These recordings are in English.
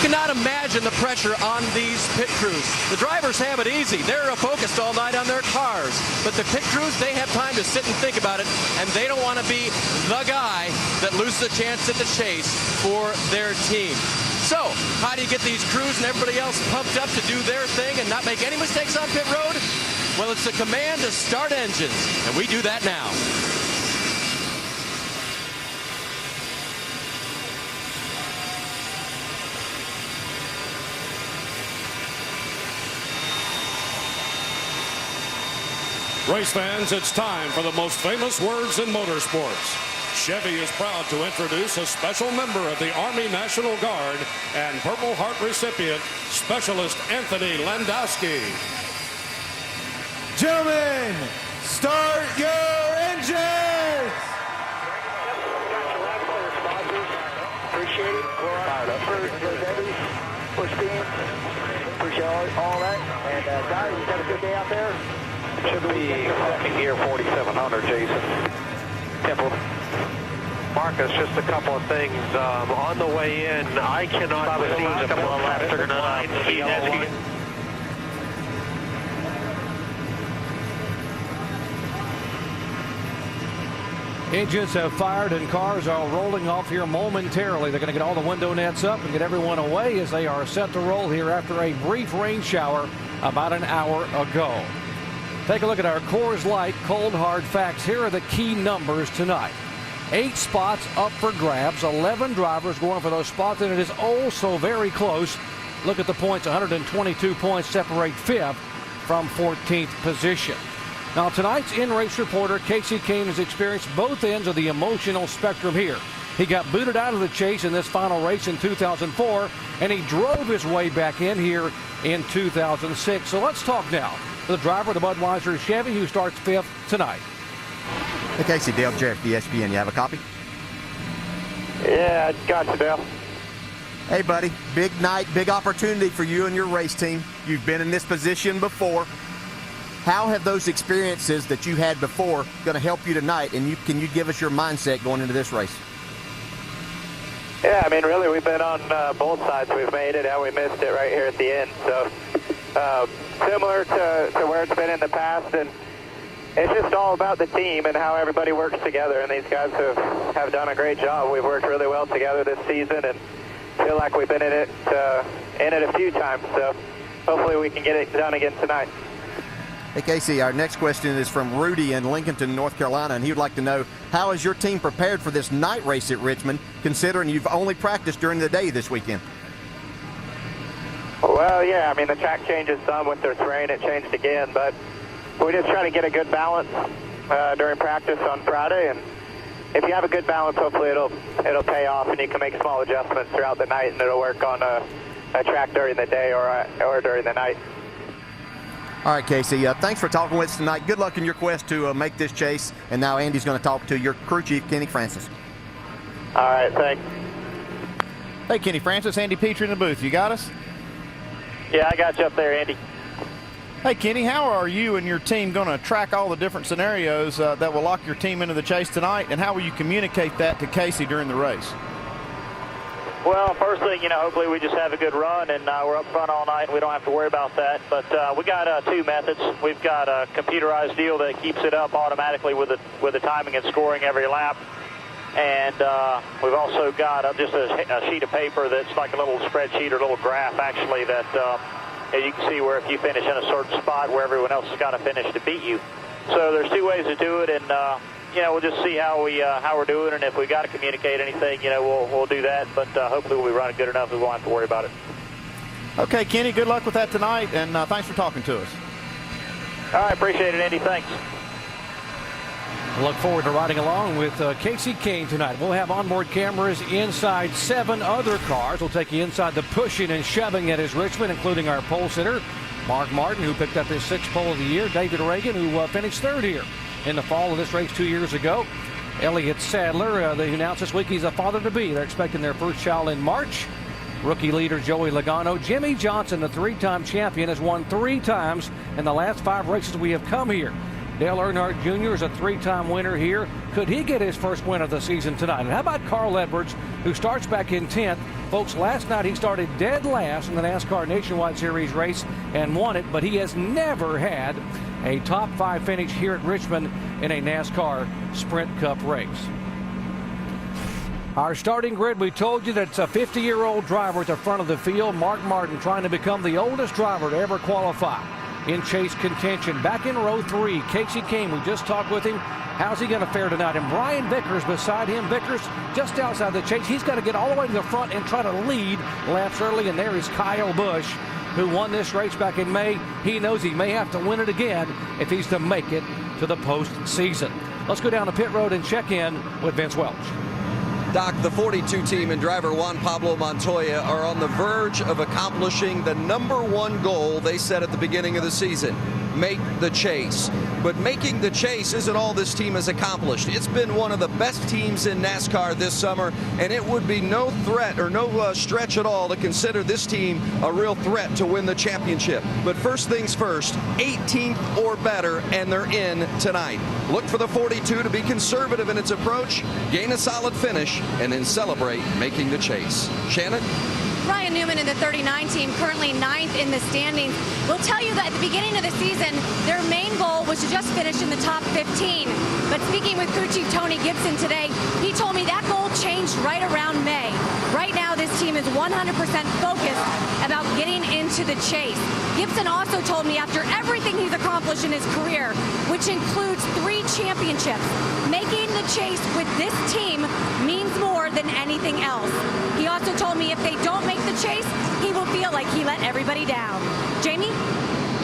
cannot imagine the pressure on these pit crews. The drivers have it easy. They're focused all night on their cars. But the pit crews, they have time to sit and think about it, and they don't want to be the guy that loses a chance at the chase for their team. So, how do you get these crews and everybody else pumped up to do their thing and not make any mistakes on pit road? Well, it's a command to start engines, and we do that now. Race fans, it's time for the most famous words in motorsports. Chevy is proud to introduce a special member of the Army National Guard and Purple Heart recipient, Specialist Anthony Landowski. Gentlemen, start your engines! Appreciate it. Fired up. Push beams. Appreciate all that. And guys, you have a good day out there. Should be landing gear 4700, Jason. Temple. Marcus, just a couple of things. On the way in, I cannot see a couple of laps are going to Engines have fired and cars are rolling off here momentarily. They're going to get all the window nets up and get everyone away as they are set to roll here after a brief rain shower about an hour ago. Take a look at our Coors Light cold hard facts. Here are the key numbers tonight. 8 spots up for grabs, 11 drivers going for those spots, and it is oh so very close. Look at the points, 122 points separate 5th from 14th position. Now tonight's in-race reporter, Casey Kane, has experienced both ends of the emotional spectrum here. He got booted out of the chase in this final race in 2004, and he drove his way back in here in 2006. So let's talk now to the driver of the Budweiser Chevy, who starts 5th tonight. Hey, Casey, Dale Jarrett, ESPN. You have a copy? Yeah, got you, Dale. Hey, buddy. Big night, big opportunity for you and your race team. You've been in this position before. How have those experiences that you had before going to help you tonight? And can you give us your mindset going into this race? Yeah, I mean, really, we've been on both sides. We've made it and we missed it right here at the end. So similar to where it's been in the past, and it's just all about the team and how everybody works together. And these guys have done a great job. We've worked really well together this season, and feel like we've been in it a few times. So hopefully we can get it done again tonight. Hey, Casey, our next question is from Rudy in Lincolnton, North Carolina, and he would like to know, how is your team prepared for this night race at Richmond, considering you've only practiced during the day this weekend? Well, yeah, I mean, the track changes some with the terrain. It changed again, but we just try to get a good balance during practice on Friday, and if you have a good balance, hopefully it'll pay off, and you can make small adjustments throughout the night, and it'll work on a track during the day or during the night. All right, Casey, thanks for talking with us tonight. Good luck in your quest to make this chase. And now Andy's going to talk to your crew chief, Kenny Francis. All right, thanks. Hey, Kenny Francis, Andy Petrie in the booth. You got us? Yeah, I got you up there, Andy. Hey, Kenny, how are you and your team going to track all the different scenarios that will lock your team into the chase tonight, and how will you communicate that to Casey during the race? Well, first thing, hopefully we just have a good run, and we're up front all night, and we don't have to worry about that. But we got 2 methods. We've got a computerized deal that keeps it up automatically with the timing and scoring every lap. And we've also got just a sheet of paper that's like a little spreadsheet or a little graph, actually, that you can see where if you finish in a certain spot where everyone else has got to finish to beat you. So there's 2 ways to do it, and we'll just see how we're doing, and if we got to communicate anything, we'll do that. But hopefully we'll be running good enough we won't have to worry about it. Okay, Kenny, good luck with that tonight, and thanks for talking to us. All right, appreciate it, Andy. Thanks. Look forward to riding along with Casey Kane tonight. We'll have onboard cameras inside 7 other cars. We'll take you inside the pushing and shoving at his Richmond, including our pole sitter, Mark Martin, who picked up his 6th pole of the year, David Reagan, who finished 3rd here in the fall of this race 2 years ago. Elliott Sadler, they announced this week he's a father-to-be. They're expecting their first child in March. Rookie leader Joey Logano. Jimmy Johnson, the 3-time champion, has won 3 times in the last 5 races we have come here. Dale Earnhardt Jr. is a 3-time winner here. Could he get his first win of the season tonight? And how about Carl Edwards, who starts back in 10th Folks, last night he started dead last in the NASCAR Nationwide Series race and won it, but he has never had a top 5 finish here at Richmond in a NASCAR Sprint Cup race. Our starting grid, we told you that it's a 50-year-old driver at the front of the field. Mark Martin trying to become the oldest driver to ever qualify in chase contention. Back in row 3, Casey Kane, we just talked with him. How's he going to fare tonight? And Brian Vickers beside him. Vickers just outside the chase. He's got to get all the way to the front and try to lead laps early. And there is Kyle Busch, who won this race back in May. He knows he may have to win it again if he's to make it to the postseason. Let's go down to pit road and check in with Vince Welch. Doc, the 42 team and driver Juan Pablo Montoya are on the verge of accomplishing the #1 goal they set at the beginning of the season: make the chase. But making the chase isn't all this team has accomplished. It's been one of the best teams in NASCAR this summer, and it would be no threat or no stretch at all to consider this team a real threat to win the championship. But first things first, 18th or better, and they're in tonight. Look for the 42 to be conservative in its approach, gain a solid finish, and then celebrate making the chase. Shannon? Ryan Newman in the 39 team, currently 9th in the standings, will tell you that at the beginning of the season, their main goal was to just finish in the top 15. But speaking with crew chief Tony Gibson today, he told me that goal changed right around May. Right now, this team is 100% focused about getting into the chase. Gibson also told me after everything he's accomplished in his career, which includes 3 championships, making the chase with this team means more than anything else. He also told me if they don't make the chase, he will feel like he let everybody down. Jamie?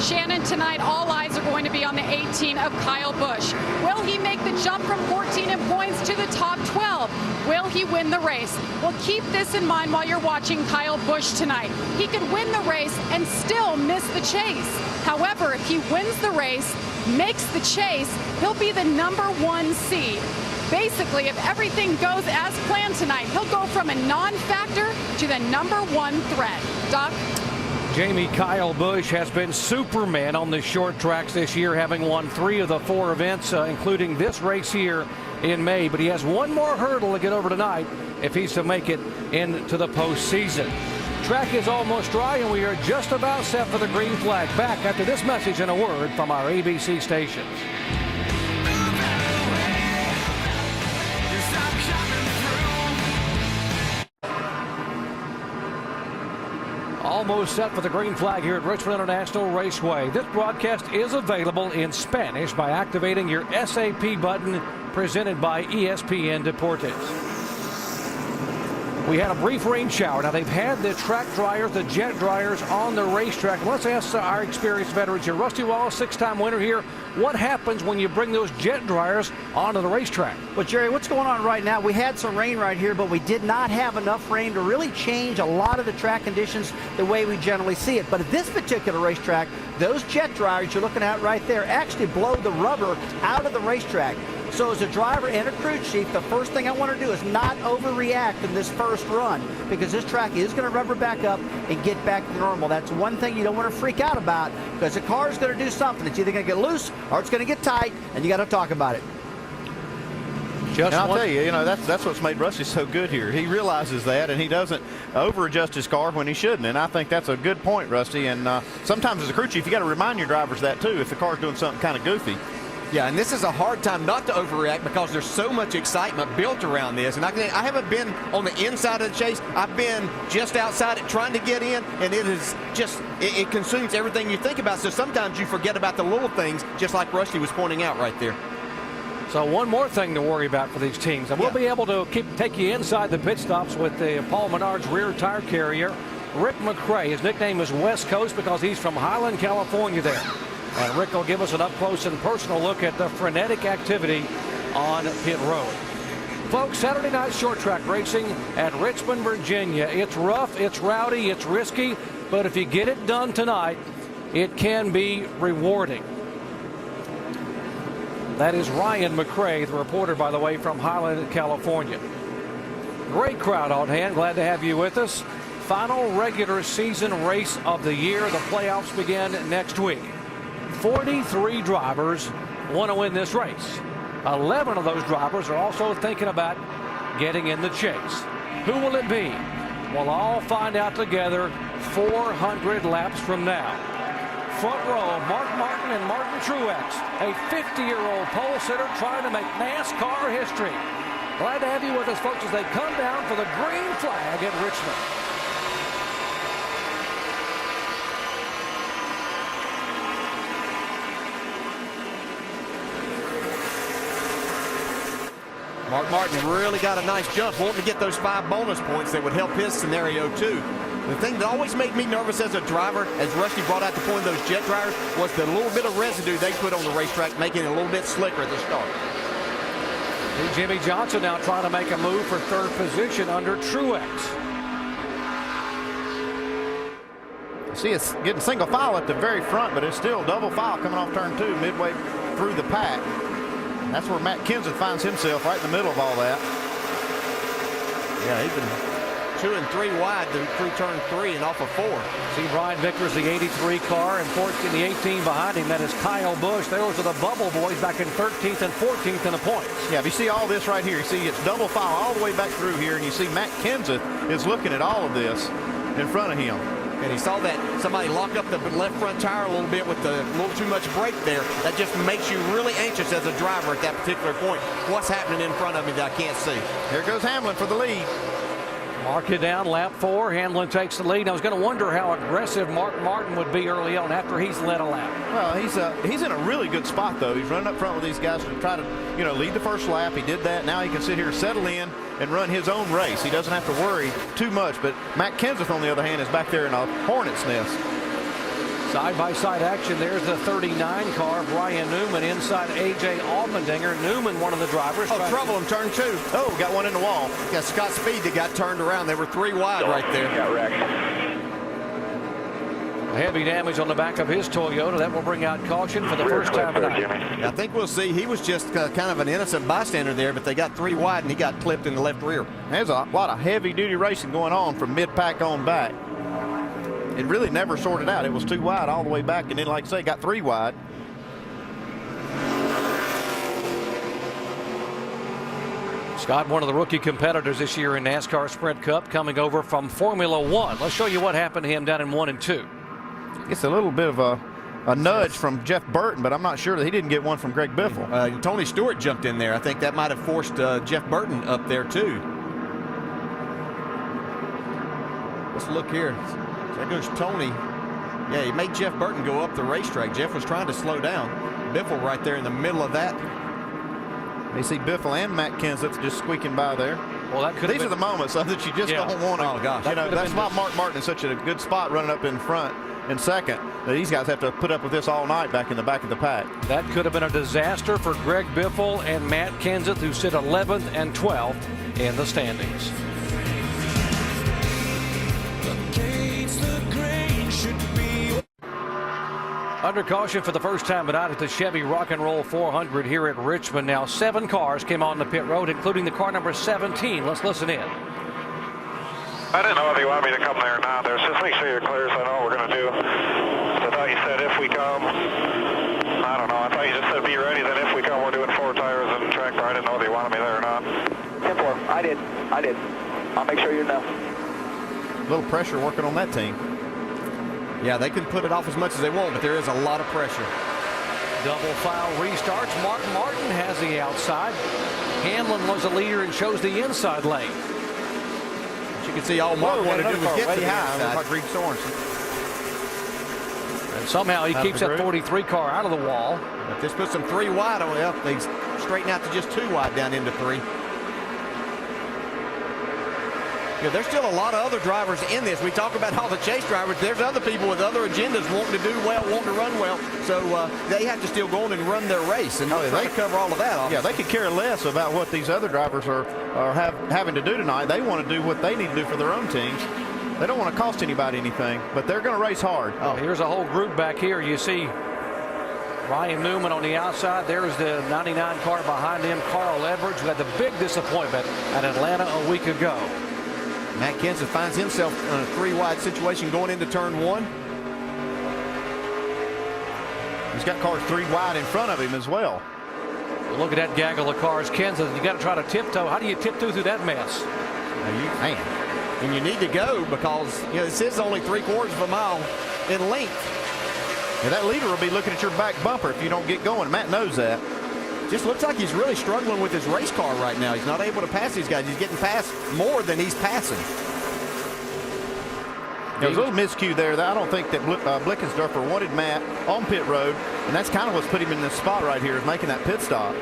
Shannon, tonight all eyes are going to be on the 18 of Kyle Busch. Will he make the jump from 14 in points to the top 12? Will he win the race? Well, keep this in mind while you're watching Kyle Busch tonight. He could win the race and still miss the chase. However, if he wins the race, makes the chase, he'll be the #1 seed. Basically, if everything goes as planned tonight, he'll go from a non-factor to the #1 threat. Doc? Jamie, Kyle Busch has been Superman on the short tracks this year, having won 3 of the 4 events, including this race here in May. But he has one more hurdle to get over tonight if he's to make it into the postseason. Track is almost dry, and we are just about set for the green flag. Back after this message and a word from our ABC stations. Almost set for the green flag here at Richmond International Raceway. This broadcast is available in Spanish by activating your SAP button, presented by ESPN Deportes. We had a brief rain shower. Now, they've had the track dryers, the jet dryers on the racetrack. Let's ask our experienced veterans here. Rusty Wallace, 6-time winner here. What happens when you bring those jet dryers onto the racetrack? Well, Jerry, what's going on right now? We had some rain right here, but we did not have enough rain to really change a lot of the track conditions the way we generally see it. But at this particular racetrack, those jet dryers you're looking at right there actually blow the rubber out of the racetrack. So as a driver and a crew chief, the first thing I want to do is not overreact in this first run, because this track is going to rubber back up and get back to normal. That's one thing you don't want to freak out about, because the car is going to do something. It's either going to get loose or it's going to get tight, and you got to talk about it. And I'll tell you, that's what's made Rusty so good here. He realizes that, and he doesn't over-adjust his car when he shouldn't. And I think that's a good point, Rusty. And sometimes as a crew chief, you got to remind your drivers that too if the car's doing something kind of goofy. Yeah, and this is a hard time not to overreact, because there's so much excitement built around this. And I haven't been on the inside of the chase. I've been just outside it trying to get in, and it is just, it consumes everything you think about. So sometimes you forget about the little things, just like Rusty was pointing out right there. So one more thing to worry about for these teams. And we'll be able to take you inside the pit stops with the Paul Menard's rear tire carrier, Rick McRae. His nickname is West Coast because he's from Highland, California there. And Rick will give us an up-close and personal look at the frenetic activity on pit road. Folks, Saturday night short track racing at Richmond, Virginia. It's rough, it's rowdy, it's risky, but if you get it done tonight, it can be rewarding. That is Ryan McRae, the reporter, by the way, from Highland, California. Great crowd on hand. Glad to have you with us. Final regular season race of the year. The playoffs begin next week. 43 drivers want to win this race. 11 of those drivers are also thinking about getting in the chase. Who will it be? We'll all find out together 400 laps from now. Front row, Mark Martin and Martin Truex, a 50-year-old pole sitter trying to make NASCAR history. Glad to have you with us, folks, as they come down for the green flag at Richmond. Mark Martin really got a nice jump, wanting to get those 5 bonus points that would help his scenario too. The thing that always made me nervous as a driver, as Rusty brought out the point of those jet drivers, was the little bit of residue they put on the racetrack, making it a little bit slicker at the start. Jimmy Johnson now trying to make a move for 3rd position under Truex. See, it's getting single file at the very front, but it's still double file coming off turn 2 midway through the pack. That's where Matt Kenseth finds himself, right in the middle of all that. Yeah, he's been 2 and 3 wide through turn 3 and off of 4. See Brian Vickers, the 83 car, and in the 18 behind him. That is Kyle Busch. Those are the Bubble Boys back in 13th and 14th in the points. Yeah, if you see all this right here, you see it's double file all the way back through here, and you see Matt Kenseth is looking at all of this in front of him. And he saw that somebody lock up the left front tire a little bit with a little too much brake there. That just makes you really anxious as a driver at that particular point. What's happening in front of me that I can't see? Here goes Hamlin for the lead. Mark it down, lap 4. Hamlin takes the lead. I was going to wonder how aggressive Mark Martin would be early on after he's led a lap. Well, he's in a really good spot, though. He's running up front with these guys to try to, lead the first lap. He did that. Now he can sit here, settle in, and run his own race. He doesn't have to worry too much. But Matt Kenseth, on the other hand, is back there in a hornet's nest. Side-by-side action. There's the 39 car, Brian Newman, inside A.J. Allmendinger. Newman, one of the drivers. Oh, trouble in turn 2. Oh, got one in the wall. Got Scott Speed that got turned around. They were 3 wide right there. Got wrecked. Heavy damage on the back of his Toyota. That will bring out caution for the first time tonight. I think we'll see. He was just kind of an innocent bystander there, but they got 3 wide, and he got clipped in the left rear. There's a lot of heavy-duty racing going on from mid-pack on back. It really never sorted out. It was 2 wide all the way back, and then, like I say, got 3 wide. Scott, one of the rookie competitors this year in NASCAR Sprint Cup, coming over from Formula One. Let's show you what happened to him down in 1 and 2. It's a little bit of a nudge from Jeff Burton, but I'm not sure that he didn't get one from Greg Biffle. Tony Stewart jumped in there. I think that might have forced Jeff Burton up there, too. Let's look here. There goes Tony. Yeah, he made Jeff Burton go up the racetrack. Jeff was trying to slow down. Biffle right there in the middle of that. You see Biffle and Matt Kenseth just squeaking by there. Well, that could These are the moments that you just don't want to. Oh, gosh. That's why Mark Martin is such a good spot running up in front and second. These guys have to put up with this all night back in the back of the pack. That could have been a disaster for Greg Biffle and Matt Kenseth, who sit 11th and 12th in the standings. Under caution for the first time tonight at the Chevy Rock and Roll 400 here at Richmond. Now 7 cars came on the pit road, including the car number 17. Let's listen in. I didn't know if you wanted me to come there or not. There's just make sure you're clear so I know what we're going to do. I thought you said if we come. I don't know. I thought you just said be ready, then if we come, we're doing 4 tires and track bar. I didn't know if you wanted me there or not. 10-4. I did. I'll make sure you know. A little pressure working on that team. Yeah, they can put it off as much as they want, but there is a lot of pressure. Double file restarts. Mark Martin has the outside. Hamlin was the leader and chose the inside lane. As you can see, all Mark wanted to do was get to the inside. Like Reed Sorensen. And somehow he keeps that 43 car out of the wall. If this puts them 3 wide on it, they straighten out to just 2 wide down into 3. Yeah, there's still a lot of other drivers in this. We talk about all the chase drivers. There's other people with other agendas wanting to do well, wanting to run well. So they have to still go on and run their race. And they cover all of that, obviously. Yeah, they could care less about what these other drivers are having to do tonight. They want to do what they need to do for their own teams. They don't want to cost anybody anything, but they're going to race hard. Oh, here's a whole group back here. You see Ryan Newman on the outside. There's the 99 car behind him, Carl Edwards, who had the big disappointment at Atlanta a week ago. Matt Kenseth finds himself in a 3 wide situation going into turn 1. He's got cars 3 wide in front of him as well. Look at that gaggle of cars. Kenseth, you got to try to tiptoe. How do you tiptoe through that mess? Man, And you need to go because, this is only 3/4 of a mile in length. And that leader will be looking at your back bumper if you don't get going. Matt knows that. Just looks like he's really struggling with his race car right now. He's not able to pass these guys. He's getting past more than he's passing. There was a little miscue there. I don't think that Blickensdorfer wanted Matt on pit road, and that's kind of what's put him in this spot right here, is making that pit stop.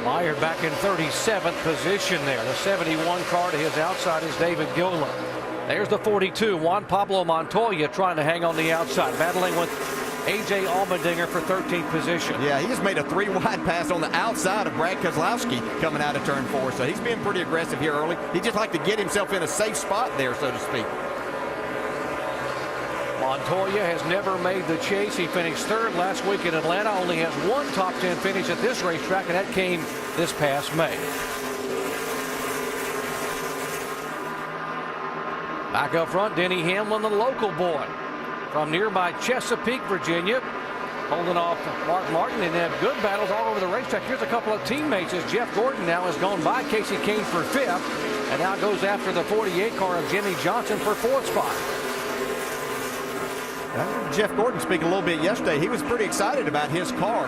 Meyer back in 37th position there. The 71 car to his outside is David Gilliland. There's the 42, Juan Pablo Montoya, trying to hang on the outside, battling with A.J. Allmendinger for 13th position. Yeah, he just made a 3-wide pass on the outside of Brad Kozlowski coming out of turn 4. So he's been pretty aggressive here early. He just like to get himself in a safe spot there, so to speak. Montoya has never made the chase. He finished 3rd last week in Atlanta. Only has one top 10 finish at this racetrack, and that came this past May. Back up front, Denny Hamlin, the local boy from nearby Chesapeake, Virginia, holding off Mark Martin, and have good battles all over the racetrack. Here's a couple of teammates as Jeff Gordon now has gone by Casey Kane for 5th, and now goes after the 48 car of Jimmy Johnson for 4th spot. Jeff Gordon speaking a little bit yesterday. He was pretty excited about his car.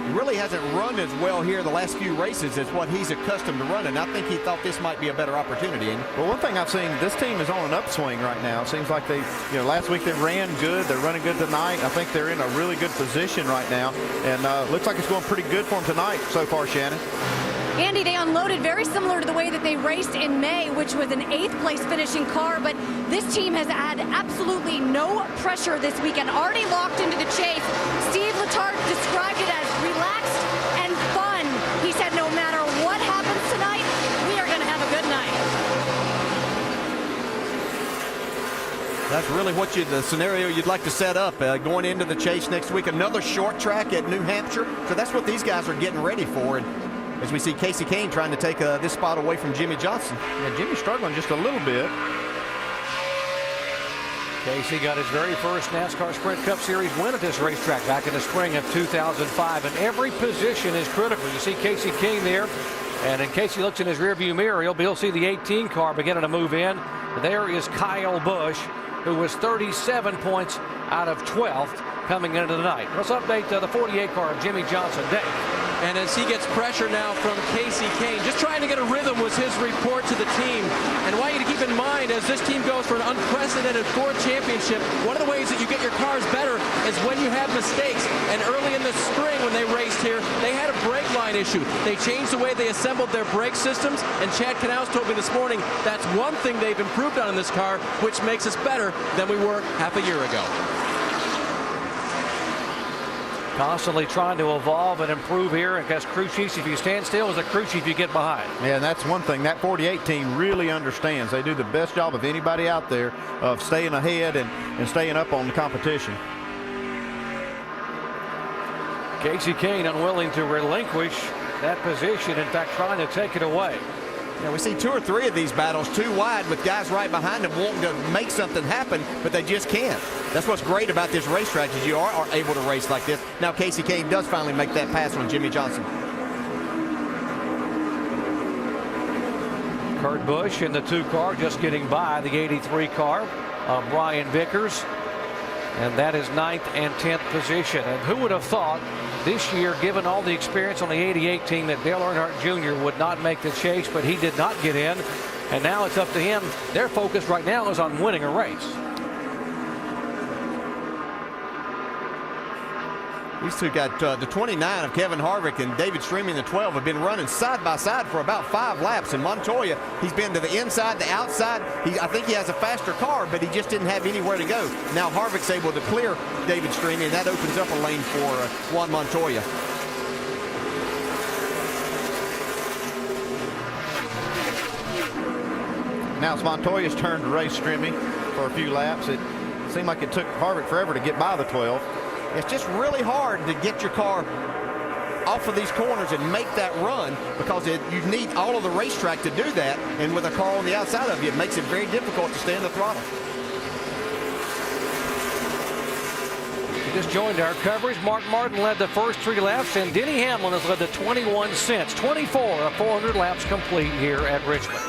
He really hasn't run as well here the last few races as what he's accustomed to running. I think he thought this might be a better opportunity. Well, one thing I've seen, this team is on an upswing right now. It seems like they, last week they ran good. They're running good tonight. I think they're in a really good position right now. And looks like it's going pretty good for them tonight so far, Shannon. Andy, they unloaded very similar to the way that they raced in May, which was an 8th place finishing car, but this team has had absolutely no pressure this weekend. Already locked into the chase. Steve Letarte described it as relaxed and fun. He said no matter what happens tonight, we are going to have a good night. That's really what the scenario you'd like to set up going into the chase next week. Another short track at New Hampshire. So that's what these guys are getting ready for. And as we see Casey Kane trying to take this spot away from Jimmy Johnson. Yeah, Jimmy's struggling just a little bit. Casey got his very first NASCAR Sprint Cup Series win at this racetrack back in the spring of 2005, and every position is critical. You see Casey Kane there, and in case he looks in his rearview mirror, he'll see the 18 car beginning to move in. There is Kyle Busch, who was 37 points out of 12th coming into the night. Let's update the 48 car of Jimmy Johnson. Dave. And as he gets pressure now from Casey Kane, just trying to get a rhythm was his report to the team. And I want you to keep in mind, as this team goes for an unprecedented Ford championship, one of the ways that you get your cars better is when you have mistakes. And early in the spring when they raced here, they had a brake line issue. They changed the way they assembled their brake systems, and Chad Knaus told me this morning that's one thing they've improved on in this car, which makes us better than we were half a year ago. Constantly trying to evolve and improve here, and as crew chiefs, if you stand still, as a crew chief, you get behind. Yeah, and that's one thing that 48 team really understands. They do the best job of anybody out there of staying ahead and staying up on the competition. Casey Kane unwilling to relinquish that position, in fact trying to take it away. Yeah, we see 2 or 3 of these battles too wide with guys right behind them wanting to make something happen, but they just can't. That's what's great about this racetrack, is you are able to race like this. Now Casey Kane does finally make that pass on Jimmy Johnson. Kurt Busch in the 2 car just getting by the 83 car of Brian Vickers, and that is 9th and 10th position. And who would have thought this year, given all the experience on the 88 team, that Dale Earnhardt Jr. would not make the chase, but he did not get in, and now it's up to him. Their focus right now is on winning a race. These two got the 29 of Kevin Harvick and David Streaming, the 12, have been running side by side for about 5 laps. And Montoya, he's been to the inside, the outside. I think he has a faster car, but he just didn't have anywhere to go. Now Harvick's able to clear David Streaming, and that opens up a lane for Juan Montoya. Now it's Montoya's turn to race Streaming for a few laps. It seemed like it took Harvick forever to get by the 12. It's just really hard to get your car off of these corners and make that run, because you need all of the racetrack to do that, and with a car on the outside of you, it makes it very difficult to stay in the throttle. You just joined our coverage. Mark Martin led the first 3 laps, and Denny Hamlin has led the 21 since. 24 of 400 laps complete here at Richmond.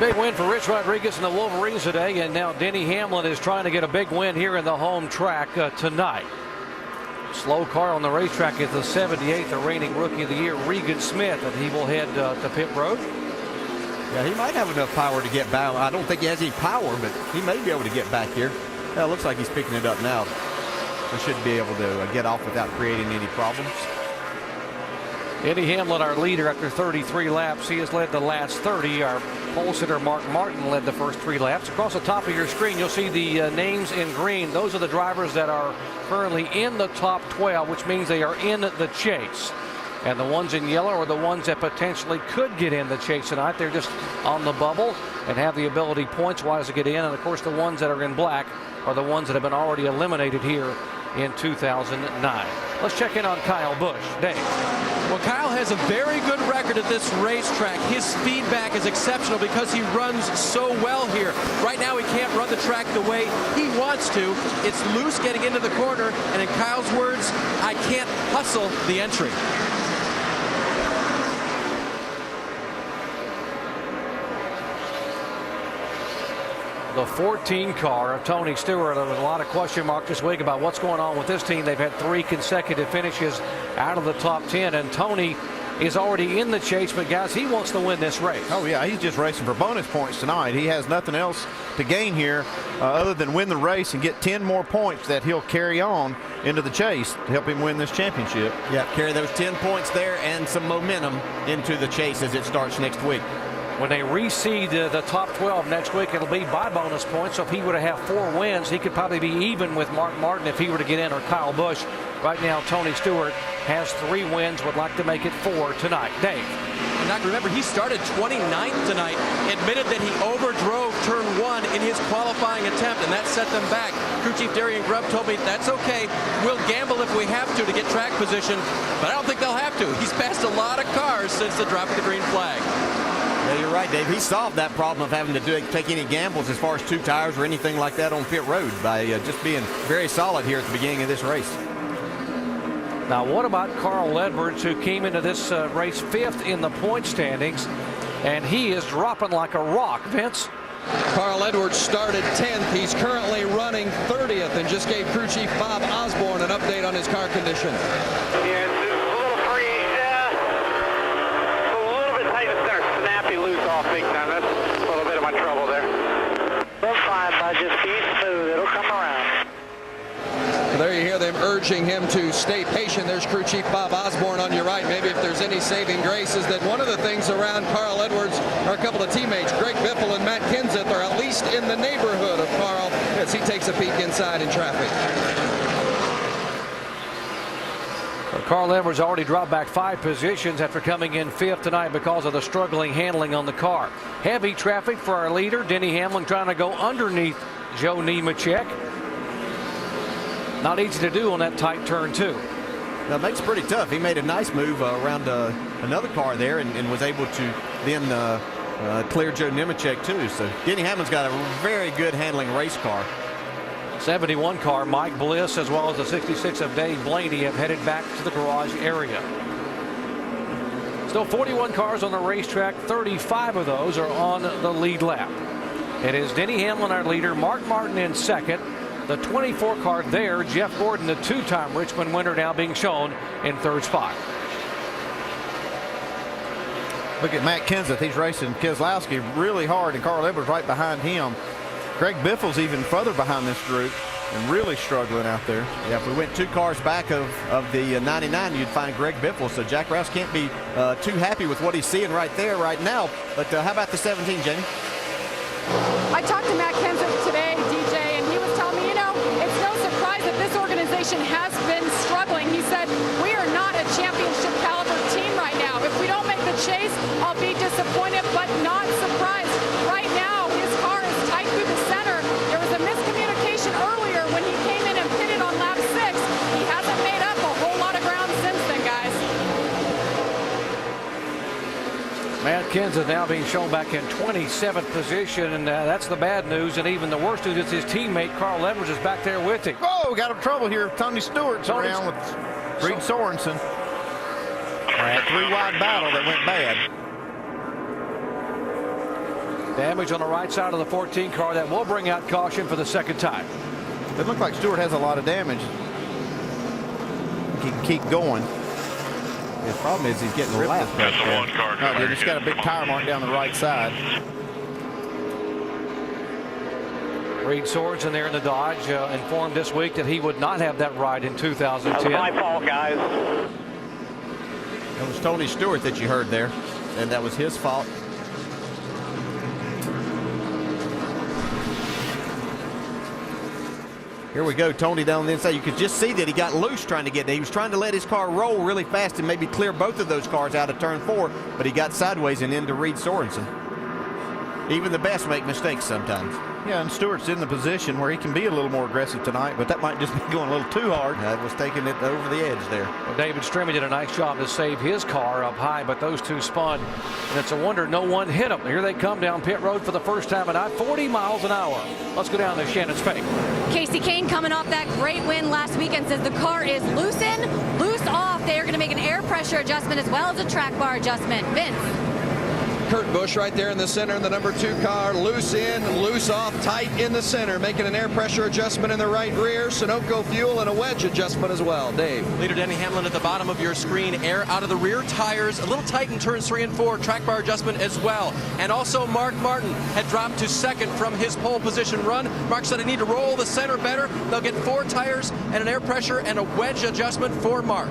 Big win for Rich Rodriguez and the Wolverines today, and now Denny Hamlin is trying to get a big win here in the home track tonight. Slow car on the racetrack is the 78th, the reigning Rookie of the Year, Regan Smith, and he will head to pit road. Yeah, he might have enough power to get back. I don't think he has any power, but he may be able to get back here. Yeah, it looks like he's picking it up now. He should be able to get off without creating any problems. Denny Hamlin, our leader after 33 laps. He has led the last 30. Our pole sitter Mark Martin led the first 3 laps. Across the top of your screen, you'll see the names in green. Those are the drivers that are currently in the top 12, which means they are in the chase. And the ones in yellow are the ones that potentially could get in the chase tonight. They're just on the bubble and have the ability points-wise to get in. And, of course, the ones that are in black are the ones that have been already eliminated here in 2009. Let's check in on Kyle Busch. Dave. Well, Kyle has a very good record at this racetrack. His feedback is exceptional because he runs so well here. Right now he can't run the track the way he wants to. It's loose getting into the corner, and in Kyle's words, I can't hustle the entry. The 14 car of Tony Stewart. There was a lot of question marks this week about what's going on with this team. They've had 3 consecutive finishes out of the top 10, and Tony is already in the chase, but guys, he wants to win this race. Oh yeah, he's just racing for bonus points tonight. He has nothing else to gain here other than win the race and get 10 more points that he'll carry on into the chase to help him win this championship. Yeah, carry those 10 points there and some momentum into the chase as it starts next week. When they reseed the top 12 next week, it'll be by bonus points. So if he were to have 4 wins, he could probably be even with Mark Martin if he were to get in, or Kyle Busch. Right now, Tony Stewart has 3 wins, would like to make it 4 tonight. Dave. And Doc, remember, he started 29th tonight, admitted that he overdrove turn 1 in his qualifying attempt, and that set them back. Crew Chief Darian Grubb told me, that's okay. We'll gamble if we have to get track position, but I don't think they'll have to. He's passed a lot of cars since the drop of the green flag. Yeah, you're right, Dave. He solved that problem of having to take any gambles as far as 2 tires or anything like that on pit road by just being very solid here at the beginning of this race. Now, what about Carl Edwards, who came into this race 5th in the point standings, and he is dropping like a rock, Vince? Carl Edwards started 10th. He's currently running 30th and just gave crew chief Bob Osborne an update on his car condition. Yeah, it's a little free. A little bit tight in the center. Snappy loose off big time. That's a little bit of my trouble there. We're fine, bud. Just be smooth. It'll come around. There you hear them urging him to stay patient. There's crew chief Bob Osborne on your right. Maybe if there's any saving grace is that one of the things around Carl Edwards are a couple of teammates, Greg Biffle and Matt Kenseth, are at least in the neighborhood of Carl as he takes a peek inside in traffic. Carl Edwards already dropped back 5 positions after coming in 5th tonight because of the struggling handling on the car. Heavy traffic for our leader, Denny Hamlin, trying to go underneath Joe Nemechek. Not easy to do on that tight turn 2. That makes it pretty tough. He made a nice move around another car there and was able to then clear Joe Nemechek too. So Denny Hamlin's got a very good handling race car. 71 car, Mike Bliss, as well as the 66 of Dave Blaney, have headed back to the garage area. Still 41 cars on the racetrack. 35 of those are on the lead lap. It is Denny Hamlin, our leader, Mark Martin in 2nd. The 24 car there, Jeff Gordon, the 2-time Richmond winner, now being shown in 3rd spot. Look at Matt Kenseth. He's racing Keselowski really hard, and Carl Edwards right behind him. Greg Biffle's even further behind this group and really struggling out there. Yeah, if we went 2 cars back of the 99, you'd find Greg Biffle. So Jack Rouse can't be too happy with what he's seeing right there, right now. But how about the 17, Jamie? I talked to Matt Kenseth today, DJ, and he was telling me, it's no surprise that this organization has been struggling. He said, we are not a championship caliber team right now. If we don't make the chase, I'll be disappointed, but not surprised. Right now, his car is tight through the center. There was a miscommunication earlier when he came in and pitted on lap 6. He hasn't made up a whole lot of ground since then, guys. Matt Kenseth now being shown back in 27th position, and that's the bad news. And even the worst news is his teammate Carl Edwards is back there with him. Oh, got him trouble here. Tony Stewart's around with Reed Sorensen. All right, 3-wide battle that went bad. Damage on the right side of the 14 car. That will bring out caution for the second time. It looks like Stewart has a lot of damage. He can keep going. His problem is he's getting lapped back there. No, he's got a big tire mark down the right side. Reed Sorensen there in the Dodge informed this week that he would not have that ride in 2010. That was my fault, guys. It was Tony Stewart that you heard there, and that was his fault. Here we go, Tony down the inside. You could just see that he got loose trying to get there. He was trying to let his car roll really fast and maybe clear both of those cars out of turn 4, but he got sideways and into Reed Sorensen. Even the best make mistakes sometimes. Yeah, and Stewart's in the position where he can be a little more aggressive tonight, but that might just be going a little too hard. That was taking it over the edge there. Well, David Strimmy did a nice job to save his car up high, but those two spun, and it's a wonder no one hit them. Here they come down pit road for the first time tonight, 40 miles an hour. Let's go down to Shannon's Fake. Casey Kane, coming off that great win last weekend, says the car is loose in, loose off. They are going to make an air pressure adjustment as well as a track bar adjustment. Vince. Kurt Busch right there in the center in the number 2 car. Loose in, loose off, tight in the center. Making an air pressure adjustment in the right rear. Sunoco fuel and a wedge adjustment as well. Dave. Leader Denny Hamlin at the bottom of your screen. Air out of the rear tires. A little tight in turns 3 and 4. Track bar adjustment as well. And also Mark Martin had dropped to second from his pole position run. Mark said I need to roll the center better. They'll get 4 tires and an air pressure and a wedge adjustment for Mark.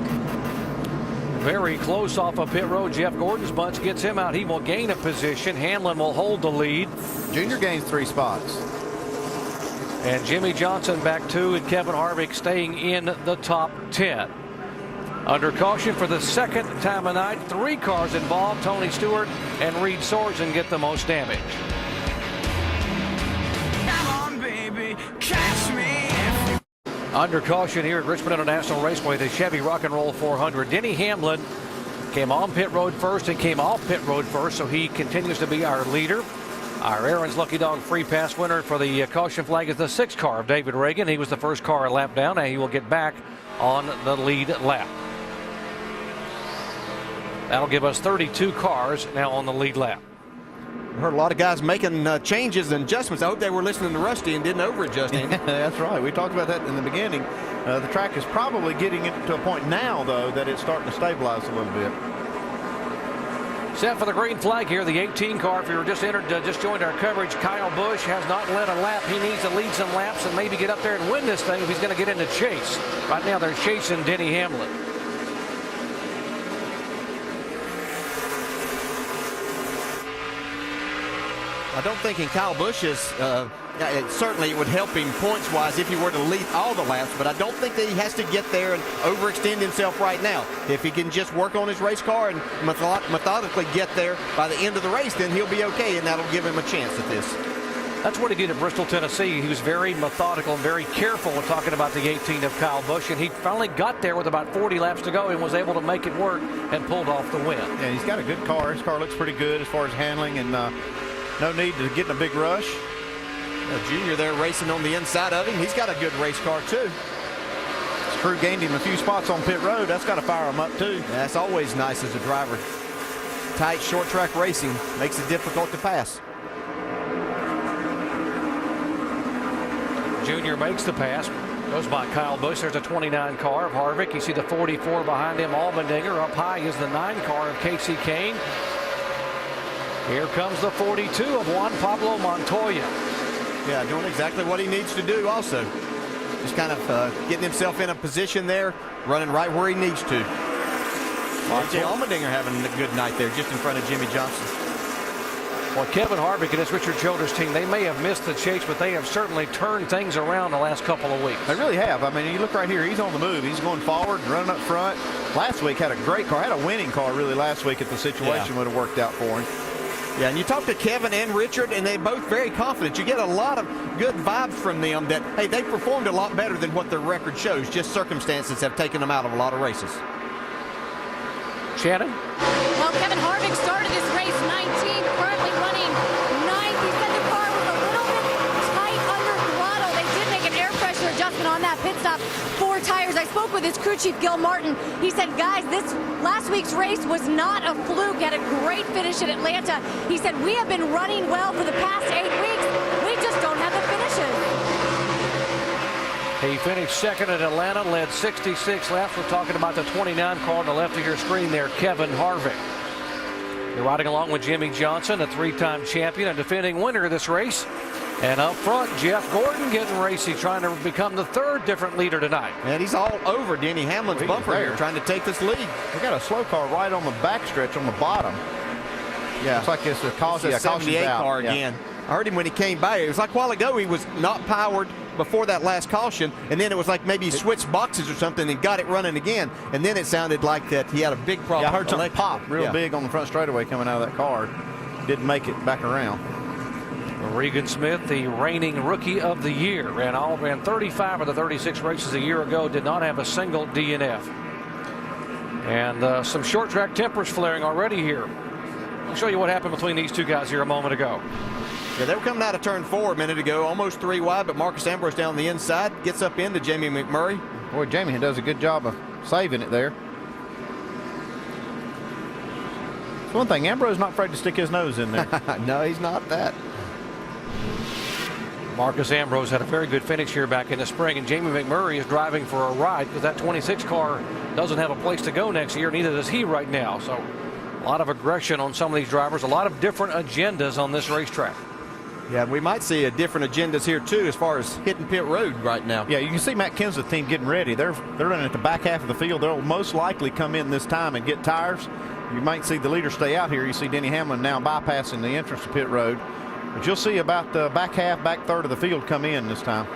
Very close off of pit road. Jeff Gordon's bunch gets him out. He will gain a position. Hamlin will hold the lead. Junior gains 3 spots. And Jimmy Johnson back 2, and Kevin Harvick staying in the top 10. Under caution for the second time of night. 3 cars involved. Tony Stewart and Reed Sorensen get the most damage. Come on, baby, catch me. Under caution here at Richmond International Raceway, the Chevy Rock and Roll 400. Denny Hamlin came on pit road first and came off pit road first, so he continues to be our leader. Our Aaron's Lucky Dog free pass winner for the caution flag is the 6th car of David Reagan. He was the first car a lap down, and he will get back on the lead lap. That'll give us 32 cars now on the lead lap. I heard a lot of guys making changes and adjustments. I hope they were listening to Rusty and didn't over-adjust him. That's right. We talked about that in the beginning. The track is probably getting it to a point now, though, that it's starting to stabilize a little bit. Set for the green flag here, the 18 car. If you were just just joined our coverage, Kyle Busch has not led a lap. He needs to lead some laps and maybe get up there and win this thing if he's going to get into chase. Right now they're chasing Denny Hamlin. I don't think in Kyle Busch's, certainly it would help him points-wise if he were to lead all the laps, but I don't think that he has to get there and overextend himself right now. If he can just work on his race car and methodically get there by the end of the race, then he'll be okay, and that'll give him a chance at this. That's what he did at Bristol, Tennessee. He was very methodical and very careful when talking about the 18 of Kyle Busch, and he finally got there with about 40 laps to go and was able to make it work and pulled off the win. Yeah, he's got a good car. His car looks pretty good as far as handling, and no need to get in a big rush. Junior there racing on the inside of him. He's got a good race car, too. His crew gained him a few spots on pit road. That's got to fire him up, too. That's always nice as a driver. Tight, short track racing makes it difficult to pass. Junior makes the pass. Goes by Kyle Busch. There's a 29 car of Harvick. You see the 44 behind him, Allmendinger. Up high is the 9 car of Casey Kane. Here comes the 42 of Juan Pablo Montoya. Yeah, doing exactly what he needs to do also. Just kind of getting himself in a position there, running right where he needs to. R.J. Allmendinger having a good night there just in front of Jimmy Johnson. Well, Kevin Harvick and his Richard Childress team, they may have missed the chase, but they have certainly turned things around the last couple of weeks. They really have. I mean, you look right here, he's on the move. He's going forward and running up front. Last week had a great car, had a winning car really last week if the situation would have worked out for him. Yeah, and you talk to Kevin and Richard, and they're both very confident. You get a lot of good vibes from them that, hey, they performed a lot better than what their record shows. Just circumstances have taken them out of a lot of races. Shannon? Well, Kevin Harvick started this race 19th, currently running 9th. He said the car was a little bit tight under throttle. They did make an air pressure adjustment on that pit stop. 4 tires. I spoke with his crew chief, Gil Martin. He said, guys, this last week's race was not a fluke. Had a great finish in Atlanta. He said, we have been running well for the past 8 weeks. We just don't have the finishes. He finished second at Atlanta, led 66 laps. We're talking about the 29 car on the left of your screen there, Kevin Harvick. You're riding along with Jimmy Johnson, a 3-time champion and defending winner of this race. And up front, Jeff Gordon getting racy, trying to become the 3rd different leader tonight. And he's all over Denny Hamlin's bumper here, trying to take this lead. They got a slow car right on the backstretch on the bottom. Yeah, it's like it's a caution. It's a 78 car again. I heard him when he came by. It was like a while ago he was not powered before that last caution, and then it was like maybe he switched boxes or something and got it running again, and then it sounded like that he had a big problem. Yeah, I heard something pop real big on the front straightaway coming out of that car. Didn't make it back around. Regan Smith, the reigning rookie of the year, ran 35 of the 36 races a year ago, did not have a single DNF. And some short track tempers flaring already here. I'll show you what happened between these two guys here a moment ago. Yeah, they were coming out of turn 4 a minute ago, almost 3 wide, but Marcus Ambrose down the inside gets up into Jamie McMurray. Boy, Jamie does a good job of saving it there. It's one thing, Ambrose not afraid to stick his nose in there. No, he's not that. Marcus Ambrose had a very good finish here back in the spring, and Jamie McMurray is driving for a ride because that 26 car doesn't have a place to go next year, neither does he right now. So a lot of aggression on some of these drivers, a lot of different agendas on this racetrack. Yeah, we might see a different agendas here too as far as hitting pit road right now. Yeah, you can see Matt Kenseth's team getting ready. They're running at the back half of the field. They'll most likely come in this time and get tires. You might see the leader stay out here. You see Denny Hamlin now bypassing the entrance to pit road. But you'll see about the back half, back third of the field come in this time.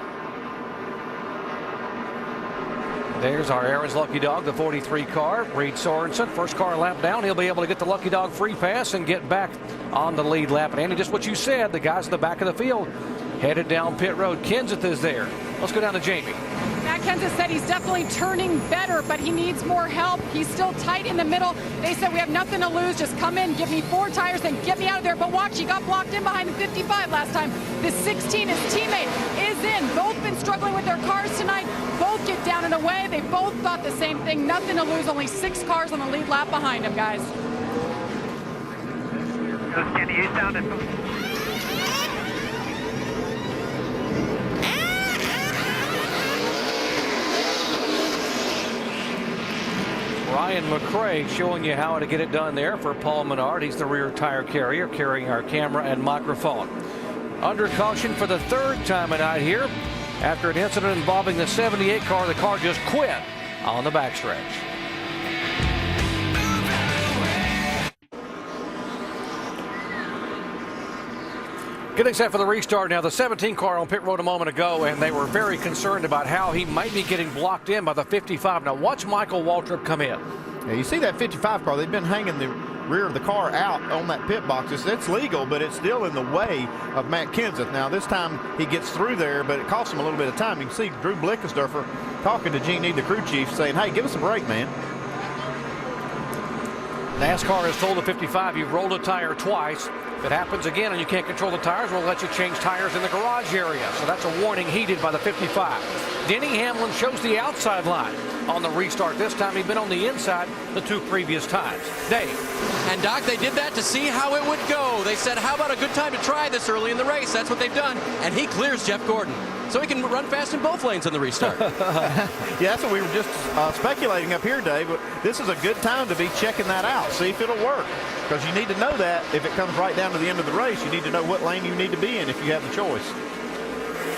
There's our Aaron's Lucky Dog, the 43 car. Reed Sorensen, first car lap down. He'll be able to get the Lucky Dog free pass and get back on the lead lap. And Andy, just what you said, the guys in the back of the field headed down pit road. Kenseth is there. Let's go down to Jamie. Matt Kenseth said he's definitely turning better, but he needs more help. He's still tight in the middle. They said we have nothing to lose. Just come in, give me 4 tires, and get me out of there. But watch, he got blocked in behind the 55 last time. The 16, his teammate, is in. Both been struggling with their cars tonight. Both get down and away. They both thought the same thing. Nothing to lose. Only 6 cars on the lead lap behind him, guys. Kenny, you sounded. Ryan McRae showing you how to get it done there for Paul Menard. He's the rear tire carrier, carrying our camera and microphone. Under caution for the 3rd time tonight here. After an incident involving the 78 car, the car just quit on the backstretch. Getting set for the restart now. The 17 car on pit road a moment ago, and they were very concerned about how he might be getting blocked in by the 55. Now watch Michael Waltrip come in. Yeah, you see that 55 car, they've been hanging the rear of the car out on that pit box. It's legal, but it's still in the way of Matt Kenseth. Now this time he gets through there, but it costs him a little bit of time. You can see Drew Blickensderfer talking to Gene Need, the crew chief, saying, hey, give us a break, man. NASCAR has told the 55, you've rolled a tire twice. If it happens again and you can't control the tires, we'll let you change tires in the garage area. So that's a warning heeded by the 55. Denny Hamlin shows the outside line on the restart. This time he'd been on the inside the 2 previous times. Dave. And Doc, they did that to see how it would go. They said, how about a good time to try this early in the race? That's what they've done. And he clears Jeff Gordon, so he can run fast in both lanes on the restart. Yeah, that's what we were just speculating up here, Dave. But this is a good time to be checking that out, see if it'll work. Because you need to know that if it comes right down to the end of the race, you need to know what lane you need to be in if you have the choice.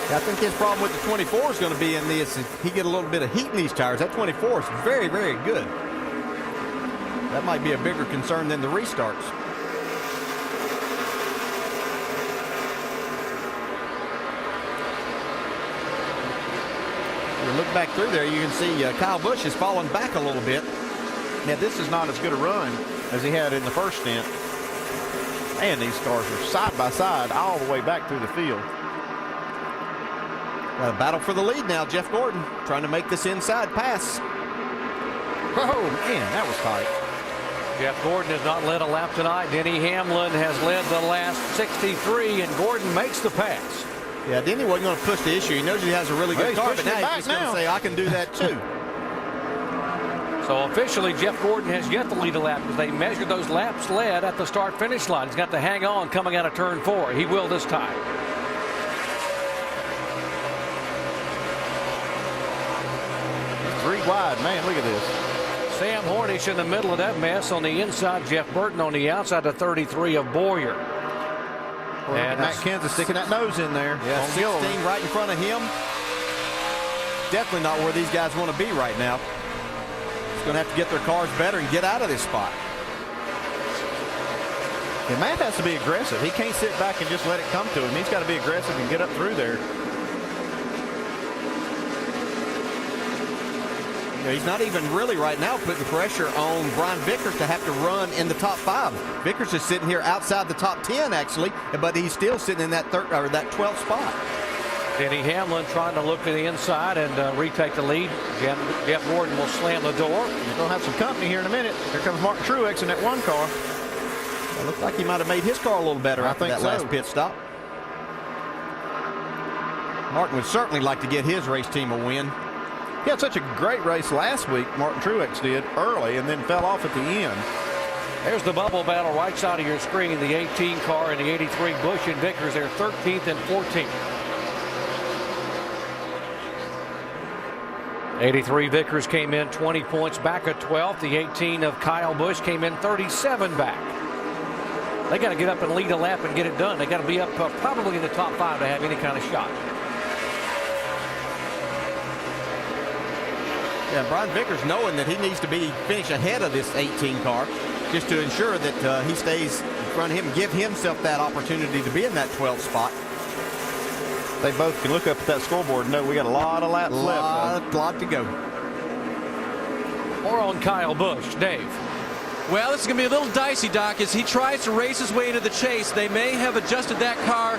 I think his problem with the 24 is going to be in this. If he get a little bit of heat in these tires, that 24 is very, very good. That might be a bigger concern than the restarts. You look back through there, you can see Kyle Busch has fallen back a little bit. Now, this is not as good a run as he had in the first stint. And these cars are side by side all the way back through the field. Got a battle for the lead now. Jeff Gordon trying to make this inside pass. Oh, man, that was tight. Jeff Gordon has not led a lap tonight. Denny Hamlin has led the last 63, and Gordon makes the pass. Yeah, Denny wasn't going to push the issue. He knows he has a really good car, but now he's just going to say, I can do that too. So officially, Jeff Gordon has yet to lead a lap because they measured those laps led at the start-finish line. He's got to hang on coming out of turn 4. He will this time. Three wide, man, look at this. Sam Hornish in the middle of that mess on the inside. Jeff Burton on the outside to 33 of Boyer. And Matt Kenseth sticking that nose in there. Yeah, 16 right in front of him. Definitely not where these guys want to be right now. Going to have to get their cars better and get out of this spot. Yeah, Matt has to be aggressive. He can't sit back and just let it come to him. He's got to be aggressive and get up through there. You know, he's not even really right now putting pressure on Brian Vickers to have to run in the top 5. Vickers is sitting here outside the top 10 actually, but he's still sitting in that 12th spot. Denny Hamlin trying to look to the inside and retake the lead. Jeff Gordon will slam the door. We'll have some company here in a minute. Here comes Martin Truex in that one car. It looked like he might have made his car a little better after that last pit stop. Martin would certainly like to get his race team a win. He had such a great race last week, Martin Truex did, early, and then fell off at the end. There's the bubble battle right side of your screen. The 18 car and the 83 Busch and Vickers. They're 13th and 14th. 83 Vickers came in 20 points back at 12th. The 18 of Kyle Busch came in 37 back. They got to get up and lead a lap and get it done. They got to be up probably in the top 5 to have any kind of shot. Yeah, Brian Vickers knowing that he needs to finish ahead of this 18 car just to ensure that he stays in front of him and give himself that opportunity to be in that 12th spot. They both can look up at that scoreboard and know we got a lot of laps left. A lot to go. More on Kyle Busch. Dave. Well, this is going to be a little dicey, Doc, as he tries to race his way into the chase. They may have adjusted that car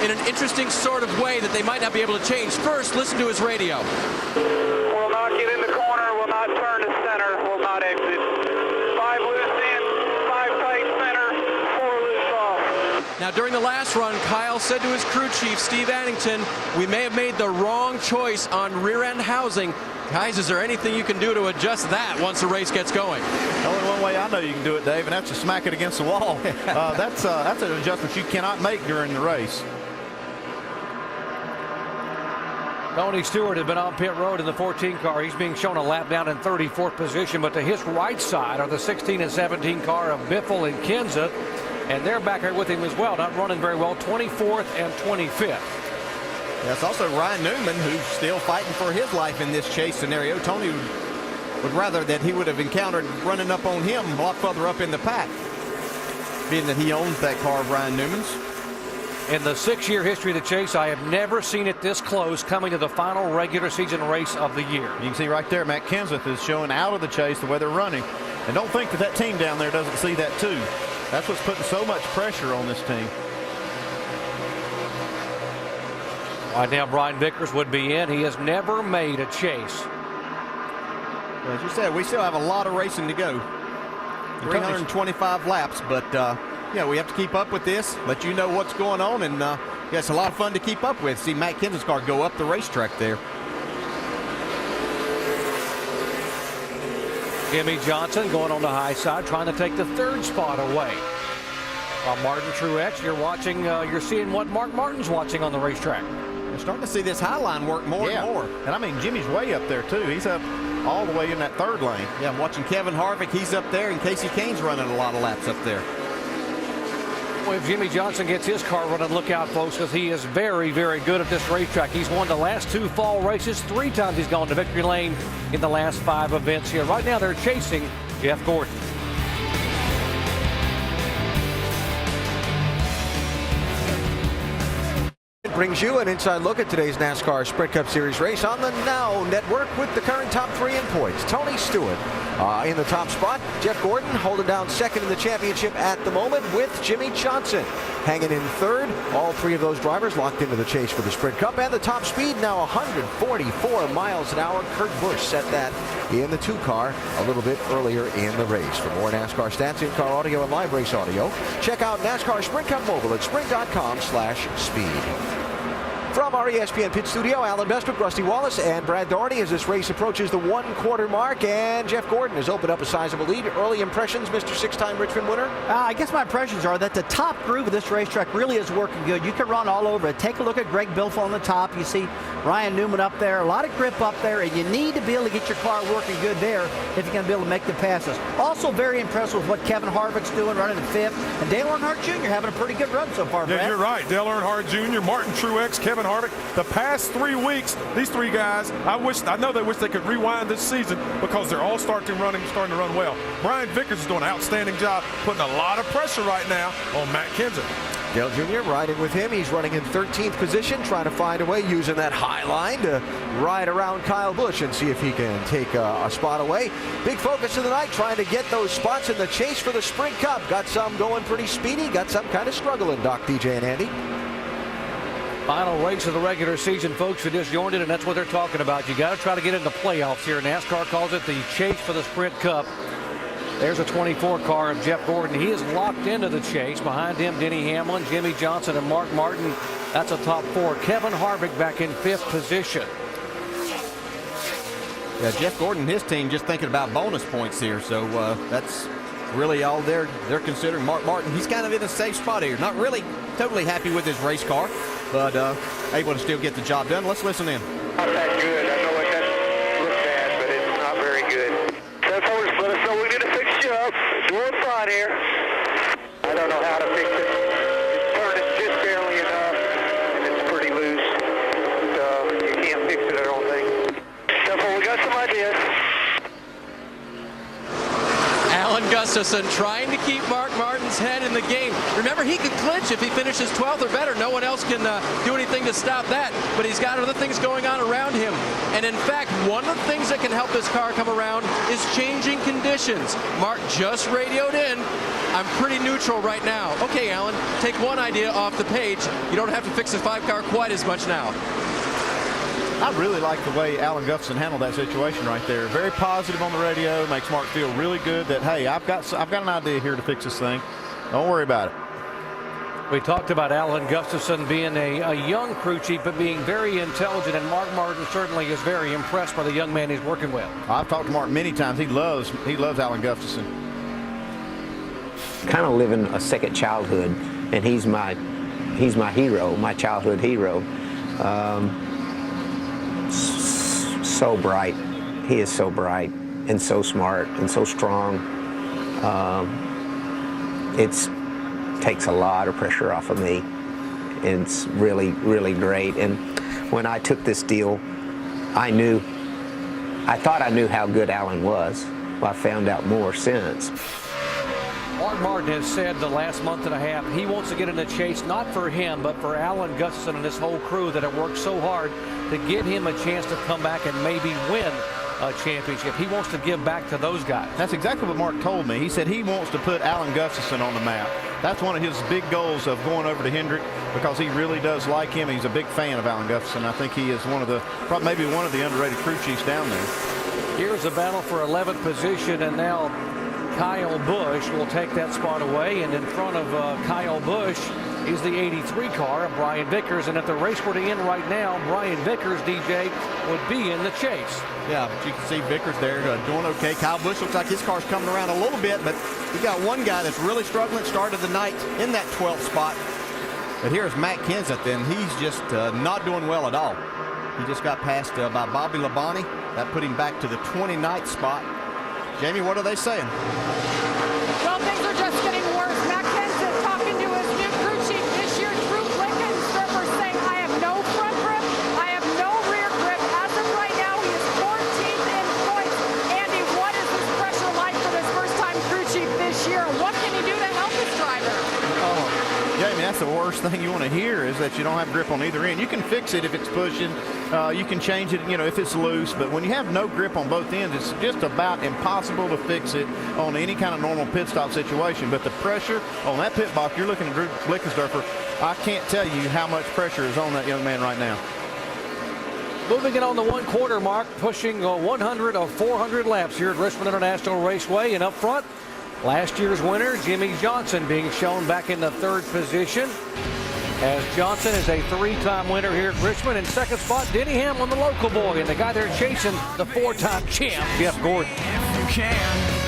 in an interesting sort of way that they might not be able to change. First, listen to his radio. Will not get in the corner, will not turn to center, will not exit. 5 loose in, 5 tight center, 4 loose off. Now, during the last run, Kyle said to his crew chief, Steve Addington, we may have made the wrong choice on rear-end housing. Guys, is there anything you can do to adjust that once the race gets going? Only one way I know you can do it, Dave, and that's to smack it against the wall. That's an adjustment you cannot make during the race. Tony Stewart has been on pit road in the 14 car. He's being shown a lap down in 34th position, but to his right side are the 16 and 17 car of Biffle and Kenseth, and they're back there with him as well, not running very well, 24th and 25th. That's also Ryan Newman, who's still fighting for his life in this chase scenario. Tony would rather that he would have encountered running up on him a lot further up in the pack, being that he owns that car of Ryan Newman's. In the 6-year history of the chase, I have never seen it this close coming to the final regular season race of the year. You can see right there, Matt Kenseth is showing out of the chase the way they're running. And don't think that team down there doesn't see that too. That's what's putting so much pressure on this team. Right now, Brian Vickers would be in. He has never made a chase. Well, as you said, we still have a lot of racing to go. 325 laps, but yeah, we have to keep up with this, let you know what's going on, and yeah, it's a lot of fun to keep up with. See Matt Kenseth's car go up the racetrack there. Jimmy Johnson going on the high side, trying to take the 3rd spot away. While Martin Truex, you're watching, you're seeing what Mark Martin's watching on the racetrack. We're starting to see this high line work more and more. And I mean, Jimmy's way up there too. He's up all the way in that 3rd lane. Yeah, I'm watching Kevin Harvick. He's up there, and Casey Kane's running a lot of laps up there. Well, if Jimmy Johnson gets his car running, look out, folks, because he is very, very good at this racetrack. He's won the last 2 fall races. 3 times he's gone to victory lane in the last 5 events here. Right now, they're chasing Jeff Gordon. Brings you an inside look at today's NASCAR Sprint Cup Series race on the Now Network with the current top 3 in points. Tony Stewart in the top spot. Jeff Gordon holding down 2nd in the championship at the moment with Jimmy Johnson hanging in 3rd. All 3 of those drivers locked into the chase for the Sprint Cup, and the top speed now 144 miles an hour. Kurt Busch set that in the 2 car a little bit earlier in the race. For more NASCAR stats, in-car audio, and live race audio, check out NASCAR Sprint Cup Mobile at sprint.com/speed. From our ESPN Pit Studio, Alan Bestwick, Rusty Wallace, and Brad Doherty as this race approaches the 1/4 mark, and Jeff Gordon has opened up a sizable lead. Early impressions, Mr. 6-time Richmond winner? I guess my impressions are that the top groove of this racetrack really is working good. You can run all over it. Take a look at Greg Bilfo on the top. You see Ryan Newman up there, a lot of grip up there, and you need to be able to get your car working good there if you're going to be able to make the passes. Also very impressed with what Kevin Harvick's doing, running in 5th, and Dale Earnhardt Jr. having a pretty good run so far, Brad. Yeah, you're right. Dale Earnhardt Jr., Martin Truex, Kevin Harvick. The past 3 weeks, these 3 guys, I know they wish they could rewind this season because they're all starting to run well. Brian Vickers is doing an outstanding job, putting a lot of pressure right now on Matt Kenseth. Dale Jr. riding with him. He's running in 13th position, trying to find a way using that high line to ride around Kyle Busch and see if he can take a spot away. Big focus of the night, trying to get those spots in the chase for the Sprint Cup. Got some going pretty speedy, got some kind of struggling, Doc, DJ, and Andy. Final race of the regular season, folks, who just joined it, and that's what they're talking about. You got to try to get into playoffs here. NASCAR calls it the chase for the Sprint Cup. There's a 24 car of Jeff Gordon. He is locked into the chase. Behind him, Denny Hamlin, Jimmy Johnson, and Mark Martin. That's a top 4. Kevin Harvick back in 5th position. Yeah, Jeff Gordon and his team just thinking about bonus points here. So that's really all they're considering. Mark Martin, he's kind of in a safe spot here. Not really totally happy with his race car, but able to still get the job done. Let's listen in. Not that good. I know it doesn't look bad, but it's not very good. Let us know we need to fix you up. It's doing fine here. I don't know how to fix it. It's turning just barely enough, and it's pretty loose. So you can't fix it, I don't think. Therefore, we got some ideas. Alan Gustafson trying to keep Mark Martin's head in the game. Remember, he could clinch if he finishes 12th or better. No one else can do anything to stop that, but he's got other things going on around him. And in fact, one of the things that can help this car come around is changing conditions. Mark just radioed in. I'm pretty neutral right now. Okay, Alan, take one idea off the page. You don't have to fix the 5 car quite as much now. I really like the way Alan Gustafson handled that situation right there. Very positive on the radio, makes Mark feel really good that, hey, I've got an idea here to fix this thing. Don't worry about it. We talked about Alan Gustafson being a young crew chief, but being very intelligent, and Mark Martin certainly is very impressed by the young man he's working with. I've talked to Mark many times. He loves Alan Gustafson. Kind of living a second childhood, and he's my hero, my childhood hero. So bright. He is so bright and so smart and so strong. It takes a lot of pressure off of me. It's really, really great. And when I took this deal, I thought I knew how good Alan was. Well, I found out more since. Mark Martin has said the last month and a half he wants to get in the chase, not for him, but for Alan Gustafson and this whole crew that have worked so hard to get him a chance to come back and maybe win a championship. He wants to give back to those guys. That's exactly what Mark told me. He said he wants to put Alan Gustafson on the map. That's one of his big goals of going over to Hendrick, because he really does like him. He's a big fan of Alan Gustafson. I think he is maybe one of the underrated crew chiefs down there. Here's a battle for 11th position, and now Kyle Busch will take that spot away, and in front of Kyle Busch is the 83 car of Brian Vickers, and if the race were to end right now, Brian Vickers, DJ, would be in the chase. Yeah, but you can see Vickers there doing okay. Kyle Busch looks like his car's coming around a little bit, but we got one guy that's really struggling, started the night in that 12th spot. But here's Matt Kenseth, and he's just not doing well at all. He just got passed by Bobby Labonte. That put him back to the 29th spot. Jamie, what are they saying? Well, things are just getting worse. Matt Kenseth talking to his new crew chief this year, Drew Blickensterfer, saying, I have no front grip, I have no rear grip. As of right now, he is 14th in points. Andy, what is this pressure like for this first-time crew chief this year? What can he do to help his driver? Jamie, that's the worst thing you want to hear, is that you don't have grip on either end. You can fix it if it's pushing. You can change it, if it's loose. But when you have no grip on both ends, it's just about impossible to fix it on any kind of normal pit stop situation. But the pressure on that pit box, you're looking at Drew Blickensterfer. I can't tell you how much pressure is on that young man right now. Moving it on the 1/4 mark, pushing 100 of 400 laps here at Richmond International Raceway. And up front, last year's winner, Jimmy Johnson, being shown back in the 3rd position. as Johnson is a 3-time winner here at Richmond. In second spot, Denny Hamlin, the local boy, and the guy they're chasing, the 4-time champ, Jeff Gordon. If you can.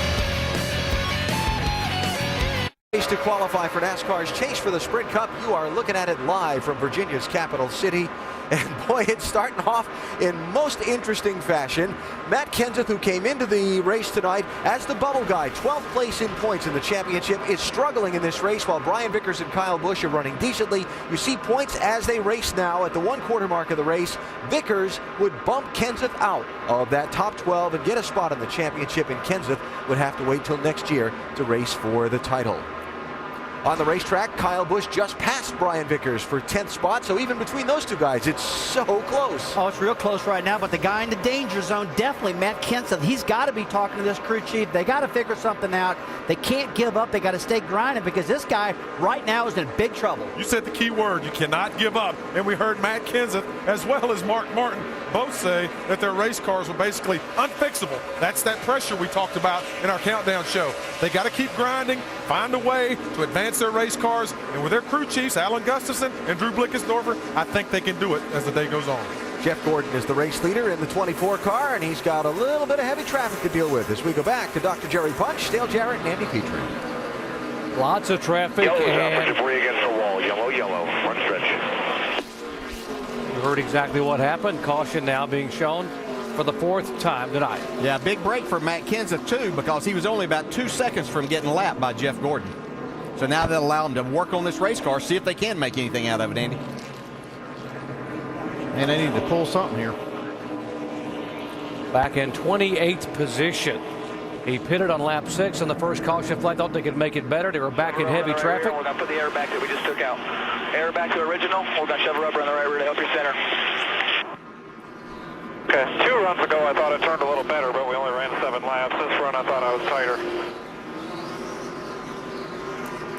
To qualify for NASCAR's Chase for the Sprint Cup, you are looking at it live from Virginia's capital city. And boy, it's starting off in most interesting fashion. Matt Kenseth, who came into the race tonight as the bubble guy, 12th place in points in the championship, is struggling in this race while Brian Vickers and Kyle Busch are running decently. You see points as they race now at the 1/4 mark of the race. Vickers would bump Kenseth out of that top 12 and get a spot in the championship, and Kenseth would have to wait till next year to race for the title. On the racetrack, Kyle Busch just passed Brian Vickers for 10th spot, so even between those two guys, it's so close. Oh, it's real close right now, but the guy in the danger zone, definitely Matt Kenseth. He's got to be talking to this crew chief. They got to figure something out. They can't give up. They got to stay grinding because this guy right now is in big trouble. You said the key word, you cannot give up. And we heard Matt Kenseth as well as Mark Martin both say that their race cars were basically unfixable. That's that pressure we talked about in our countdown show. They got to keep grinding, find a way to advance their race cars, and with their crew chiefs, Alan Gustafson and Drew Blickensdorfer, I think they can do it as the day goes on. Jeff Gordon is the race leader in the 24 car, and he's got a little bit of heavy traffic to deal with as we go back to Dr. Jerry Punch, Dale Jarrett, and Andy Petrie. Lots of traffic. Yellow's and out before you against the wall. Yellow, yellow. Front stretch. You heard exactly what happened. Caution now being shown for the 4th time tonight. Yeah, big break for Matt Kenseth, too, because he was only about 2 seconds from getting lapped by Jeff Gordon. So now they'll allow him to work on this race car, see if they can make anything out of it, Andy. And they need to pull something here. Back in 28th position. He pitted on lap 6 in the first caution flag. Thought they could make it better. They were back in heavy traffic. We're going to put the air back that we just took out. Air back to original. We're going to shove a rubber in the right rear to help your center. Okay, 2 runs ago I thought it turned a little better, but we only ran 7 laps. This run I thought I was tighter.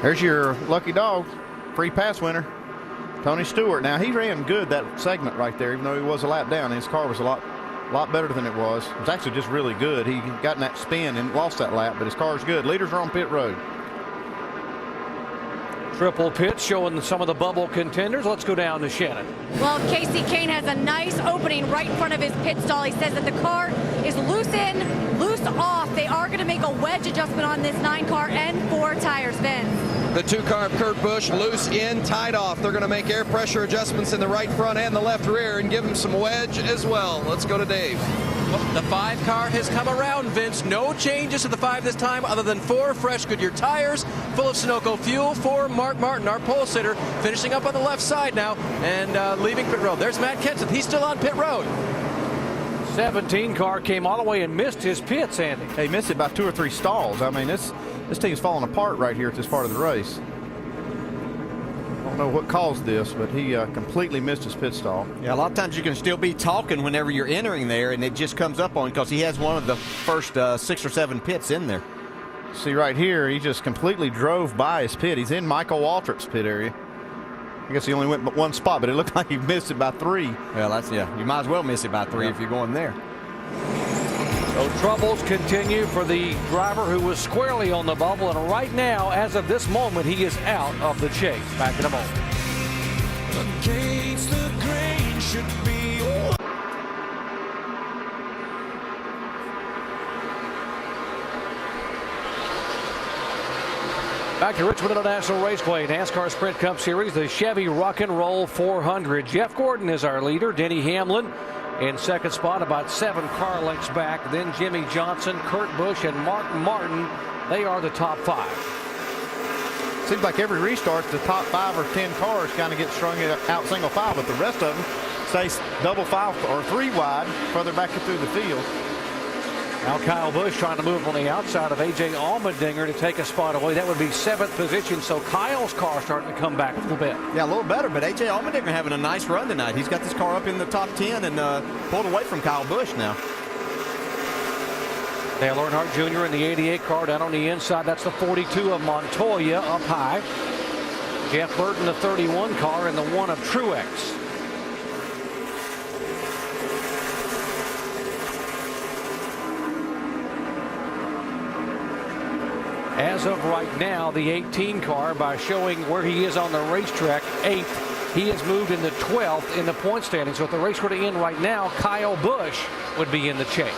There's your lucky dog, free pass winner, Tony Stewart. Now, he ran good that segment right there, even though he was a lap down. His car was a lot better than it was. It was actually just really good. He got in that spin and lost that lap, but his car's good. Leaders are on pit road. Triple pit showing some of the bubble contenders. Let's go down to Shannon. Well, Casey Kane has a nice opening right in front of his pit stall. He says that the car is loose in, loose off. They are going to make a wedge adjustment on this 9 car and 4 tires, Vince. The 2-car of Kurt Busch, loose in, tied off. They're going to make air pressure adjustments in the right front and the left rear and give him some wedge as well. Let's go to Dave. Well, the 5 car has come around, Vince. No changes to the 5 this time other than 4 fresh Goodyear tires, full of Sunoco fuel for Mark Martin, our pole sitter, finishing up on the left side now and leaving pit road. There's Matt Kenseth. He's still on pit road. 17 car came all the way and missed his pits, Andy. He missed it by 2 or 3 stalls. I mean, this team's falling apart right here at this part of the race. I don't know what caused this, but he completely missed his pit stall. Yeah, a lot of times you can still be talking whenever you're entering there, and it just comes up on because he has one of the first 6 or 7 pits in there. See right here, he just completely drove by his pit. He's in Michael Waltrip's pit area. I guess he only went but 1 spot, but it looked like he missed it by 3. Well, you might as well miss it by 3 if you're going there. So troubles continue for the driver who was squarely on the bubble, and right now, as of this moment, he is out of the chase. Back in a moment. Against the grain should be. Back to Richmond International Raceway, NASCAR Sprint Cup Series, the Chevy Rock and Roll 400. Jeff Gordon is our leader. Denny Hamlin in second spot, about 7 car lengths back. Then Jimmy Johnson, Kurt Busch, and Mark Martin. They are the top 5. Seems like every restart, the top 5 or 10 cars kind of get strung out single file, but the rest of them stay double file or 3 wide further back through the field. Now Kyle Busch trying to move on the outside of A.J. Allmendinger to take a spot away. That would be 7th position, so Kyle's car starting to come back a little bit. Yeah, a little better, but A.J. Allmendinger having a nice run tonight. He's got this car up in the top 10 and pulled away from Kyle Busch now. Dale Earnhardt Jr. in the 88 car down on the inside. That's the 42 of Montoya up high. Jeff Burton, the 31 car, and the 1 of Truex. as of right now, the 18 car, by showing where he is on the racetrack, 8th, he has moved into 12th in the point standing. So if the race were to end right now, Kyle Busch would be in the chase.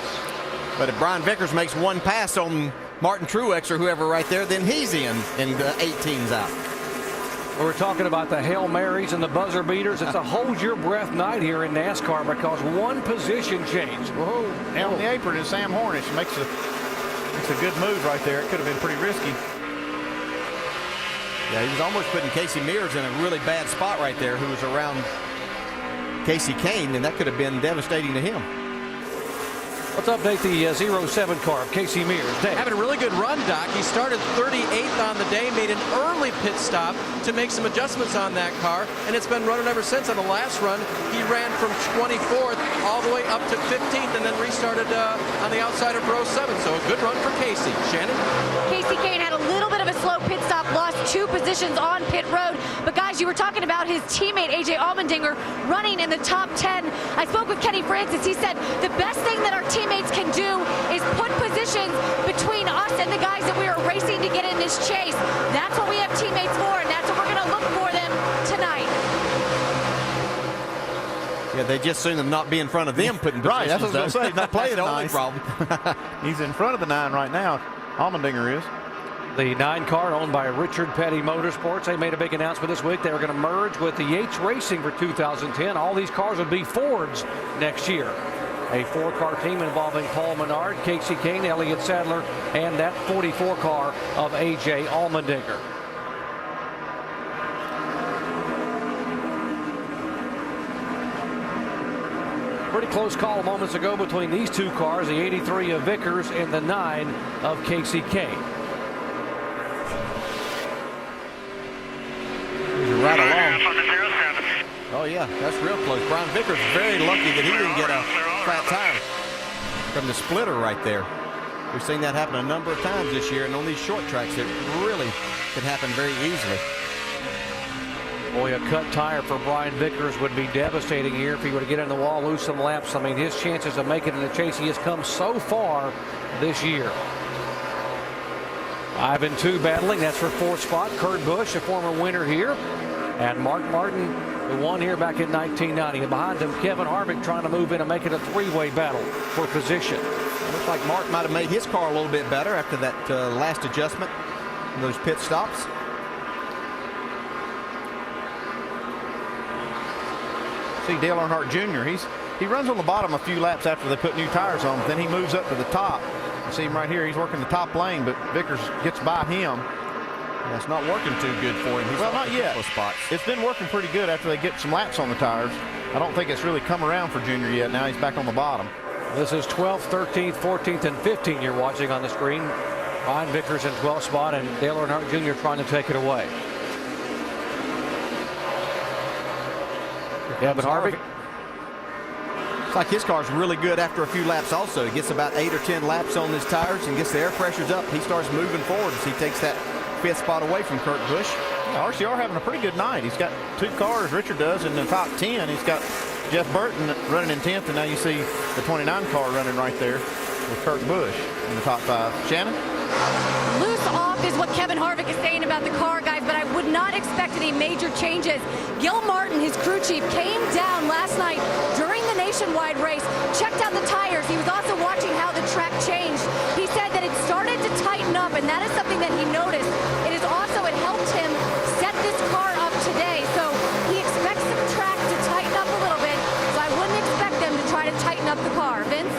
But if Brian Vickers makes one pass on Martin Truex or whoever right there, then he's in, and the 18's out. We're talking about the Hail Marys and the buzzer beaters. It's a hold your breath night here in NASCAR because one position change. Whoa. Down on the apron is Sam Hornish. Makes a good move right there. It could have been pretty risky. Yeah, he was almost putting Casey Mears in a really bad spot right there, who was around Casey Kane, and that could have been devastating to him. Let's update the 07 car of Casey Mears. Dave. Having a really good run, Doc. He started 38th on the day, made an early pit stop to make some adjustments on that car, and it's been running ever since. On the last run, he ran from 24th all the way up to 15th and then restarted on the outside of row 7. So a good run for Casey. Shannon? Casey Kane had a little bit of a slow pit stop, lost 2 positions on pit road. But guys, you were talking about his teammate, AJ Allmendinger, running in the top 10. I spoke with Kenny Francis. He said the best thing that our teammates can do is put positions between us and the guys that we are racing to get in this chase. That's what we have teammates for, and that's what we're going to look for them tonight. Yeah, they just assume them not be in front of them putting positions. Right, that's what I was going to say. Not playing the nice. only problem. He's in front of the 9 right now. Allmendinger is. The 9 car owned by Richard Petty Motorsports. They made a big announcement this week. They were going to merge with the Yates Racing for 2010. All these cars would be Fords next year. A 4-car team involving Paul Menard, Casey Kane, Elliott Sadler, and that 44 car of AJ Allmendinger. Pretty close call moments ago between these 2 cars, the 83 of Vickers and the 9 of Casey Kane. Right along. Oh yeah, that's real close. Brian Vickers very lucky that he didn't get a flat tire from the splitter right there. We've seen that happen a number of times this year, and on these short tracks it really could happen very easily. Boy, a cut tire for Brian Vickers would be devastating here if he were to get in the wall, lose some laps. I mean, his chances of making it in the chase, he has come so far this year. 5 and 2 battling. That's for 4th spot. Kurt Busch, a former winner here. And Mark Martin, who won here back in 1990. And behind him, Kevin Harvick trying to move in and make it a 3-way battle for position. Looks like Mark might have made his car a little bit better after that last adjustment, those pit stops. See Dale Earnhardt Jr. He runs on the bottom a few laps after they put new tires on, but then he moves up to the top. You see him right here. He's working the top lane, but Vickers gets by him. That's not working too good for him. Well, not yet. It's been working pretty good after they get some laps on the tires. I don't think it's really come around for Junior yet. Now he's back on the bottom. This is 12th, 13th, 14th, and 15th you're watching on the screen. Brian Vickers in 12th spot and Dale Earnhardt Jr. trying to take it away. Kevin Harvick. It's like his car's really good after a few laps also. He gets about 8 or 10 laps on his tires and gets the air pressures up. He starts moving forward as he takes that 5th spot away from Kurt Busch. Yeah, RCR having a pretty good night. He's got 2 cars, Richard does, in the top 10. He's got Jeff Burton running in 10th, and now you see the 29 car running right there with Kurt Busch in the top 5. Shannon? Loose off is what Kevin Harvick is saying about the car, guys, but I would not expect any major changes. Gil Martin, his crew chief, came down last night during the nationwide race, checked out the tires. He was also watching how the track changed. He said that it started to tighten up, and that is something that he noticed. It is also, it helped him set this car up today, so he expects the track to tighten up a little bit, so I wouldn't expect them to try to tighten up the car. Vince?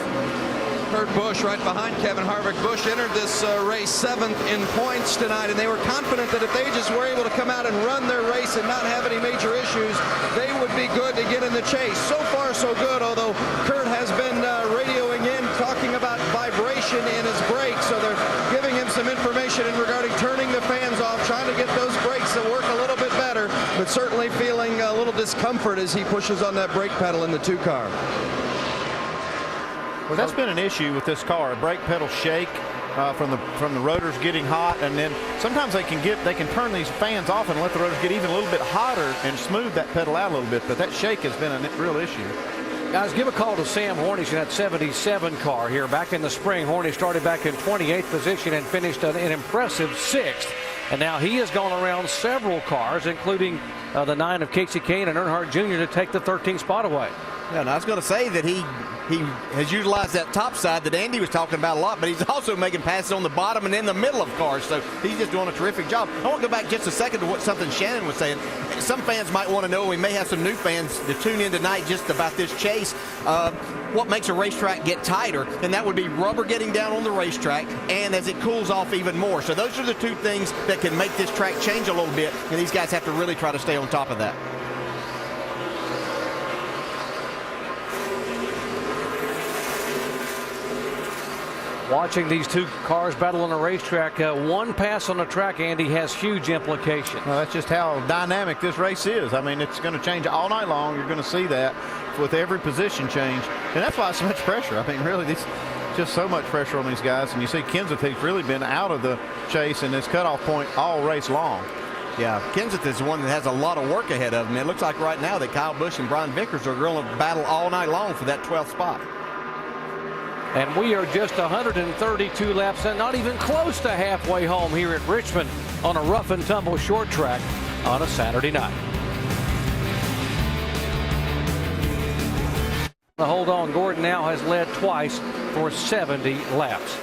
Kurt Busch right behind Kevin Harvick. Busch entered this race 7th in points tonight, and they were confident that if they just were able to come out and run their race and not have any major issues, they would be good to get in the chase. So far, so good, although Kurt has been radioing in, talking about vibration in his brakes, so they're giving him some information in regarding turning the fans off, trying to get those brakes to work a little bit better, but certainly feeling a little discomfort as he pushes on that brake pedal in the 2 car. Well, that's been an issue with this car. A brake pedal shake from the rotors getting hot, and then sometimes they can turn these fans off and let the rotors get even a little bit hotter and smooth that pedal out a little bit. But that shake has been a real issue. Guys, give a call to Sam Hornish in that 77 car here. Back in the spring, Hornish started back in 28th position and finished an impressive 6th. And now he has gone around several cars, including the 9 of Casey Kane and Earnhardt Jr. to take the 13th spot away. Yeah, and I was going to say that he has utilized that top side that Andy was talking about a lot, but he's also making passes on the bottom and in the middle of cars, so he's just doing a terrific job. I want to go back just a second to what something Shannon was saying. Some fans might want to know, we may have some new fans to tune in tonight just about this chase. What makes a racetrack get tighter, and that would be rubber getting down on the racetrack and as it cools off even more. So those are the two things that can make this track change a little bit, and these guys have to really try to stay on top of that. Watching these two cars battle on a racetrack, one pass on the track, Andy, has huge implications. Well, that's just how dynamic this race is. I mean, it's going to change all night long. You're going to see that with every position change. And that's why it's so much pressure. I mean, really, just so much pressure on these guys. And you see Kenseth, he's really been out of the chase in this cutoff point all race long. Yeah, Kenseth is the one that has a lot of work ahead of him. It looks like right now that Kyle Busch and Brian Vickers are going to battle all night long for that 12th spot. And we are just 132 laps and not even close to halfway home here at Richmond on a rough and tumble short track on a Saturday night. Hold on, Gordon now has led twice for 70 laps.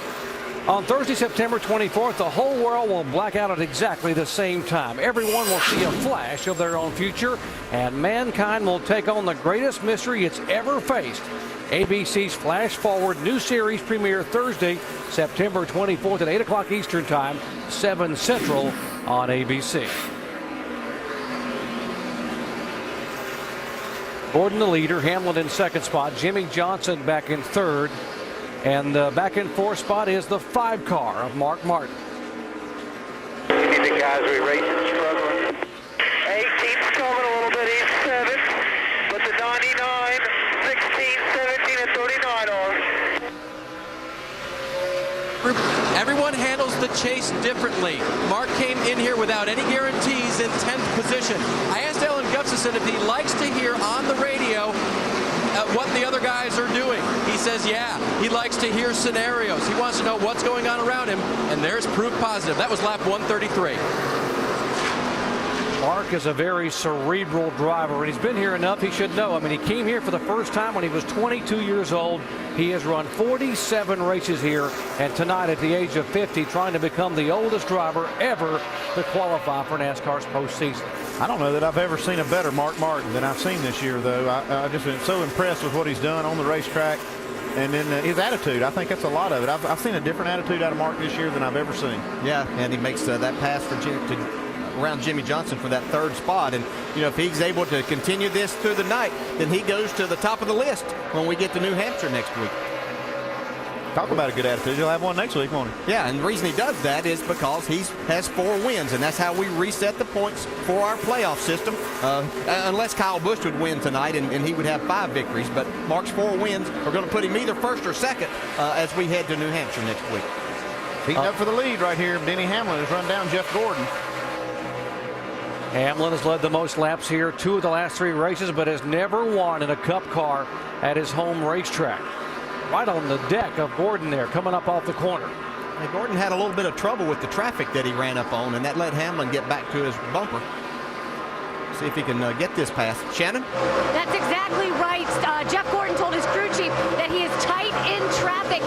On Thursday, September 24th, the whole world will black out at exactly the same time. Everyone will see a flash of their own future, and mankind will take on the greatest mystery it's ever faced. ABC's Flash Forward new series premiere Thursday, September 24th at 8 o'clock Eastern Time, 7 Central on ABC. Gordon the leader, Hamlin in second spot, Jimmy Johnson back in third, and back in fourth spot is the 5 car of Mark Martin. These the guys we racing struggling. 18's coming a little bit, he's 7th, but the 99, 16, 17, and 39 are. Everyone handles the chase differently. Mark came in here without any guarantees in 10th position. I asked Alan Gustafson if he likes to hear on the radio what the other guys are doing. He says, yeah, he likes to hear scenarios. He wants to know what's going on around him, and there's proof positive. That was lap 133. Mark is a very cerebral driver, and he's been here enough, he should know. I mean, he came here for the first time when he was 22 years old. He has run 47 races here, and tonight at the age of 50, trying to become the oldest driver ever to qualify for NASCAR's postseason. I don't know that I've ever seen a better Mark Martin than I've seen this year, though. I've just been so impressed with what he's done on the racetrack. And then his attitude, I think that's a lot of it. I've seen a different attitude out of Mark this year than I've ever seen. Yeah, and he makes that pass for around Jimmy Johnson for that 3rd spot. And, you know, if he's able to continue this through the night, then he goes to the top of the list when we get to New Hampshire next week. Talk about a good attitude. You'll have one next week, won't he? Yeah, and the reason he does that is because he has 4 wins, and that's how we reset the points for our playoff system. Unless Kyle Busch would win tonight, and he would have 5 victories. But Mark's 4 wins are going to put him either 1st or 2nd as we head to New Hampshire next week. He's up for the lead right here. Denny Hamlin has run down Jeff Gordon. Hamlin has led the most laps here 2 of the last 3 races, but has never won in a Cup car at his home racetrack. Right on the deck of Gordon there, coming up off the corner. Hey, Gordon had a little bit of trouble with the traffic that he ran up on, and that let Hamlin get back to his bumper. See if he can get this pass. Shannon? That's exactly right. Jeff Gordon told his crew chief that he is tight in traffic.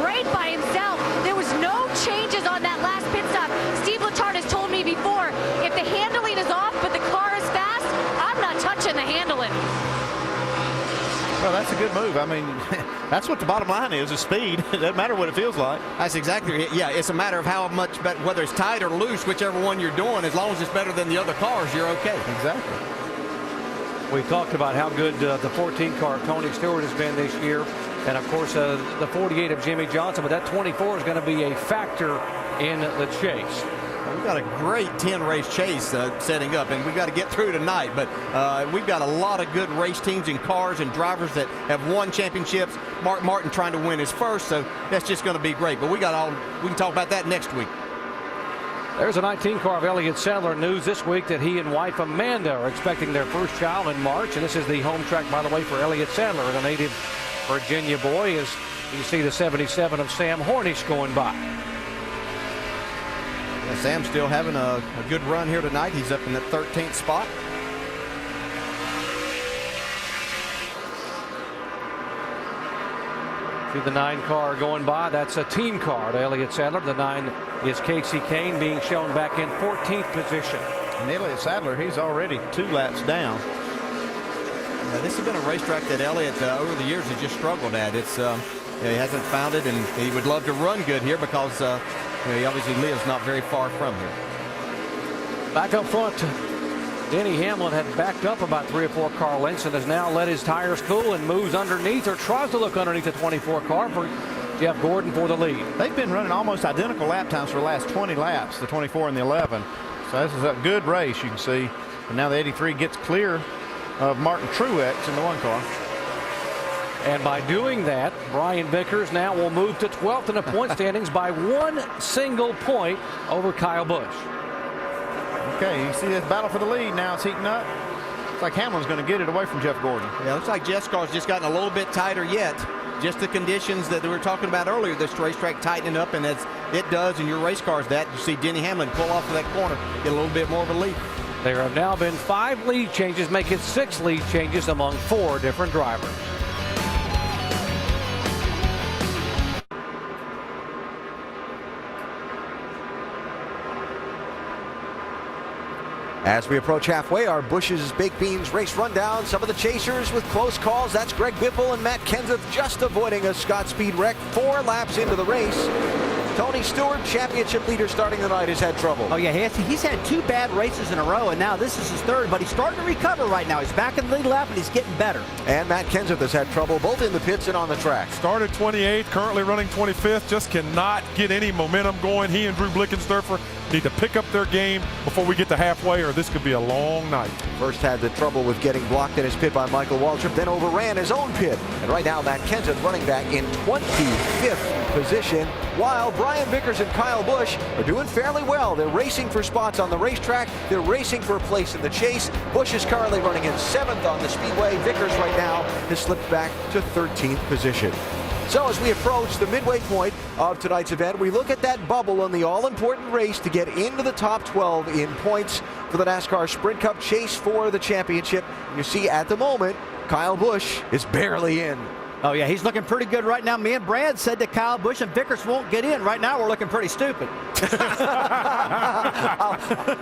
Great by himself. There was no changes on that last pit stop. Steve Letarte has told me before, if the handling is off but the car is fast, I'm not touching the handling. Well, that's a good move. I mean, that's what the bottom line is speed. It doesn't matter what it feels like. That's exactly it. Yeah, it's a matter of how much, whether it's tight or loose, whichever one you're doing, as long as it's better than the other cars, you're okay. Exactly. We talked about how good the 14 car of Tony Stewart has been this year. And, of course, the 48 of Jimmy Johnson. But that 24 is going to be a factor in the chase. We've got a great 10-race chase setting up, and we've got to get through tonight. But we've got a lot of good race teams and cars and drivers that have won championships. Mark Martin trying to win his first, so that's just going to be great. But we can talk about that next week. There's a 19 car of Elliott Sadler. News this week that he and wife Amanda are expecting their first child in March. And this is the home track, by the way, for Elliott Sadler, the native Virginia boy, as you see the 77 of Sam Hornish going by. Yeah, Sam's still having a good run here tonight. He's up in the 13th spot. See the 9 car going by. That's a team car to Elliott Sadler. The 9 is Casey Kane being shown back in 14th position. And Elliott Sadler, he's already 2 laps down. Yeah, this has been a racetrack that Elliott over the years has just struggled at. It's he hasn't found it, and he would love to run good here because he obviously lives not very far from here. Back up front, Denny Hamlin had backed up about 3 or 4 car lengths and has now let his tires cool and moves underneath, or tries to look underneath the 24 car for Jeff Gordon for the lead. They've been running almost identical lap times for the last 20 laps, the 24 and the 11. So this is a good race, you can see. And now the 83 gets clear of Martin Truex in the 1 car. And by doing that, Brian Vickers now will move to 12th in the point standings by 1 single point over Kyle Busch. Okay, you see this battle for the lead now. It's heating up. Looks like Hamlin's going to get it away from Jeff Gordon. Yeah, looks like Jeff's car's just gotten a little bit tighter yet. Just the conditions that we were talking about earlier, this racetrack tightening up, and as it does in your race cars, that you see Denny Hamlin pull off of that corner, get a little bit more of a lead. There have now been 5 lead changes, making 6 lead changes among 4 different drivers. As we approach halfway, our Bush's Baked Beans race rundown. Some of the chasers with close calls. That's Greg Biffle and Matt Kenseth just avoiding a Scott Speed wreck 4 laps into the race. Tony Stewart, championship leader starting the night, has had trouble. Oh, yeah, he's had 2 bad races in a row, and now this is his 3rd, but he's starting to recover right now. He's back in the lead lap, and he's getting better. And Matt Kenseth has had trouble both in the pits and on the track. Started 28th, currently running 25th, just cannot get any momentum going. He and Drew Blickensderfer need to pick up their game before we get to halfway, or this could be a long night. First had the trouble with getting blocked in his pit by Michael Waltrip, then overran his own pit. And right now, Matt Kenseth running back in 25th position, while Brian Vickers and Kyle Busch are doing fairly well. They're racing for spots on the racetrack. They're racing for a place in the chase. Busch is currently running in 7th on the speedway. Vickers right now has slipped back to 13th position. So as we approach the midway point of tonight's event, we look at that bubble in the all-important race to get into the top 12 in points for the NASCAR Sprint Cup chase for the championship. You see at the moment, Kyle Busch is barely in. Oh, yeah, he's looking pretty good right now. Me and Brad said that Kyle Busch and Vickers won't get in. Right now, we're looking pretty stupid.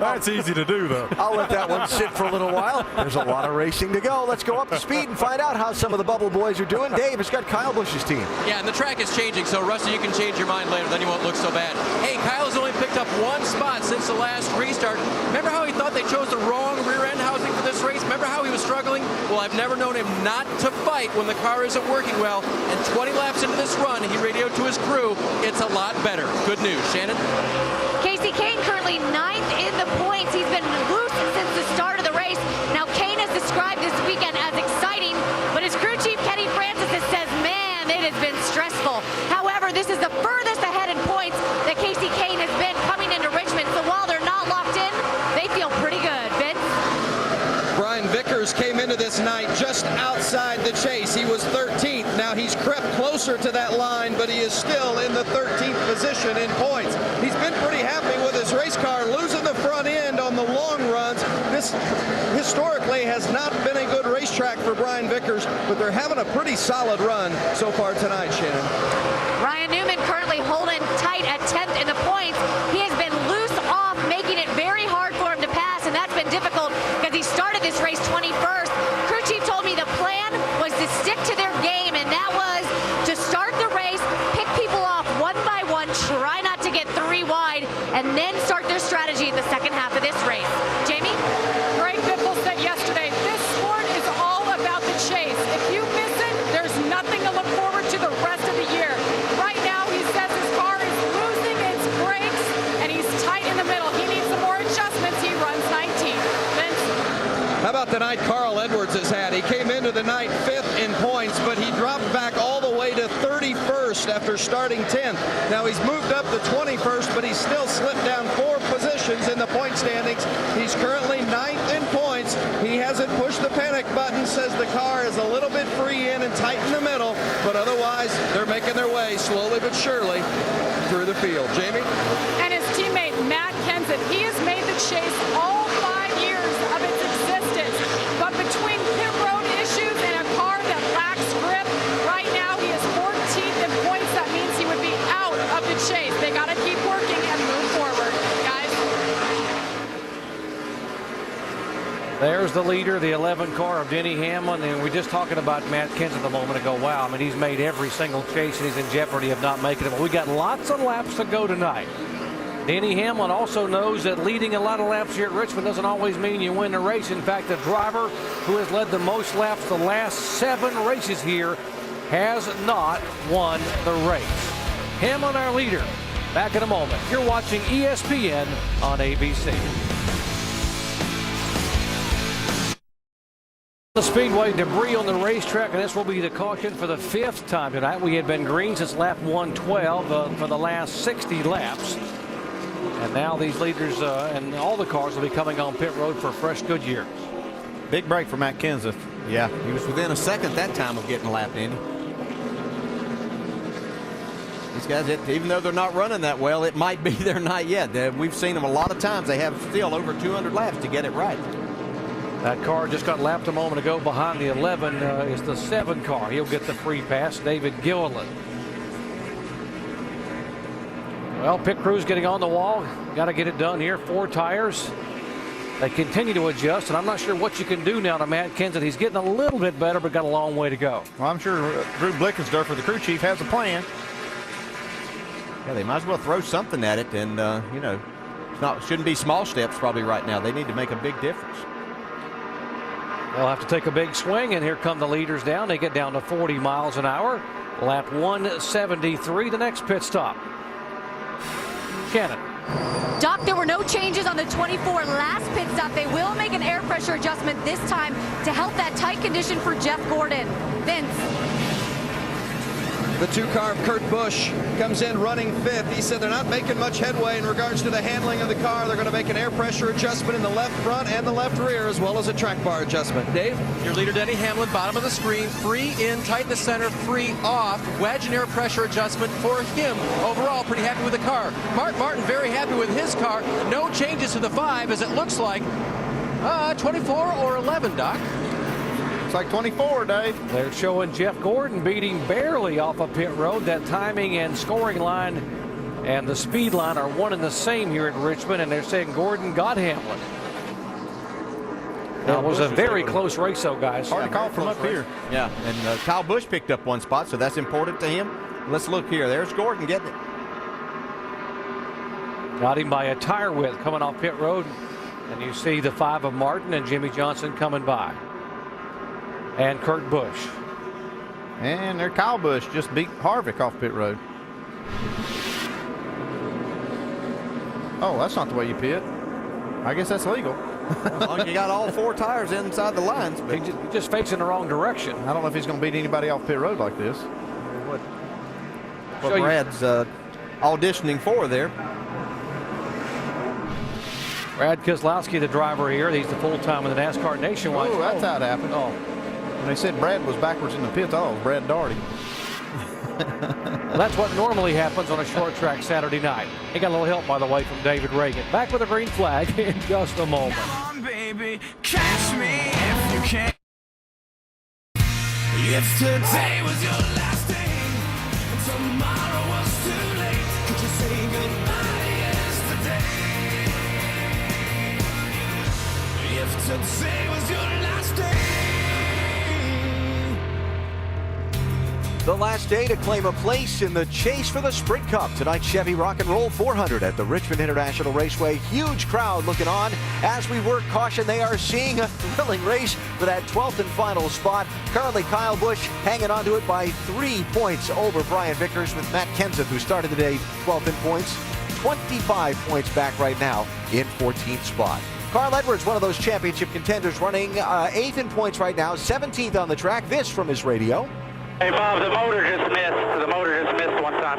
That's easy to do, though. I'll let that one sit for a little while. There's a lot of racing to go. Let's go up to speed and find out how some of the Bubble boys are doing. Dave has got Kyle Busch's team. Yeah, and the track is changing, so Rusty, you can change your mind later, then you won't look so bad. Hey, Kyle's only picked up 1 spot since the last restart. Remember how he thought they chose the wrong rear end housing for this race? Remember how he was struggling? Well, I've never known him not to fight when the car isn't working well. And 20 laps into this run, he radioed to his crew, it's a lot better. Good news. Shannon? Casey Kane currently 9th in the points. He's been loose since the start of the race. Now, Kane has described this weekend as exciting, but his crew chief, Kenny Francis, says, man, it has been stressful. However, this is the furthest ahead in points that Casey Kane has been coming into Richmond. So while they're not locked in, they feel pretty good. Vince? Brian Vickers came into this night just outside the chase. He was 13th. Now he's crept closer to that line, but he is still in the 13th position in points. He's been pretty happy with his race car, losing the front end on the long runs. This historically has not been a good racetrack for Brian Vickers, but they're having a pretty solid run so far tonight, Shannon. Ryan Newman currently holding tight at 10th in the points. He has been loose off, making it very hard for him to pass, and that's been difficult because he started this race 21st. Crew chief told me the plan was to stick to their game, and that was to start the race, pick people off one by one, try not to get 3 wide, and then start their strategy in the second half of this race. Jamie? Greg Biffle said yesterday, this sport is all about the chase. If you miss it, there's nothing to look forward to the rest of the year. Right now, he says his car is losing its brakes, and he's tight in the middle. He needs some more adjustments. He runs 19th. Vince? How about the night Carl Edwards has had? He came into the night 5th in points, but he dropped back all the way to 31st after starting 10th. Now he's moved up to 21st, but he's still slipped down 4 positions. positions in the point standings. He's currently 9th in points. He hasn't pushed the panic button, says the car is a little bit free in and tight in the middle, but otherwise they're making their way slowly but surely through the field. Jamie? And his teammate Matt Kenseth, he has made the chase all 5 years of its existence. But between pit road issues and a car that lacks grip, right now he is 14th in points. That means he would be out of the chase. They got to keep working and move forward, guys. There's the leader, the 11 car of Denny Hamlin, and we're just talking about Matt Kenseth a moment ago. Wow, I mean, he's made every single chase, and he's in jeopardy of not making it. But we got lots of laps to go tonight. Denny Hamlin also knows that leading a lot of laps here at Richmond doesn't always mean you win the race. In fact, the driver who has led the most laps the last 7 races here has not won the race. Hamlin, our leader. Back in a moment. You're watching ESPN on ABC. The Speedway, debris on the racetrack, and this will be the caution for the 5th time tonight. We had been green since lap 112 for the last 60 laps. And now these leaders and all the cars will be coming on pit road for fresh Goodyear. Big break for Matt Kenseth. Yeah, he was within a second that time of getting lapped in. These guys, even though they're not running that well, it might be their night yet. We've seen them a lot of times. They have still over 200 laps to get it right. That car just got lapped a moment ago. Behind the 11 is the 7 car. He'll get the free pass, David Gilliland. Well, pit crew's getting on the wall. Got to get it done here. 4 tires. They continue to adjust, and I'm not sure what you can do now to Matt Kenseth. He's getting a little bit better, but got a long way to go. Well, I'm sure Drew Blickensdorfer, the crew chief, has a plan. Yeah, they might as well throw something at it, and you know, shouldn't be small steps probably right now. They need to make a big difference. They'll have to take a big swing, and here come the leaders down. They get down to 40 miles an hour. Lap 173, the next pit stop. Shannon. Doc, there were no changes on the 24 last pit stop. They will make an air pressure adjustment this time to help that tight condition for Jeff Gordon. Vince. The 2-car of Kurt Busch comes in running 5th. He said they're not making much headway in regards to the handling of the car. They're going to make an air pressure adjustment in the left front and the left rear, as well as a track bar adjustment. Dave? Your leader, Denny Hamlin, bottom of the screen, free in, tight in the center, free off. Wedge and air pressure adjustment for him. Overall, pretty happy with the car. Mark Martin, very happy with his car. No changes to the 5, as it looks like 24 or 11, Doc. It's like 24, Dave. They're showing Jeff Gordon beating barely off of pit road. That timing and scoring line and the speed line are one and the same here at Richmond, and they're saying Gordon got Hamlin. That was a very close race, though, guys. Hard to call from up here. Yeah, and Kyle Busch picked up 1 spot, so that's important to him. Let's look here. There's Gordon getting it. Got him by a tire width coming off pit road, and you see the 5 of Martin and Jimmy Johnson coming by. And Kurt Busch. And there Kyle Busch just beat Harvick off pit road. Oh, that's not the way you pit. I guess that's legal. As long as you got all 4 tires inside the lines. But he's just facing the wrong direction. I don't know if he's going to beat anybody off pit road like this. What Brad's auditioning for there. Brad Keselowski, the driver here. He's the full-time with the NASCAR Nationwide. Oh, that's how it happened. Oh. When they said Brad was backwards in the pits, oh, it was Brad Daugherty. Well, that's what normally happens on a short track Saturday night. He got a little help, by the way, from David Reagan. Back with a green flag in just a moment. Come on, baby, catch me if you can. If today was your last day, and tomorrow was too late, could you say goodbye yesterday? If today was your last day. The last day to claim a place in the chase for the Sprint Cup. Tonight, Chevy Rock and Roll 400 at the Richmond International Raceway. Huge crowd looking on. As we work caution, they are seeing a thrilling race for that 12th and final spot. Currently, Kyle Busch hanging on to it by 3 points over Brian Vickers, with Matt Kenseth, who started the day 12th in points, 25 points back right now in 14th spot. Carl Edwards, one of those championship contenders, running 8th in points right now, 17th on the track. This from his radio. Hey, Bob, the motor just missed. The motor just missed one time.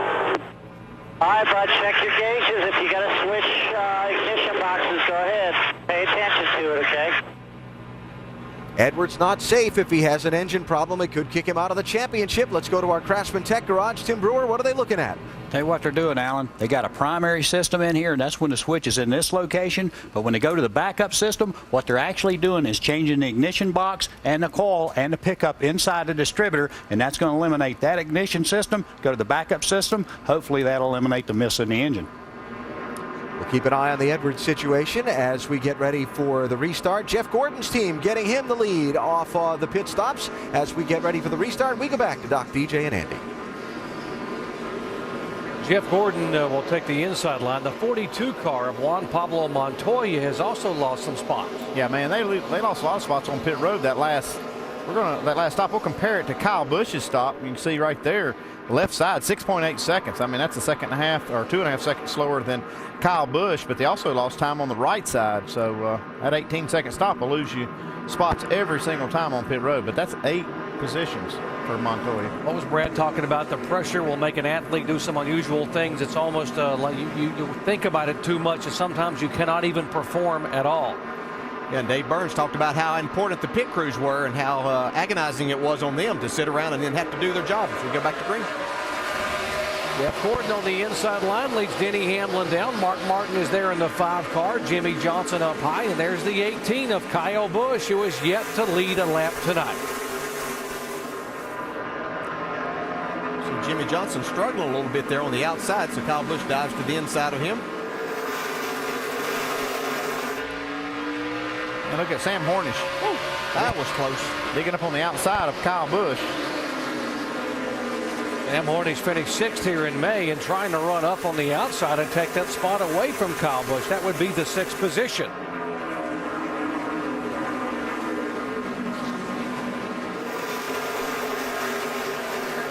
All right, bud, check your gauges. If you got to switch ignition boxes, go ahead. Pay attention to it, okay? Edwards not safe. If he has an engine problem, it could kick him out of the championship. Let's go to our Craftsman Tech Garage. Tim Brewer, what are they looking at? Tell you what they're doing, Alan. They got a primary system in here, and that's when the switch is in this location. But when they go to the backup system, what they're actually doing is changing the ignition box and the coil and the pickup inside the distributor, and that's going to eliminate that ignition system, go to the backup system. Hopefully that'll eliminate the miss in the engine. We'll keep an eye on the Edwards situation as we get ready for the restart. Jeff Gordon's team getting him the lead off the pit stops as we get ready for the restart. We go back to Doc, DJ, and Andy. Jeff Gordon will take the inside line. The 42 car of Juan Pablo Montoya has also lost some spots. Yeah, man, they lost a lot of spots on pit road that last stop. We'll compare it to Kyle Busch's stop. You can see right there, left side, 6.8 seconds. I mean, that's a second and a half or 2.5 seconds slower than Kyle Busch, but they also lost time on the right side. So that 18-second stop will lose you spots every single time on pit road, but that's 8 positions for Montoya. What was Brad talking about? The pressure will make an athlete do some unusual things. It's almost like you think about it too much, and sometimes you cannot even perform at all. Yeah, and Dave Burns talked about how important the pit crews were and how agonizing it was on them to sit around and then have to do their job as we go back to green. Jeff Gordon on the inside line leads Denny Hamlin down. Mark Martin is there in the 5 car. Jimmy Johnson up high, and there's the 18 of Kyle Busch, who is yet to lead a lap tonight. So Jimmy Johnson struggling a little bit there on the outside, so Kyle Busch dives to the inside of him. And look at Sam Hornish. That was close. Digging up on the outside of Kyle Busch. Sam Hornish finished 6th here in May and trying to run up on the outside and take that spot away from Kyle Busch. That would be the 6th position.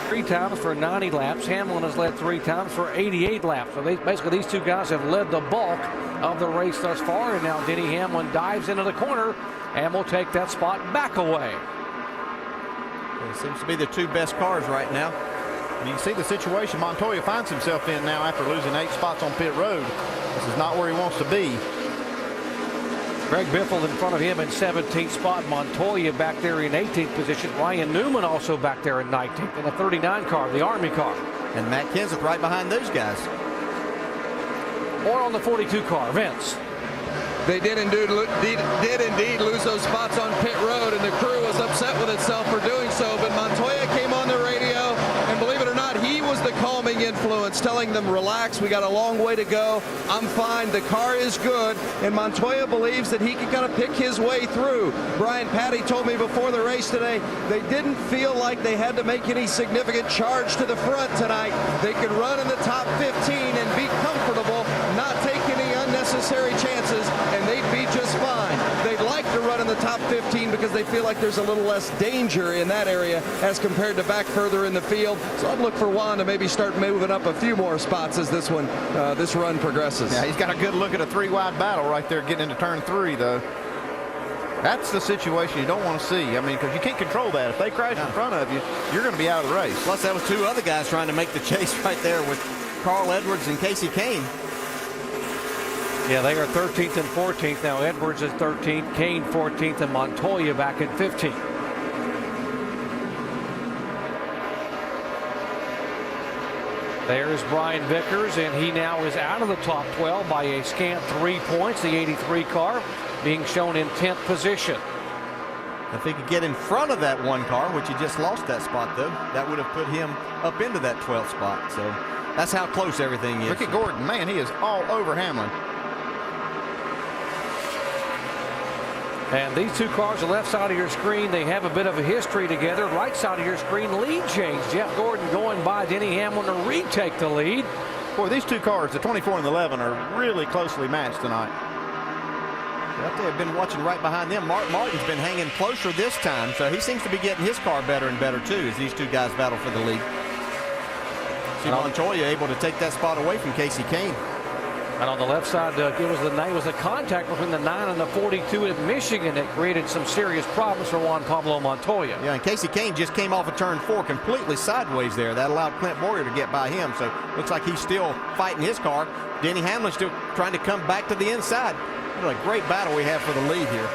Three times for 90 laps. Hamlin has led 3 times for 88 laps. So basically these two guys have led the bulk of the race thus far. And now Denny Hamlin dives into the corner and will take that spot back away. It seems to be the 2 best cars right now. You can see the situation Montoya finds himself in now after losing 8 spots on pit road. This is not where he wants to be. Greg Biffle in front of him in 17th spot. Montoya back there in 18th position. Ryan Newman also back there in 19th in the 39 car, the Army car. And Matt Kenseth right behind those guys. Or on the 42 car, Vince. They did indeed lose those spots on pit road, and the crew was upset with itself for doing so. But Montoya came on the radio, and believe it or not, he was the calming influence, telling them, relax, we got a long way to go. I'm fine. The car is good. And Montoya believes that he can kind of pick his way through. Brian Patty told me before the race today, they didn't feel like they had to make any significant charge to the front tonight. They could run in the top 15 and be comfortable, not take any unnecessary chances, and they'd be just fine. They'd like to run in the top 15 because they feel like there's a little less danger in that area as compared to back further in the field. So I'd look for Juan to maybe start moving up a few more spots as this run progresses. Yeah, he's got a good look at a 3-wide battle right there getting into turn 3, though. That's the situation you don't want to see. I mean, because you can't control that. If they crash in front of you, you're going to be out of the race. Plus, that was 2 other guys trying to make the chase right there with Carl Edwards and Casey Kane. Yeah, they are 13th and 14th. Now Edwards is 13th, Kane 14th, and Montoya back in 15th. There's Brian Vickers, and he now is out of the top 12 by a scant 3 points. The 83 car being shown in 10th position. If he could get in front of that 1 car, which he just lost that spot, though, that would have put him up into that 12th spot. So that's how close everything is. Look at Gordon. Man, he is all over Hamlin. And these 2 cars, the left side of your screen, they have a bit of a history together. Right side of your screen, lead change. Jeff Gordon going by Denny Hamlin to retake the lead. Boy, these 2 cars, the 24 and the 11, are really closely matched tonight. Well, they've been watching right behind them. Mark Martin's been hanging closer this time, so he seems to be getting his car better and better, too, as these 2 guys battle for the lead. See Montoya able to take that spot away from Casey Kane. And on the left side, it was the contact between the 9 and the 42 at Michigan that created some serious problems for Juan Pablo Montoya. Yeah, and Casey Kane just came off of turn 4 completely sideways there. That allowed Clint Boyer to get by him. So looks like he's still fighting his car. Denny Hamlin still trying to come back to the inside. What a great battle we have for the lead here.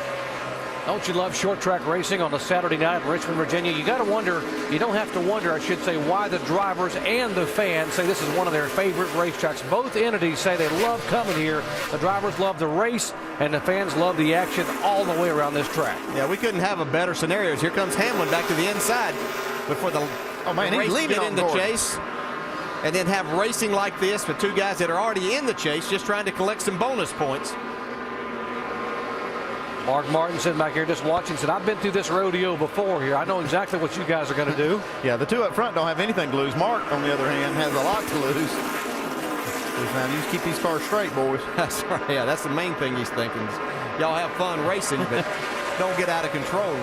Don't you love short track racing on a Saturday night in Richmond, Virginia? You got to wonder, you don't have to wonder, I should say, why the drivers and the fans say this is one of their favorite racetracks. Both entities say they love coming here. The drivers love the race, and the fans love the action all the way around this track. Yeah, we couldn't have a better scenario. Here comes Hamlin back to the inside before the race he's leaving get in the chase. And then have racing like this with 2 guys that are already in the chase just trying to collect some bonus points. Mark Martin sitting back here just watching, said, I've been through this rodeo before here. I know exactly what you guys are going to do. Yeah, the 2 up front don't have anything to lose. Mark, on the other hand, has a lot to lose. Now, you just keep these cars straight, boys. That's right. Yeah, that's the main thing he's thinking. Y'all have fun racing, but don't get out of control.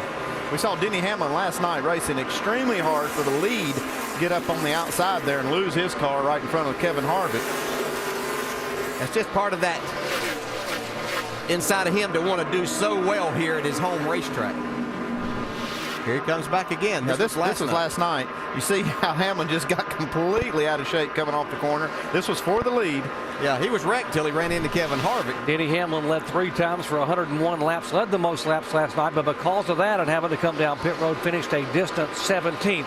We saw Denny Hamlin last night racing extremely hard for the lead, get up on the outside there and lose his car right in front of Kevin Harvick. That's just part of that inside of him to want to do so well here at his home racetrack. Here he comes back again. This was last night. You see how Hamlin just got completely out of shape coming off the corner. This was for the lead. Yeah, he was wrecked till he ran into Kevin Harvick. Denny Hamlin led 3 times for 101 laps, led the most laps last night, but because of that and having to come down pit road, finished a distant 17th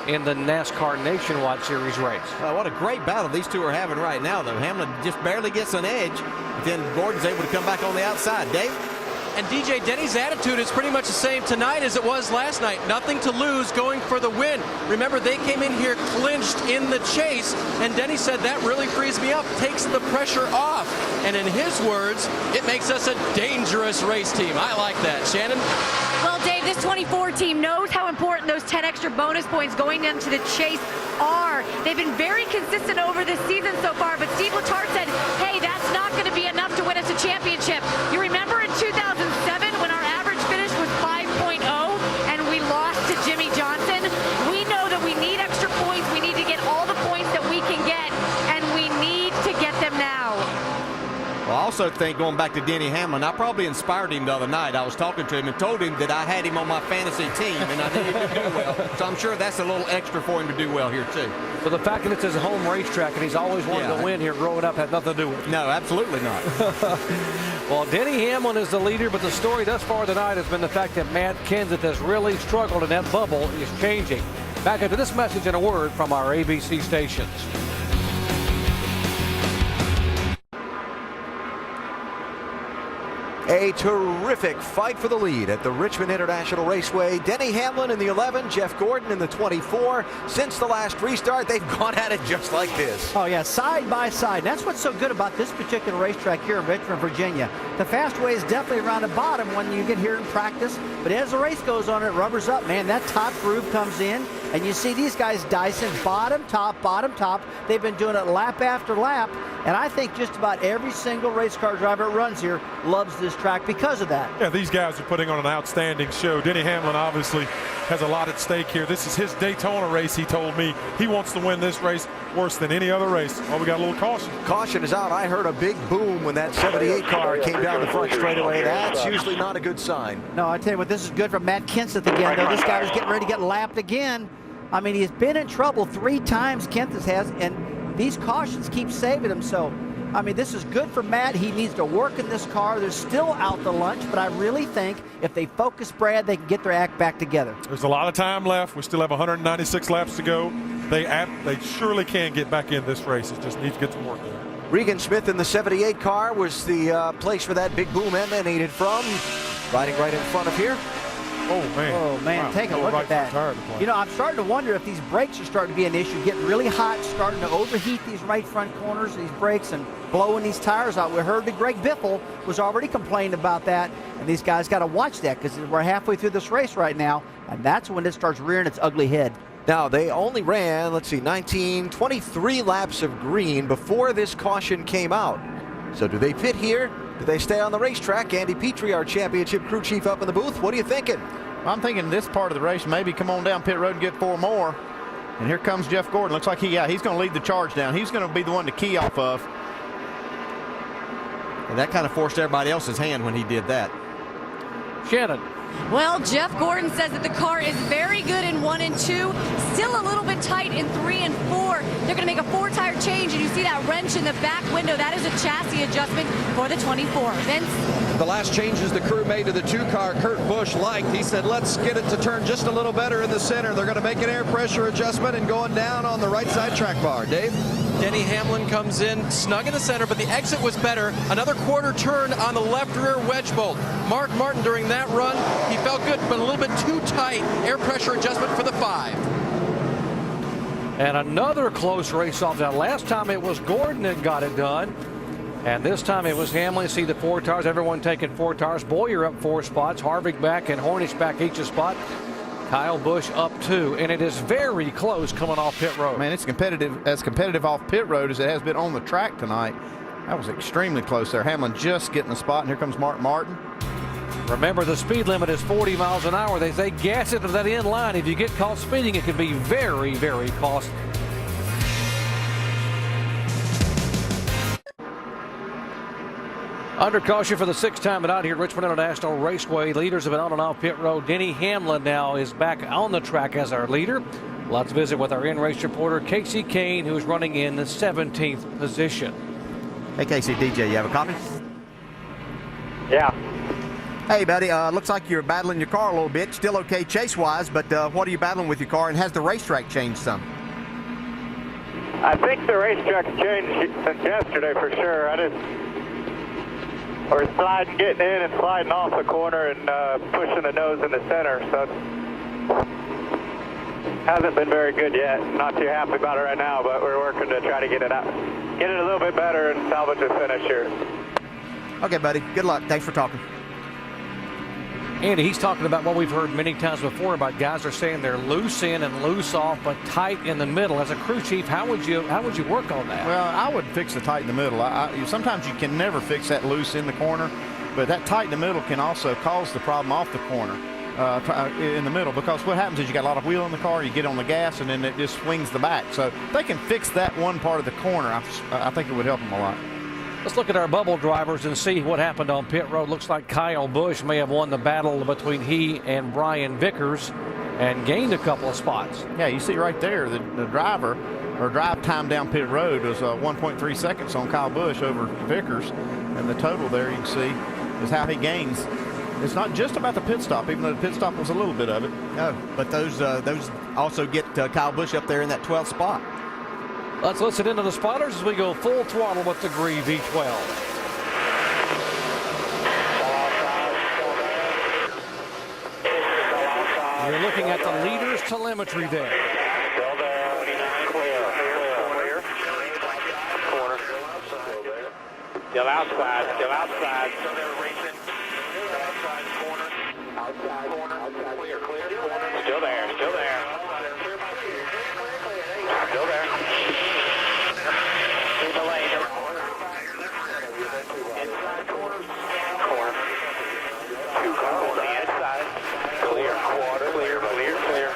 in the NASCAR Nationwide Series race. What a great battle these two are having right now, though. Hamlin just barely gets an edge, but then Gordon's able to come back on the outside. Dave? And DJ, Denny's attitude is pretty much the same tonight as it was last night. Nothing to lose, going for the win. Remember, they came in here clinched in the chase, and Denny said that really frees me up, takes the pressure off. And in his words, it makes us a dangerous race team. I like that. Shannon? Well, Dave, this 24 team knows how important those 10 extra bonus points going into the chase are. They've been very consistent over this season so far, but Steve Letarte said, hey, that's not going to be enough to win us a championship. You remember in 2007 when our average finish was 5.0 and we lost to Jimmy Johnson? We know that we need extra points. We need to get all the points that we can get, and we need to get them now. Well, I also think, going back to Denny Hamlin, I probably inspired him the other night. I was talking to him and told him that I had him on my fantasy team, and I knew he would do well. So I'm sure that's a little extra for him to do well here, too. But the fact that it's his home racetrack and he's always wanted to win here growing up had nothing to do with it. No, absolutely not. Well, Denny Hamlin is the leader, but the story thus far tonight has been the fact that Matt Kenseth has really struggled, and that bubble is changing. Back after this message and a word from our ABC stations. A terrific fight for the lead at the Richmond International Raceway. Denny Hamlin in the 11, Jeff Gordon in the 24. Since the last restart, they've gone at it just like this. Oh, yeah, side by side. That's what's so good about this particular racetrack here in Richmond, Virginia. The fastway is definitely around the bottom when you get here in practice, but as the race goes on, it rubbers up, man. That top groove comes in, and you see these guys dicing bottom, top, bottom, top. They've been doing it lap after lap, and I think just about every single race car driver that runs here loves this track because of that. Yeah, these guys are putting on an outstanding show. Denny Hamlin obviously has a lot at stake here. This is his Daytona race, he told me. He wants to win this race worse than any other race. Well, we got a little caution. Caution is out. I heard a big boom when that 78 car came down the front straightaway. That's usually not a good sign. No, I tell you what, this is good for Matt Kenseth again, though. This guy was getting ready to get lapped again. I mean, he's been in trouble 3 times, Kenseth has, and these cautions keep saving him. So, I mean, this is good for Matt. He needs to work in this car. They're still out to lunch, but I really think if they focus Brad, they can get their act back together. There's a lot of time left. We still have 196 laps to go. They surely can get back in this race. It just needs to get some work done. Regan Smith in the 78 car was the place where that big boom emanated from. Riding right in front of here. Oh, man. Oh, man, wow. take a look at that. You know, I'm starting to wonder if these brakes are starting to be an issue, getting really hot, starting to overheat these right front corners, these brakes, and blowing these tires out. We heard that Greg Biffle was already complaining about that, and these guys got to watch that because we're halfway through this race right now, and that's when it starts rearing its ugly head. Now, they only ran, 23 laps of green before this caution came out. So do they pit here? Do they stay on the racetrack? Andy Petrie, our championship crew chief, up in the booth. What are you thinking? I'm thinking this part of the race, maybe come on down pit road and get 4 more. And here comes Jeff Gordon. Looks like he's going to lead the charge down. He's going to be the one to key off of. And that kind of forced everybody else's hand when he did that. Shannon. Well, Jeff Gordon says that the car is very good in 1 and 2, still a little bit tight in 3 and 4. They're going to make a 4-tire change, and you see that wrench in the back window. That is a chassis adjustment for the 24. Vince? The last changes the crew made to the 2-car, Kurt Busch liked. He said, let's get it to turn just a little better in the center. They're going to make an air pressure adjustment and going down on the right side track bar. Dave? Denny Hamlin comes in snug in the center, but the exit was better. Another quarter turn on the left rear wedge bolt. Mark Martin during that run, he felt good, but a little bit too tight. Air pressure adjustment for the 5. And another close race off that. Last time it was Gordon that got it done. And this time it was Hamlin. See the 4 tires, everyone taking 4 tires. Boyer up 4 spots, Harvick back and Hornish back each a spot. Kyle Busch up 2, and it is very close coming off pit road. Man, it's as competitive off pit road as it has been on the track tonight. That was extremely close there. Hamlin just getting the spot, and here comes Mark Martin. Remember, the speed limit is 40 miles an hour. They say gas it to that end line. If you get caught speeding, it can be very, very costly. Under caution for the 6th time out here at Richmond International Raceway. Leaders have been on and off pit road. Denny Hamlin now is back on the track as our leader. Let's visit with our in-race reporter, Casey Kane, who's running in the 17th position. Hey, Casey, DJ, you have a copy? Yeah. Hey, buddy, looks like you're battling your car a little bit. Still okay chase-wise, but what are you battling with your car, and has the racetrack changed some? I think the racetrack's changed since yesterday for sure. We're sliding, getting in and sliding off the corner and pushing the nose in the center, so it hasn't been very good yet. Not too happy about it right now, but we're working to try to get it out, get it a little bit better and salvage the finish here. Okay, buddy. Good luck. Thanks for talking. Andy, he's talking about what we've heard many times before about guys are saying they're loose in and loose off, but tight in the middle. As a crew chief, how would you work on that? Well, I would fix the tight in the middle. Sometimes you can never fix that loose in the corner, but that tight in the middle can also cause the problem off the corner in the middle, because what happens is you got a lot of wheel in the car, you get on the gas, and then it just swings the back. So if they can fix that one part of the corner, I think it would help them a lot. Let's look at our bubble drivers and see what happened on pit road. Looks like Kyle Busch may have won the battle between he and Brian Vickers and gained a couple of spots. Yeah, you see right there, the drive time down pit road was 1.3 seconds on Kyle Busch over Vickers. And the total there you can see is how he gains. It's not just about the pit stop, even though the pit stop was a little bit of it. No, but those also get Kyle Busch up there in that 12th spot. Let's listen into the spotters as we go full throttle with the Gree V12. You're looking at the leader's telemetry there. Still there. Clear. Corner. Still outside. Still there racing. Outside corner. Outside corner. Clear. Still there. Still there. In the lane. Inside corner. 2 cars on the inside. Clear. Quarter. Clear.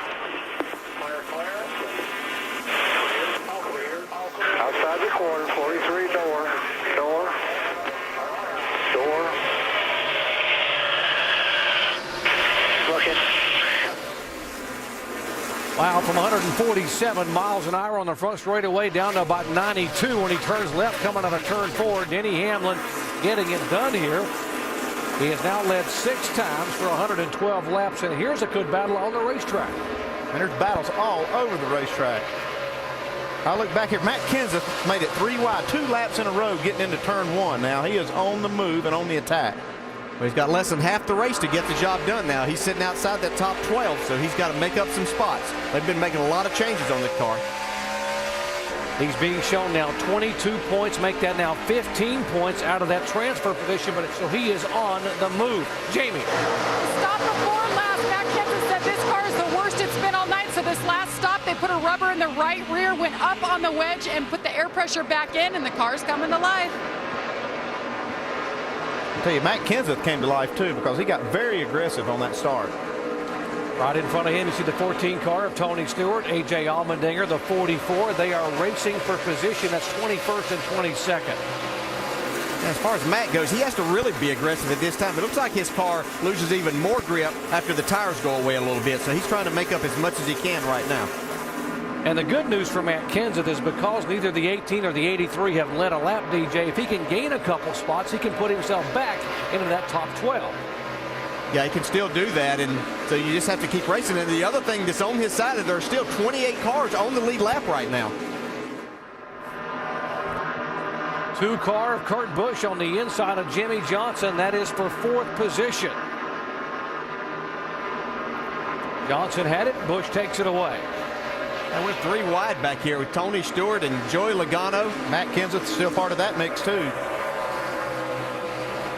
Outside the corner. 43 door. Looking. Wow, from 147 miles an hour on the front straightaway down to about 92 when he turns left coming out of turn 4. Denny Hamlin getting it done here. He has now led 6 times for 112 laps, and here's a good battle on the racetrack. And there's battles all over the racetrack. I look back here. Matt Kenseth made it 3 wide, 2 laps in a row getting into turn 1. Now he is on the move and on the attack. Well, he's got less than half the race to get the job done now. He's sitting outside that top 12, so he's got to make up some spots. They've been making a lot of changes on this car. He's being shown now 22 points, make that now 15 points out of that transfer position, but so he is on the move. Jamie. Stop before last. Matt Kenseth said this car is the worst it's been all night, so this last stop they put a rubber in the right rear, went up on the wedge, and put the air pressure back in, and the car's coming to life. I tell you, Matt Kenseth came to life too, because he got very aggressive on that start. Right in front of him, you see the 14 car of Tony Stewart, A.J. Allmendinger, the 44. They are racing for position. That's 21st and 22nd. As far as Matt goes, he has to really be aggressive at this time. It looks like his car loses even more grip after the tires go away a little bit, so he's trying to make up as much as he can right now. And the good news for Matt Kenseth is because neither the 18 or the 83 have led a lap, DJ, if he can gain a couple spots, he can put himself back into that top 12. Yeah, he can still do that, and so you just have to keep racing. And the other thing that's on his side is there are still 28 cars on the lead lap right now. 2 car of Kurt Busch on the inside of Jimmy Johnson. That is for 4th position. Johnson had it. Busch takes it away. And we're 3 wide back here with Tony Stewart and Joey Logano. Matt Kenseth still part of that mix, too.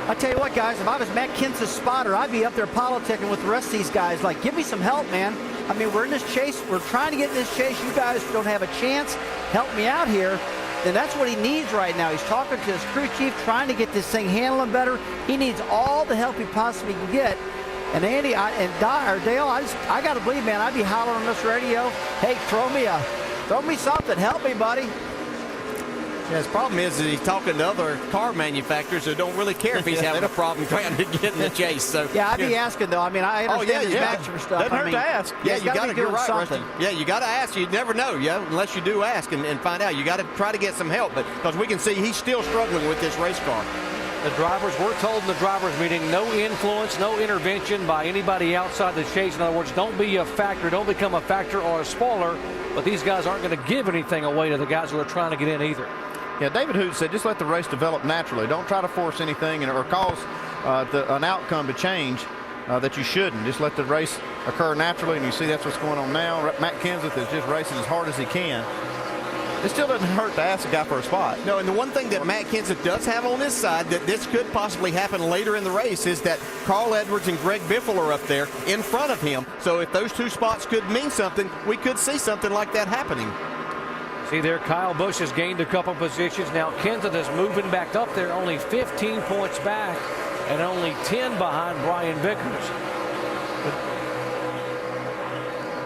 I tell you what, guys, if I was Matt Kenseth's spotter, I'd be up there politicking with the rest of these guys. Like, give me some help, man. I mean, we're in this chase. We're trying to get in this chase. You guys don't have a chance. Help me out here. And that's what he needs right now. He's talking to his crew chief, trying to get this thing handling better. He needs all the help he possibly can get. And Andy Dale, I got to believe, man, I'd be hollering on this radio, hey, throw me something. Help me, buddy. Yeah, his problem is that he's talking to other car manufacturers who don't really care if he's having a problem trying to get in the chase. So yeah, I'd be asking, though. I mean, I understand his matchup stuff. Doesn't hurt to ask. Yeah, you got to do something. Yeah, you got to ask. You never know, unless you do ask and find out. You got to try to get some help, but because we can see he's still struggling with this race car. The drivers were told in the drivers meeting, no influence, no intervention by anybody outside the chase. In other words, don't be a factor, don't become a factor or a spoiler. But these guys aren't going to give anything away to the guys who are trying to get in either. Yeah, David Hoot said just let the race develop naturally. Don't try to force anything or cause an outcome to change that you shouldn't. Just let the race occur naturally, and you see that's what's going on now. Matt Kenseth is just racing as hard as he can. It still doesn't hurt to ask a guy for a spot. No, and the one thing that Matt Kenseth does have on his side that this could possibly happen later in the race is that Carl Edwards and Greg Biffle are up there in front of him. So if those 2 spots could mean something, we could see something like that happening. See there, Kyle Busch has gained a couple positions. Now Kenseth is moving back up there, only 15 points back and only 10 behind Brian Vickers.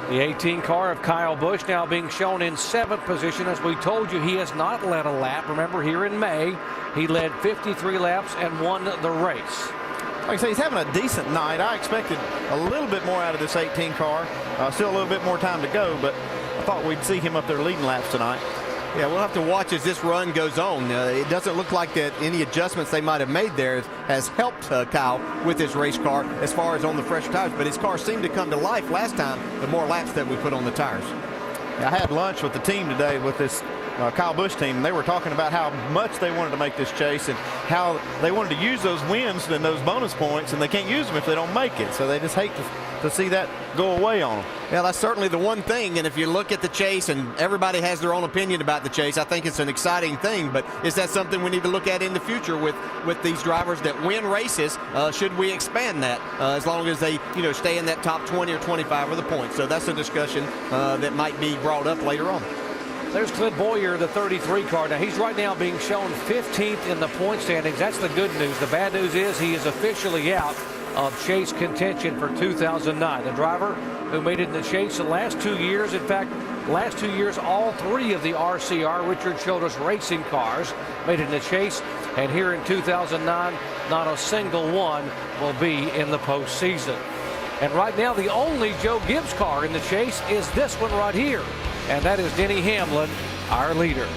The 18 car of Kyle Busch now being shown in 7th position. As we told you, he has not led a lap. Remember, here in May, he led 53 laps and won the race. Like I say, he's having a decent night. I expected a little bit more out of this 18 car. Still a little bit more time to go, but I thought we'd see him up there leading laps tonight. Yeah, we'll have to watch as this run goes on. It doesn't look like that any adjustments they might have made there has helped Kyle with his race car as far as on the fresh tires. But his car seemed to come to life last time, the more laps that we put on the tires. I had lunch with the team today with this Kyle Busch team, and they were talking about how much they wanted to make this chase and how they wanted to use those wins and those bonus points, and they can't use them if they don't make it. So they just hate to see that go away on them. Yeah, that's certainly the one thing. And if you look at the chase, and everybody has their own opinion about the chase, I think it's an exciting thing. But is that something we need to look at in the future with these drivers that win races? Should we expand that as long as they stay in that top 20 or 25 of the points? So that's a discussion that might be brought up later on. There's Clint Boyer, the 33 car. Now, he's right now being shown 15th in the point standings. That's the good news. The bad news is he is officially out of chase contention for 2009. The driver who made it in the chase the last 2 years, in fact, last 2 years, all 3 of the RCR, Richard Childress racing cars, made it in the chase. And here in 2009, not a single one will be in the postseason. And right now, the only Joe Gibbs car in the chase is this one right here. And that is Denny Hamlin, our leader.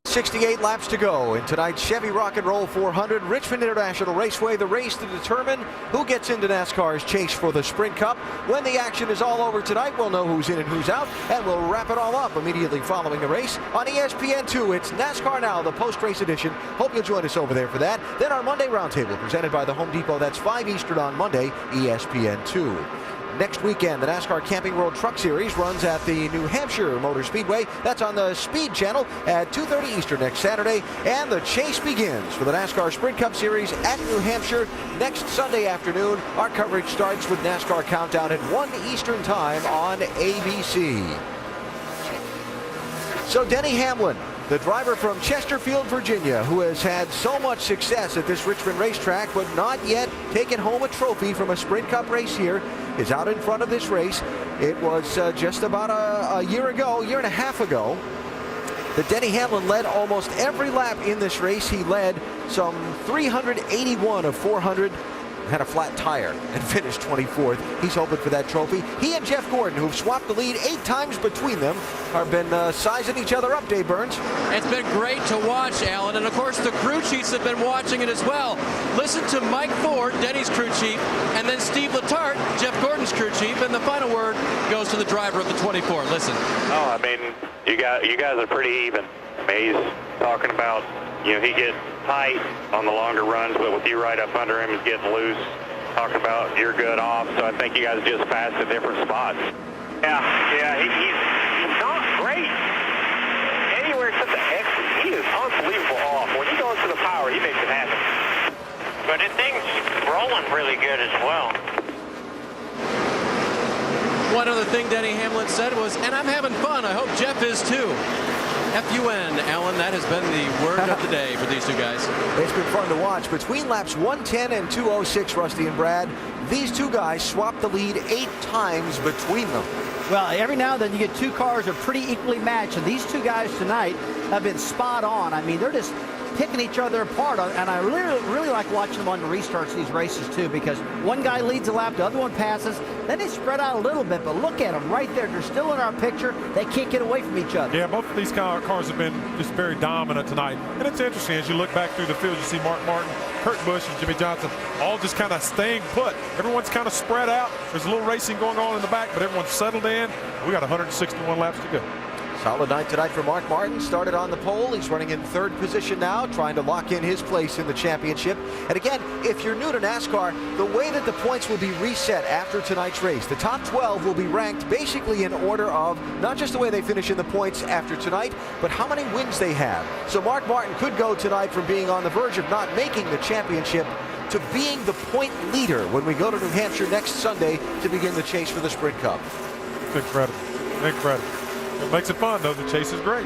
68 laps to go in tonight's Chevy Rock and Roll 400 Richmond International Raceway. The race to determine who gets into NASCAR's chase for the Sprint Cup. When the action is all over tonight, we'll know who's in and who's out, and we'll wrap it all up immediately following the race on ESPN2. It's NASCAR Now, the post-race edition. Hope you'll join us over there for that. Then our Monday Roundtable presented by the Home Depot. That's 5 Eastern on Monday, ESPN2. Next weekend, the NASCAR Camping World Truck Series runs at the New Hampshire Motor Speedway. That's on the Speed Channel at 2:30 Eastern next Saturday. And the chase begins for the NASCAR Sprint Cup Series at New Hampshire next Sunday afternoon. Our coverage starts with NASCAR Countdown at 1 Eastern time on ABC. So Denny Hamlin, the driver from Chesterfield, Virginia, who has had so much success at this Richmond racetrack, but not yet taken home a trophy from a Sprint Cup race here, is out in front of this race. It was just about a year and a half ago, that Denny Hamlin led almost every lap in this race. He led some 381 of 400. Had a flat tire and finished 24th. He's hoping for that trophy. He and Jeff Gordon, who've swapped the lead 8 times between them, have been sizing each other up, Dave Burns. It's been great to watch, Alan, and of course the crew chiefs have been watching it as well. Listen to Mike Ford, Denny's crew chief, and then Steve Letarte, Jeff Gordon's crew chief, and the final word goes to the driver of the 24. Listen. Oh, I mean, you guys are pretty even. I mean, he's talking about, he gets tight on the longer runs, but with you right up under him, he's getting loose. Talking about you're good off, so I think you guys just passed at different spots. Yeah, he's not great anywhere except the exit. He is unbelievable off. When he goes to the power, he makes it happen. But the thing's rolling really good as well. One other thing Denny Hamlin said was, and I'm having fun. I hope Jeff is too. F-U-N, Alan, that has been the word of the day for these two guys. It's been fun to watch. Between laps 110 and 206, Rusty and Brad, these two guys swapped the lead 8 times between them. Well, every now and then you get two cars that are pretty equally matched, and these two guys tonight have been spot on. I mean, they're just picking each other apart, and I really like watching them on the restarts of these races too, because one guy leads a lap, the other one passes, then they spread out a little bit, but look at them right there. They're still in our picture. They can't get away from each other. Yeah, both of these cars have been just very dominant tonight. And it's interesting, as you look back through the field, you see Mark Martin, Kurt Busch, and Jimmy Johnson all just kind of staying put. Everyone's kind of spread out. There's a little racing going on in the back, but everyone's settled in. We got 161 laps to go. Solid night tonight for Mark Martin. Started on the pole. He's running in 3rd position now, trying to lock in his place in the championship. And again, if you're new to NASCAR, the way that the points will be reset after tonight's race, the top 12 will be ranked basically in order of not just the way they finish in the points after tonight, but how many wins they have. So Mark Martin could go tonight from being on the verge of not making the championship to being the point leader when we go to New Hampshire next Sunday to begin the chase for the Sprint Cup. It's incredible. Incredible. It makes it fun, though. The chase is great.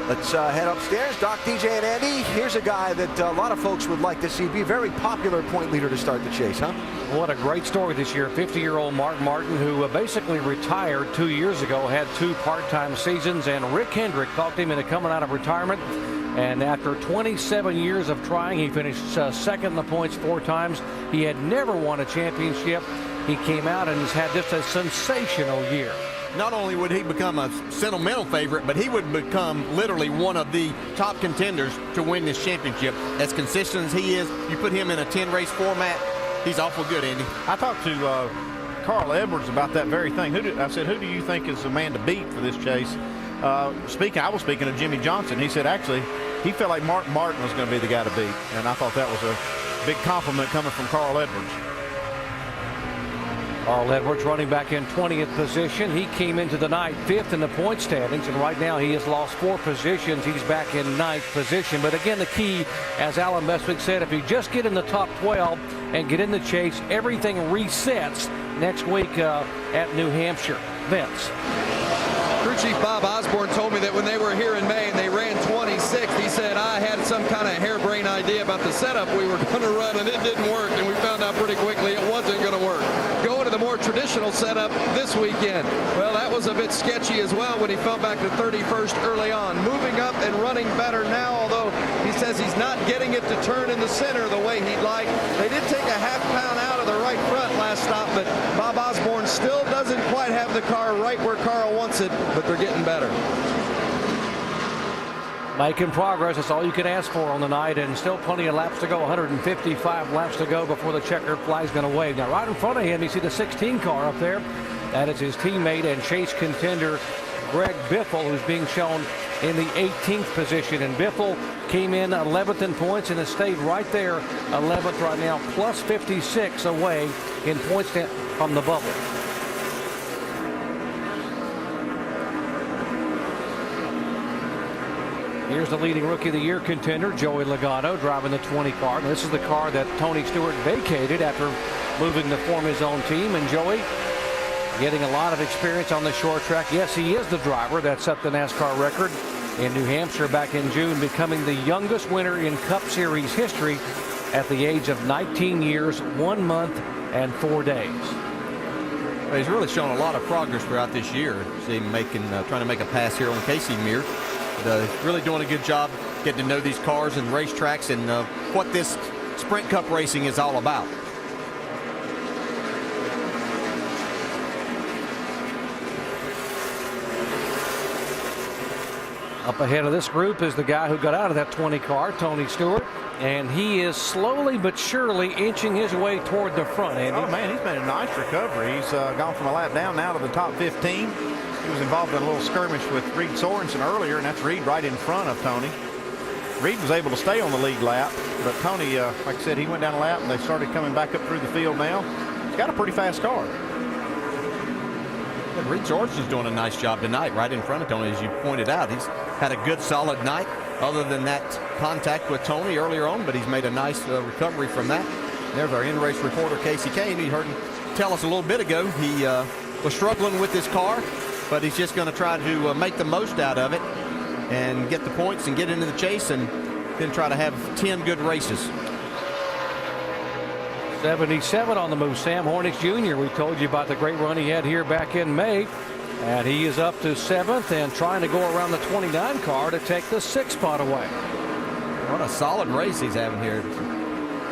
Let's head upstairs. Doc, DJ, and Andy. Here's a guy that a lot of folks would like to see be a very popular point leader to start the chase, huh? What a great story this year. 50-year-old Mark Martin, who basically retired 2 years ago, had 2 part-time seasons, and Rick Hendrick talked him into coming out of retirement. And after 27 years of trying, he finished second in the points 4 times. He had never won a championship. He came out and has had just a sensational year. Not only would he become a sentimental favorite, but he would become literally one of the top contenders to win this championship. As consistent as he is, you put him in a 10-race format, he's awful good, Andy. I talked to Carl Edwards about that very thing. I said, who do you think is the man to beat for this chase? I was speaking to Jimmy Johnson. He said actually he felt like Mark Martin was going to be the guy to beat, and I thought that was a big compliment coming from Carl Edwards. Carl Edwards running back in 20th position. He came into the night 5th in the point standings, and right now he has lost 4 positions. He's back in 9th position. But again, the key, as Alan Bestwick said, if you just get in the top 12 and get in the chase, everything resets next week at New Hampshire. Vince. Crew Chief Bob Osborne told me that when they were here in May and they ran 26th, he said, I had some kind of harebrained idea about the setup we were going to run, and it didn't work, and we found out pretty quickly it wasn't going to work. Going to the more traditional setup this weekend, well, that was a bit sketchy as well when he fell back to 31st early on. Moving up and running better now, although he says he's not getting it to turn in the center the way he'd like. They did take a half-pound out of the right front last stop, but Bob Osborne still doesn't quite have the car right where Carl wants it, but they're getting better. Making progress. That's all you can ask for on the night, and still plenty of laps to go. 155 laps to go before the checkered flag's going to wave. Now, right in front of him, you see the 16 car up there. That is his teammate and chase contender, Greg Biffle, who's being shown in the 18th position. And Biffle came in 11th in points and has stayed right there, 11th right now, plus 56 away in points from the bubble. Here's the leading Rookie of the Year contender, Joey Logano, driving the 20 car. Now, this is the car that Tony Stewart vacated after moving to form his own team. And Joey getting a lot of experience on the short track. Yes, he is the driver that set the NASCAR record. in New Hampshire back in June, becoming the youngest winner in Cup Series history at the age of 19 years, 1 month, and 4 days. Well, he's really shown a lot of progress throughout this year. See him trying to make a pass here on Casey Muir. He's really doing a good job getting to know these cars and racetracks and what this Sprint Cup racing is all about. Up ahead of this group is the guy who got out of that 20 car, Tony Stewart, and he is slowly but surely inching his way toward the front, Andy. Oh, man, he's made a nice recovery. He's gone from a lap down now to the top 15. He was involved in a little skirmish with Reed Sorensen earlier, and that's Reed right in front of Tony. Reed was able to stay on the lead lap, but Tony, like I said, he went down a lap, and they started coming back up through the field now. He's got a pretty fast car. And Reed Sorensen's doing a nice job tonight right in front of Tony, as you pointed out. He's had a good, solid night other than that contact with Tony earlier on, but he's made a nice recovery from that. There's our in-race reporter, Casey Kane. You heard him tell us a little bit ago he was struggling with his car, but he's just going to try to make the most out of it and get the points and get into the chase and then try to have 10 good races. 77 on the move, Sam Hornick Jr. We told you about the great run he had here back in May. And he is up to 7th and trying to go around the 29 car to take the 6th spot away. What a solid race he's having here.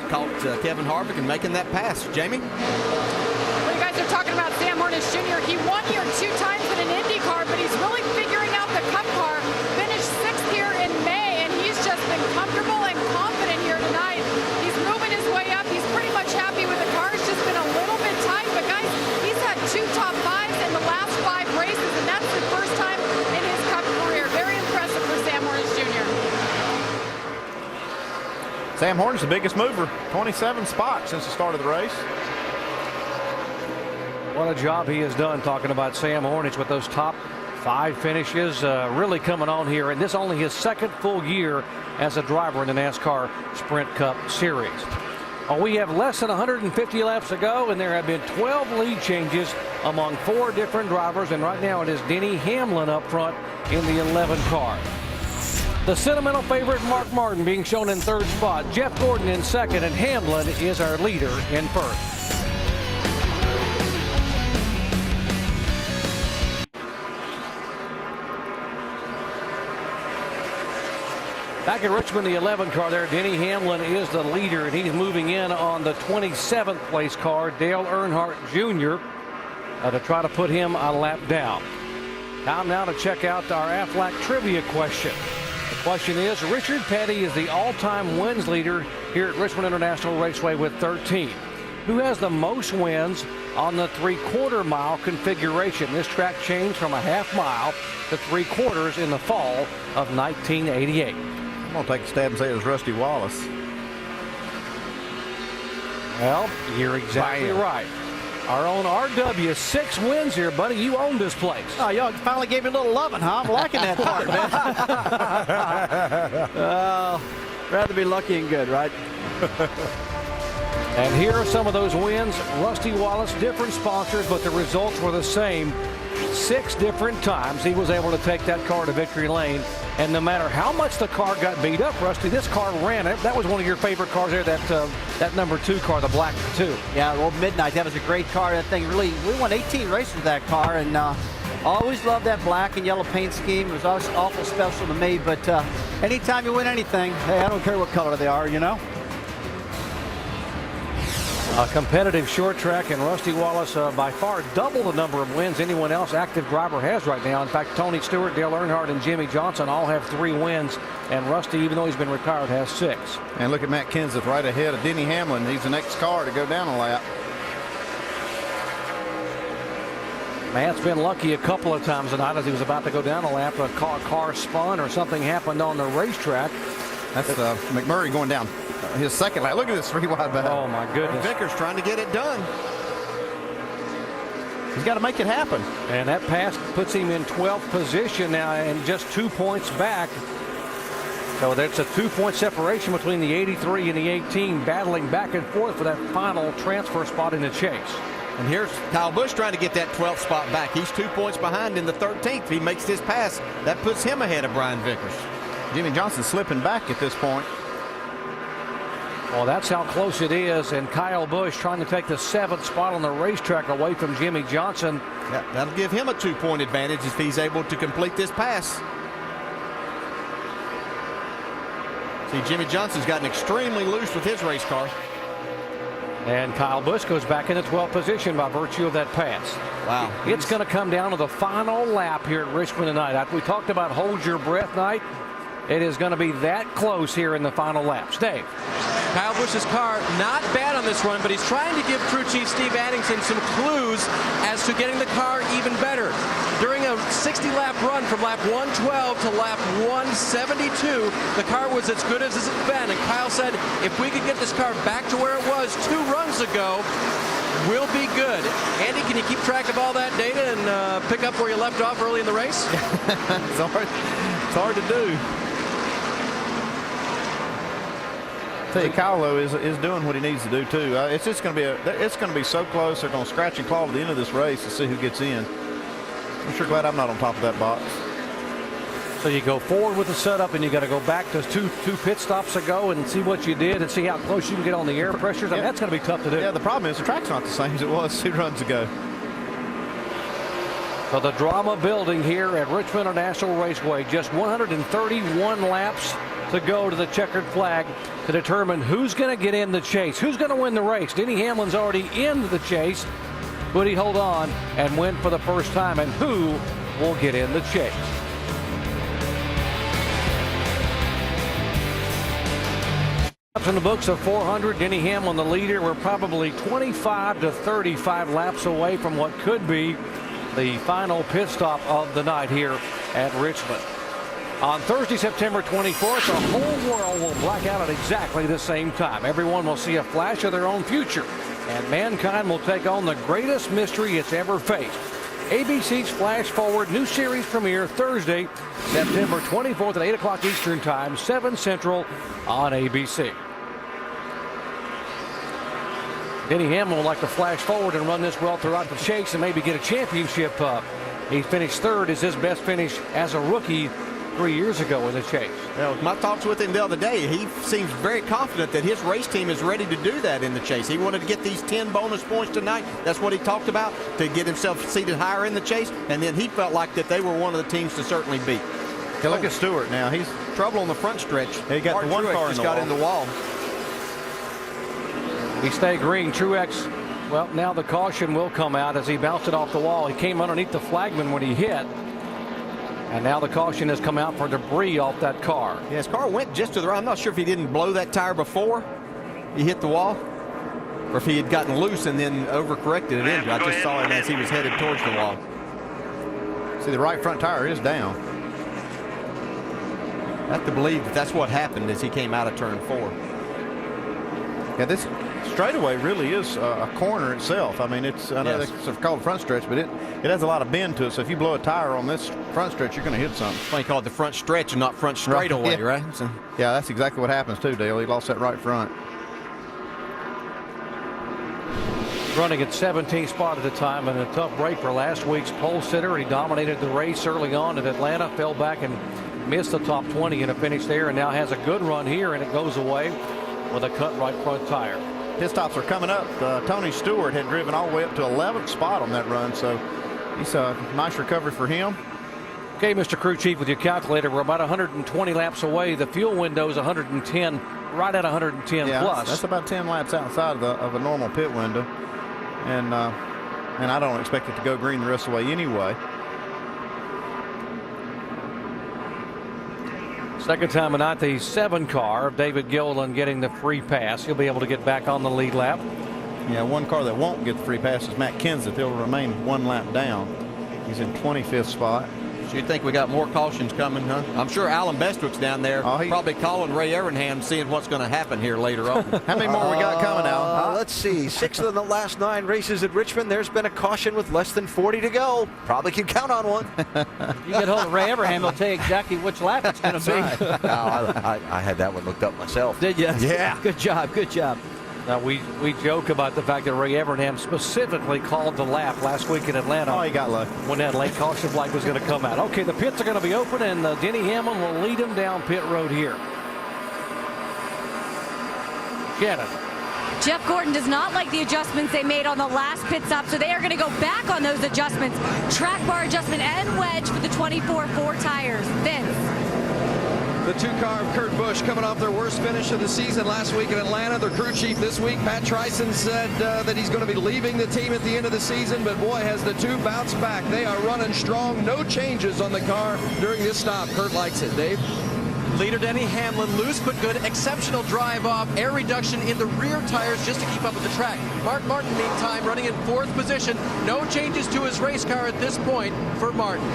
Caught Kevin Harvick and making that pass. Jamie? Well, you guys are talking about Sam Hornick Jr. He won here 2 times in an Indy car, but he's really figuring out the Cup car. Finished 6th here in May, and he's just been comfortable and confident here tonight. He's moving his way up. He's pretty much happy with the car. It's just been a little bit tight, but guys, he's had 2 top 5s in the last 5 races, and that's the first time in his Cup career. Very impressive for Sam Hornick Jr. Sam Hornick's the biggest mover, 27 spots since the start of the race. What a job he has done, talking about Sam Hornick with those top 5 finishes, really coming on here. And this only his 2nd full year as a driver in the NASCAR Sprint Cup Series. We have less than 150 laps to go, and there have been 12 lead changes among 4 different drivers, and right now it is Denny Hamlin up front in the 11 car. The sentimental favorite, Mark Martin, being shown in 3rd spot, Jeff Gordon in 2nd, and Hamlin is our leader in 1st. Back in Richmond, the 11 car there, Denny Hamlin is the leader, and he's moving in on the 27th place car, Dale Earnhardt Jr., to try to put him a lap down. Time now to check out our Aflac trivia question. The question is, Richard Petty is the all-time wins leader here at Richmond International Raceway with 13. Who has the most wins on the 3/4 mile configuration? This track changed from a half mile to 3/4 in the fall of 1988. I'm going to take a stab and say it was Rusty Wallace. Well, you're exactly right. Our own RW, 6 wins here, buddy. You own this place. Oh, y'all finally gave me a little loving, huh? I'm liking that part, man. Rather be lucky and good, right? And here are some of those wins. Rusty Wallace, different sponsors, but the results were the same. 6 different times he was able to take that car to victory lane. And no matter how much the car got beat up, Rusty, this car ran it. That was one of your favorite cars there, that number 2 car, the black 2. Yeah, well, Midnight, that was a great car. That thing really, we won 18 races with that car, and always loved that black and yellow paint scheme. It was always awful special to me, but anytime you win anything, hey, I don't care what color they are, you know? A competitive short track, and Rusty Wallace by far double the number of wins anyone else active driver has right now. In fact, Tony Stewart, Dale Earnhardt, and Jimmy Johnson all have 3 wins, and Rusty, even though he's been retired, has 6. And look at Matt Kenseth right ahead of Denny Hamlin. He's the next car to go down a lap. Matt's been lucky a couple of times tonight as he was about to go down a lap. A car spun or something happened on the racetrack. That's McMurray going down his 2nd lap. Look at this 3 wide back. Oh, my goodness. Vickers trying to get it done. He's got to make it happen. And that pass puts him in 12th position now and just 2 points back. So that's a 2-point separation between the 83 and the 18, battling back and forth for that final transfer spot in the chase. And here's Kyle Busch trying to get that 12th spot back. He's 2 points behind in the 13th. If he makes this pass, that puts him ahead of Brian Vickers. Jimmy Johnson slipping back at this point. Well, that's how close it is, and Kyle Busch trying to take the 7th spot on the racetrack away from Jimmy Johnson. Yeah, that'll give him a 2-point advantage if he's able to complete this pass. See, Jimmy Johnson's gotten extremely loose with his race car. And Kyle Busch goes back in the 12th position by virtue of that pass. Wow. It's going to come down to the final lap here at Richmond tonight. After we talked about hold your breath night, it is going to be that close here in the final laps. Dave. Kyle Busch's car not bad on this run, but he's trying to give crew chief Steve Addington some clues as to getting the car even better. During a 60-lap run from lap 112 to lap 172, the car was as good as it's been. And Kyle said, if we could get this car back to where it was 2 runs ago, we'll be good. Andy, can you keep track of all that data and pick up where you left off early in the race? It's hard to do. I tell you, Kyle though is doing what he needs to do too. It's just going to be so close. They're going to scratch and claw at the end of this race to see who gets in. I'm sure glad I'm not on top of that box. So you go forward with the setup, and you got to go back to two pit stops ago and see what you did and see how close you can get on the air pressures. I mean, that's going to be tough to do. Yeah, the problem is the track's not the same as it was 2 runs ago. So the drama building here at Richmond International Raceway. Just 131 laps to go to the checkered flag to determine who's going to get in the chase, who's going to win the race. Denny Hamlin's already in the chase. Would he hold on and win for the first time, and who will get in the chase? In the books of 400, Denny Hamlin the leader. We're probably 25 to 35 laps away from what could be the final pit stop of the night here at Richmond. On Thursday, September 24th, the whole world will black out at exactly the same time. Everyone will see a flash of their own future, and mankind will take on the greatest mystery it's ever faced. ABC's Flash Forward new series premiere Thursday, September 24th at 8 o'clock Eastern Time, 7 Central on ABC. Denny Hamlin would like to flash forward and run this well throughout the chase and maybe get a championship up. He finished 3rd as his best finish as a rookie 3 years ago in the chase. Well, my talks with him the other day, he seems very confident that his race team is ready to do that in the chase. He wanted to get these 10 bonus points tonight. That's what he talked about, to get himself seated higher in the chase. And then he felt like that they were one of the teams to certainly beat. Yeah, look at Stewart now. He's trouble on the front stretch. He got the one car in the wall. He stayed green. Truex, well, now the caution will come out as he bounced it off the wall. He came underneath the flagman when he hit. And now the caution has come out for debris off that car. Yeah, his car went just to the right. I'm not sure if he didn't blow that tire before he hit the wall, or if he had gotten loose and then overcorrected it in. I just saw him as he was headed towards the wall. See, the right front tire is down. I have to believe that that's what happened as he came out of turn 4. Yeah, this straightaway really is a corner itself. I mean, it's, I know it's called front stretch, but it has a lot of bend to it. So if you blow a tire on this front stretch, you're going to hit something. They call it the front stretch and not front straightaway, right? So. Yeah, that's exactly what happens too, Dale. He lost that right front. Running at 17th spot at the time, and a tough break for last week's pole sitter. He dominated the race early on at Atlanta, fell back and missed the top 20 in a finish there, and now has a good run here, and it goes away with a cut right front tire. Pit stops are coming up. Tony Stewart had driven all the way up to 11th spot on that run, so he's a nice recovery for him. Okay, Mr. Crew Chief, with your calculator, we're about 120 laps away. The fuel window is 110, right at 110 plus. That's about 10 laps outside of a normal pit window, and I don't expect it to go green the rest of the way anyway. Second time tonight, the 7 car of David Gilliland getting the free pass. He'll be able to get back on the lead lap. Yeah, one car that won't get the free pass is Matt Kenseth. He'll remain 1 lap down. He's in 25th spot. So you think we got more cautions coming, huh? I'm sure Alan Bestwick's down there probably calling Ray Evernham, seeing what's going to happen here later on. How many more we got coming, Alan? Let's see. 6 of the last 9 races at Richmond. There's been a caution with less than 40 to go. Probably can count on one. You get hold of Ray Evernham, he'll tell you exactly which lap it's going to be. Right. I had that one looked up myself. Did you? Yeah. Good job. Good job. Now, we joke about the fact that Ray Evernham specifically called the lap last week in Atlanta. Oh, he got lucky. When that late caution flag was going to come out. Okay, the pits are going to be open, and Denny Hamlin will lead him down pit road here. Shannon. Jeff Gordon does not like the adjustments they made on the last pit stop, so they are going to go back on those adjustments. Track bar adjustment and wedge for the 24-4 tires. Vince. The two-car of Kurt Busch coming off their worst finish of the season last week in Atlanta. Their crew chief this week, Pat Tryson, said that he's going to be leaving the team at the end of the season, but boy, has the two bounced back. They are running strong. No changes on the car during this stop. Kurt likes it. Dave? Leader Denny Hamlin, loose but good, exceptional drive off, air reduction in the rear tires just to keep up with the track. Mark Martin, meantime, running in 4th position. No changes to his race car at this point for Martin.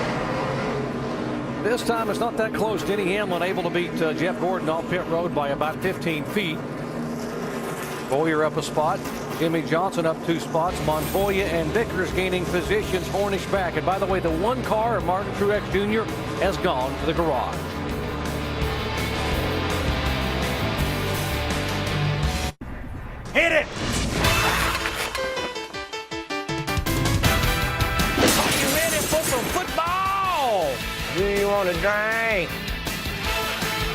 This time it's not that close. Denny Hamlin able to beat Jeff Gordon off pit road by about 15 feet. Boyer up a spot. Jimmy Johnson up 2 spots. Montoya and Vickers gaining positions. Hornish back. And by the way, the one car of Martin Truex Jr. has gone to the garage. Hit it! Are you ready for some football? Do you want to drink?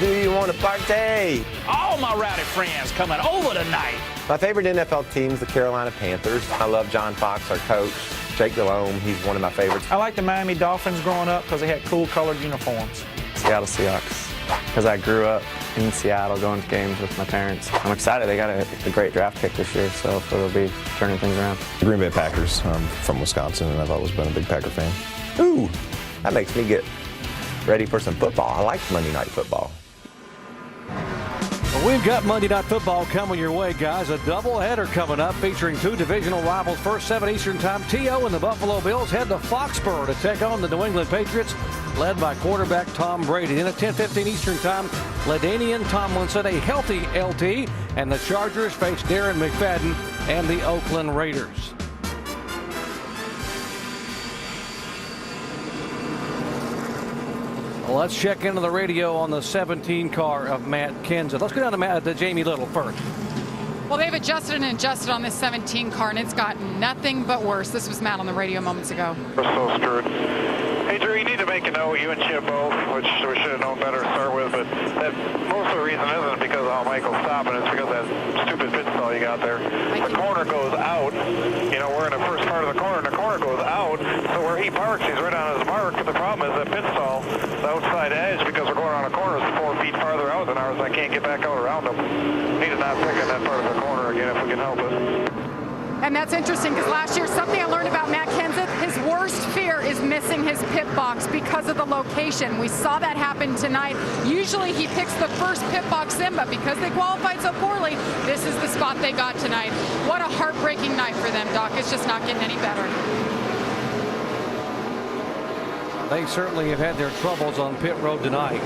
Do you want to party? All my rowdy friends coming over tonight. My favorite NFL team is the Carolina Panthers. I love John Fox, our coach. Jake Delhomme, he's one of my favorites. I like the Miami Dolphins growing up because they had cool colored uniforms. Seattle Seahawks, because I grew up in Seattle going to games with my parents. I'm excited. They got a great draft pick this year, so they'll be turning things around. The Green Bay Packers. I'm from Wisconsin, and I've always been a big Packer fan. Ooh, that makes me get ready for some football. I like Monday Night Football. Well, we've got Monday Night Football coming your way, guys. A doubleheader coming up featuring 2 divisional rivals. First, 7 Eastern time. T.O. and the Buffalo Bills head to Foxborough to take on the New England Patriots, led by quarterback Tom Brady. Then at 10:15 Eastern time, LaDainian Tomlinson, a healthy LT, and the Chargers face Darren McFadden and the Oakland Raiders. Well, let's check into the radio on the 17 car of Matt Kenseth. Let's go down to Jamie Little first. Well, they've adjusted and adjusted on this 17 car, and it's gotten nothing but worse. This was Matt on the radio moments ago. We're so screwed. Hey, Drew, you need to make a note, you and Chip both, which we should have known better to start with, but that most of the reason isn't because of how Michael's stopping, it's because of that stupid pit stall you got there. The corner goes out, you know, we're in the first part of the corner, and the corner goes out, so where he parks, he's right on his mark, but the problem is that pit stall, the outside edge, because we're going around a corner, is 4 feet farther out than ours, I can't get back out around him. Need to not pick in that part of the corner again if we can help it. And that's interesting because last year, something I learned about Matt Kenseth, his worst fear is missing his pit box because of the location. We saw that happen tonight. Usually he picks the first pit box in, but because they qualified so poorly, this is the spot they got tonight. What a heartbreaking night for them, Doc. It's just not getting any better. They certainly have had their troubles on pit road tonight.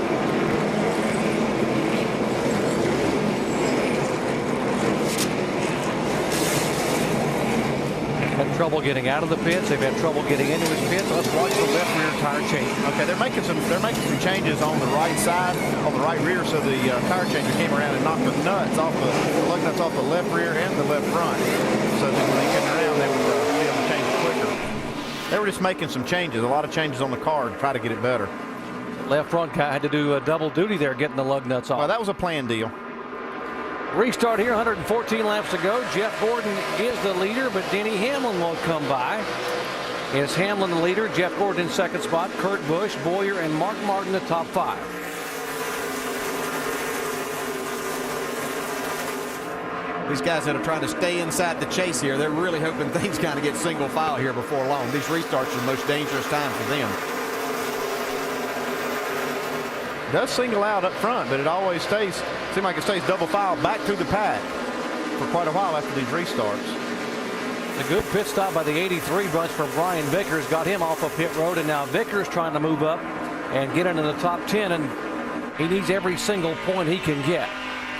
Had trouble getting out of the pits. They've had trouble getting into his pits. Let's watch the left rear tire change. Okay, they're making some changes on the right side, on the right rear, so the tire changer came around and knocked the nuts off the lug nuts off the left rear and the left front. So that when they came around, they would be able to change it quicker. They were just making some changes, a lot of changes on the car to try to get it better. Left front guy had to do a double duty there, getting the lug nuts off. Well, that was a planned deal. Restart here, 114 laps to go. Jeff Gordon is the leader, but Denny Hamlin won't come by. It's Hamlin the leader, Jeff Gordon in second spot, Kurt Busch, Boyer, and Mark Martin the top 5. These guys that are trying to stay inside the chase here, they're really hoping things kind of get single file here before long. These restarts are the most dangerous time for them. Does single out up front, but it always seems like it stays double file back through the pack for quite a while after these restarts. A good pit stop by the 83 bunch for Brian Vickers, got him off of pit road, and now Vickers trying to move up and get into the top 10, and he needs every single point he can get.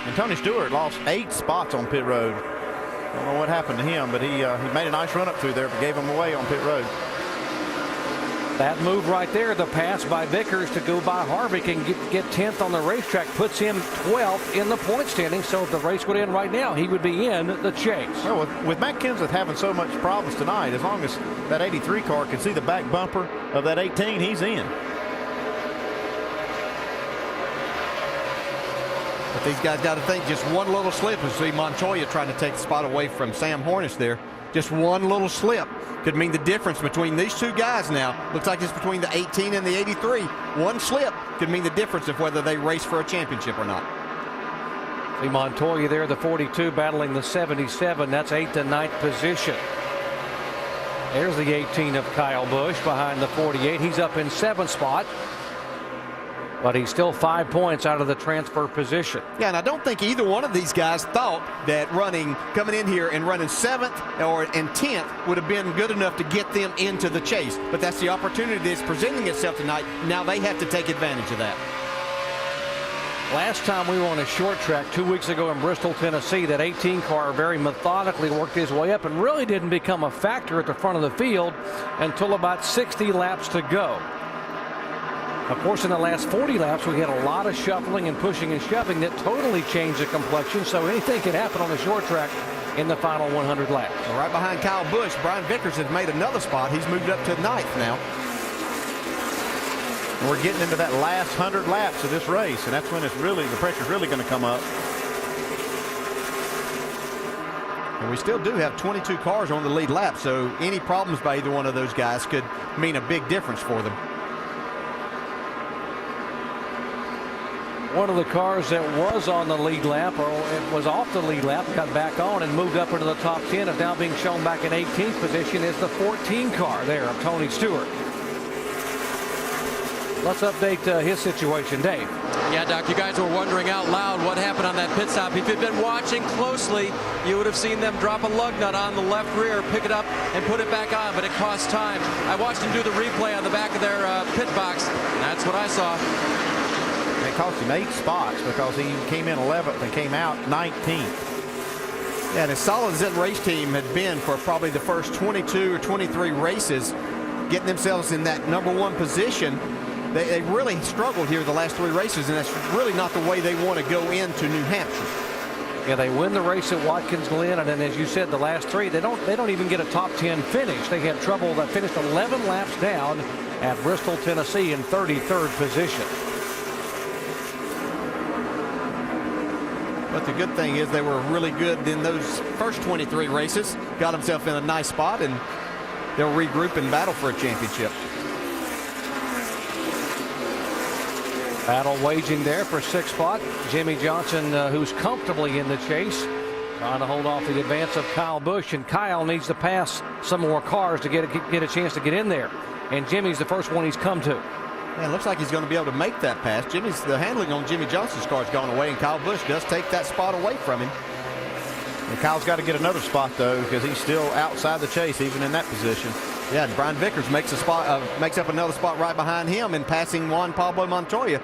And Tony Stewart lost 8 spots on pit road. I don't know what happened to him, but he made a nice run up through there, but gave him away on pit road. That move right there, the pass by Vickers to go by Harvick and get 10th on the racetrack, puts him 12th in the point standing. So if the race would end right now, he would be in the chase. Well, with Matt Kenseth having so much problems tonight, as long as that 83 car can see the back bumper of that 18, he's in. But these guys got to think just one little slip. You see Montoya trying to take the spot away from Sam Hornish there. Just one little slip could mean the difference between these two guys now. Looks like it's between the 18 and the 83. One slip could mean the difference of whether they race for a championship or not. See Montoya there, the 42, battling the 77. That's 8th to 9th position. There's the 18 of Kyle Busch behind the 48. He's up in 7th spot, but he's still 5 points out of the transfer position. Yeah, and I don't think either one of these guys thought that coming in here and running 7th and 10th would have been good enough to get them into the chase. But that's the opportunity that's presenting itself tonight. Now they have to take advantage of that. Last time we were on a short track 2 weeks ago in Bristol, Tennessee, that 18 car very methodically worked his way up and really didn't become a factor at the front of the field until about 60 laps to go. Of course, in the last 40 laps, we had a lot of shuffling and pushing and shoving that totally changed the complexion. So anything can happen on the short track in the final 100 laps. Well, right behind Kyle Busch, Brian Vickers has made another spot. He's moved up to 9th now. And we're getting into that last 100 laps of this race, and that's when the pressure's really going to come up. And we still do have 22 cars on the lead lap, so any problems by either one of those guys could mean a big difference for them. One of the cars that was on the lead lap, or it was off the lead lap, got back on and moved up into the top 10, is now being shown back in 18th position, is the 14 car there of Tony Stewart. Let's update his situation, Dave. Yeah, Doc, you guys were wondering out loud what happened on that pit stop. If you'd been watching closely, you would have seen them drop a lug nut on the left rear, pick it up, and put it back on, but it cost time. I watched them do the replay on the back of their pit box, and that's what I saw. It cost him 8 spots because he came in 11th and came out 19th. Yeah, and as solid as that race team had been for probably the first 22 or 23 races, getting themselves in that #1 position, they really struggled here the last 3 races, and that's really not the way they want to go into New Hampshire. Yeah, they win the race at Watkins Glen, and then as you said, the last 3, they don't even get a top 10 finish. They had trouble. That finished 11 laps down at Bristol, Tennessee in 33rd position. But the good thing is they were really good in those first 23 races, got themselves in a nice spot, and they'll regroup and battle for a championship. Battle waging there for 6th spot. Jimmy Johnson, who's comfortably in the chase, trying to hold off the advance of Kyle Busch, and Kyle needs to pass some more cars to get a chance to get in there. And Jimmy's the first one he's come to. Yeah, it looks like he's going to be able to make that pass. The handling on Jimmy Johnson's car has gone away, and Kyle Busch does take that spot away from him. And Kyle's got to get another spot, though, because he's still outside the chase, even in that position. Yeah, and Brian Vickers makes up another spot right behind him and passing Juan Pablo Montoya.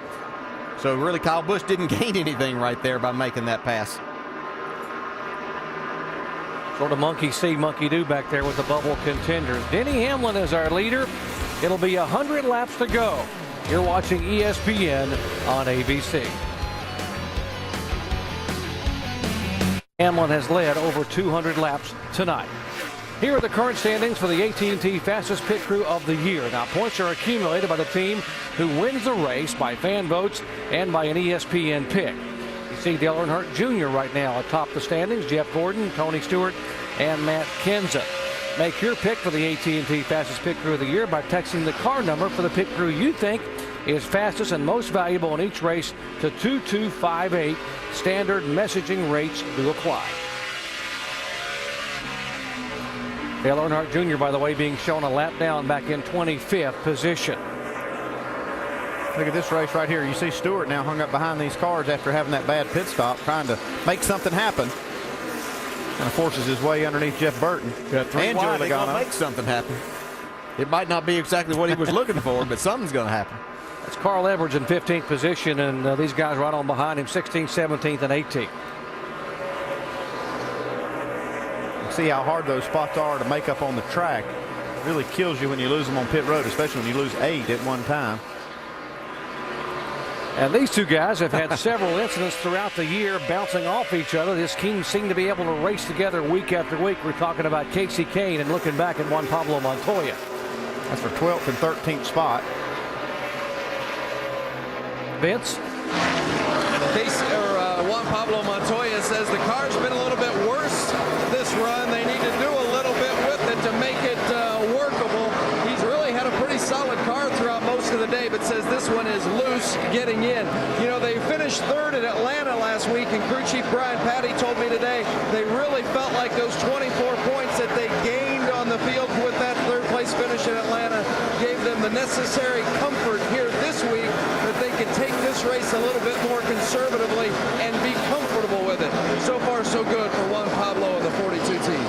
So really, Kyle Busch didn't gain anything right there by making that pass. Sort of monkey see, monkey do back there with the bubble contenders. Denny Hamlin is our leader. It'll be 100 laps to go. You're watching ESPN on ABC. Hamlin has led over 200 laps tonight. Here are the current standings for the AT&T Fastest Pit Crew of the Year. Now, points are accumulated by the team who wins the race by fan votes and by an ESPN pick. You see Dale Earnhardt Jr. right now atop the standings. Jeff Gordon, Tony Stewart, and Matt Kenseth. Make your pick for the AT&T Fastest Pit Crew of the Year by texting the car number for the pit crew you think is fastest and most valuable in each race to 2258. Standard messaging rates do apply. Dale Earnhardt Jr., by the way, being shown a lap down back in 25th position. Look at this race right here. You see Stewart now hung up behind these cars after having that bad pit stop, trying to make something happen. Kind of forces his way underneath Jeff Burton. And Joey Logano. Make something happen. It might not be exactly what he was looking for, but something's going to happen. That's Carl Edwards in 15th position, and these guys right on behind him, 16th, 17th, and 18th. See how hard those spots are to make up on the track. It really kills you when you lose them on pit road, especially when you lose 8 at one time. And these two guys have had several incidents throughout the year bouncing off each other. This team seemed to be able to race together week after week. We're talking about Casey Kane and looking back at Juan Pablo Montoya. That's for 12th and 13th spot. Vince? Juan Pablo Montoya says the car's been a little bit worse this run. They need to do a little bit with it to make it workable. He's really had a pretty solid car throughout most of the day, but says this one is loose getting in. You know, they finished third at Atlanta last week, and crew chief Brian Patty told me today they really felt like those 24 points that they gained on the field with that third place finish in Atlanta gave them the necessary comfort here this week that they could take this race a little bit more conservatively and be comfortable with it. So far, so good for Juan Pablo and the 42 team.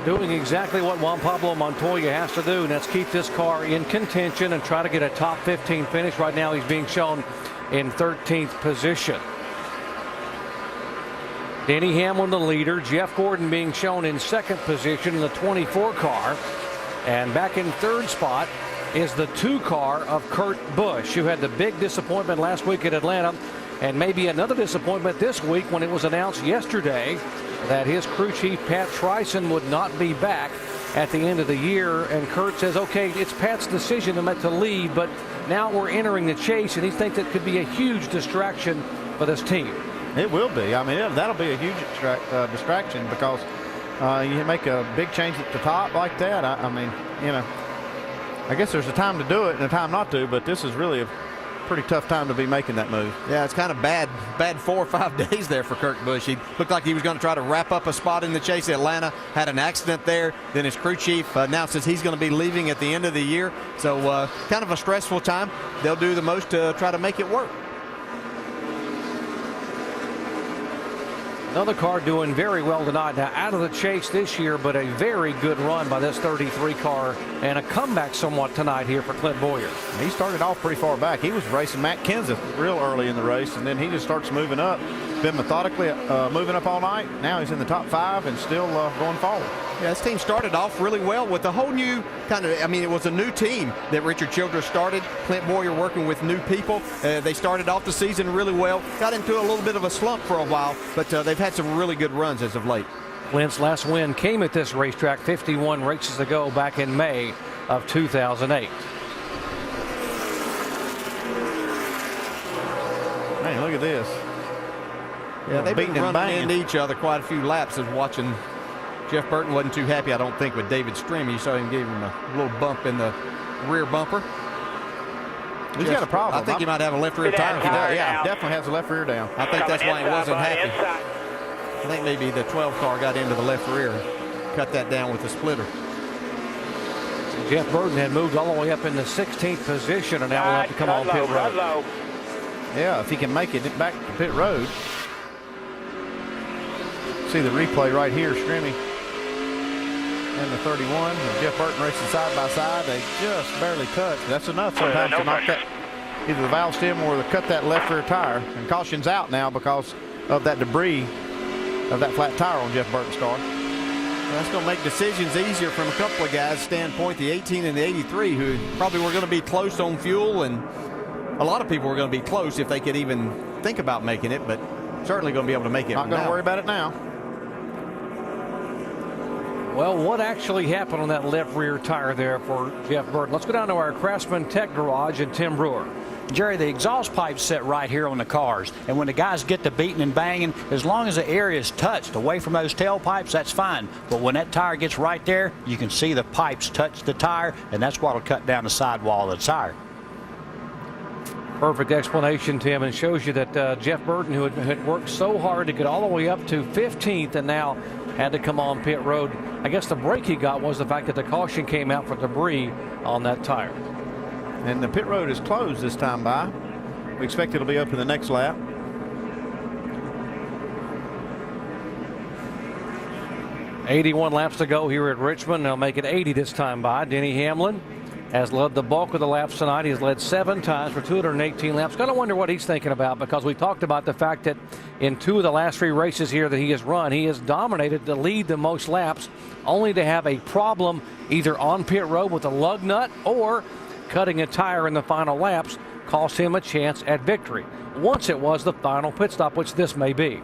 Doing exactly what Juan Pablo Montoya has to do, and that's keep this car in contention and try to get a top 15 finish. Right now he's being shown in 13th position. Denny Hamlin the leader, Jeff Gordon being shown in second position in the 24 car, and back in third spot is the 2 car of Kurt Busch, who had the big disappointment last week at Atlanta, and maybe another disappointment this week when it was announced yesterday that his crew chief Pat Tryson would not be back at the end of the year. And Kurt says, okay, it's Pat's decision to leave, but now we're entering the chase, and he thinks that could be a huge distraction for this team. It will be. I mean, that'll be a huge distraction because you make a big change at the top like that. I mean, you know, I guess there's a time to do it and a time not to, but this is really a pretty tough time to be making that move. Yeah, it's kind of bad 4 or 5 days there for Kurt Busch. He looked like he was going to try to wrap up a spot in the chase at Atlanta, had an accident there, then his crew chief announces he's going to be leaving at the end of the year. So kind of a stressful time. They'll do the most to try to make it work. Another car doing very well tonight. Now out of the chase this year, but a very good run by this 33 car and a comeback somewhat tonight here for Clint Boyer. He started off pretty far back. He was racing Matt Kenseth real early in the race, and then he just starts moving up. Been methodically moving up all night. Now he's in the top 5 and still going forward. Yeah, this team started off really well with a whole new kind of, I mean, it was a new team that Richard Childress started. Clint Boyer working with new people. They started off the season really well. Got into a little bit of a slump for a while, but they've had some really good runs as of late. Clint's last win came at this racetrack 51 races ago back in May of 2008. Man, look at this. Yeah, they've been running into each other quite a few laps. As watching, Jeff Burton wasn't too happy, I don't think, with David Strim. You saw him give him a little bump in the rear bumper. He's got a problem. I think he might have a left rear tire. Yeah, definitely has a left rear down. I think that's why he wasn't happy. I think maybe the 12 car got into the left rear and cut that down with the splitter. So Jeff Burton had moved all the way up in the 16th position, and now will have to come on pit road. Yeah, if he can make it back to pit road. See the replay right here, Strimmy and the 31. And Jeff Burton racing side by side. They just barely touch. That's enough sometimes to knock that, either the valve stem or cut that left rear tire. And caution's out now because of that debris of that flat tire on Jeff Burton's car. Well, that's going to make decisions easier from a couple of guys' standpoint. The 18 and the 83, who probably were going to be close on fuel, and a lot of people were going to be close if they could even think about making it, but certainly going to be able to make it. Not going to worry about it now. Well, what actually happened on that left rear tire there for Jeff Burton? Let's go down to our Craftsman Tech Garage and Tim Brewer. Jerry, the exhaust pipe's set right here on the cars, and when the guys get to beating and banging, as long as the area is touched away from those tailpipes, that's fine. But when that tire gets right there, you can see the pipes touch the tire, and that's what will cut down the sidewall of the tire. Perfect explanation, Tim, and shows you that Jeff Burton, who had worked so hard to get all the way up to 15th and now had to come on pit road. I guess the break he got was the fact that the caution came out for debris on that tire. And the pit road is closed this time by. We expect it'll be open the next lap. .81 laps to go here at Richmond. They'll make it 80 this time by. Denny Hamlin has led the bulk of the laps tonight. He's led 7 times for 218 laps. Got to wonder what he's thinking about, because we talked about the fact that in 2 of the last 3 races here that he has run, he has dominated to lead the most laps, only to have a problem either on pit road with a lug nut or cutting a tire in the final laps cost him a chance at victory. Once it was the final pit stop, which this may be.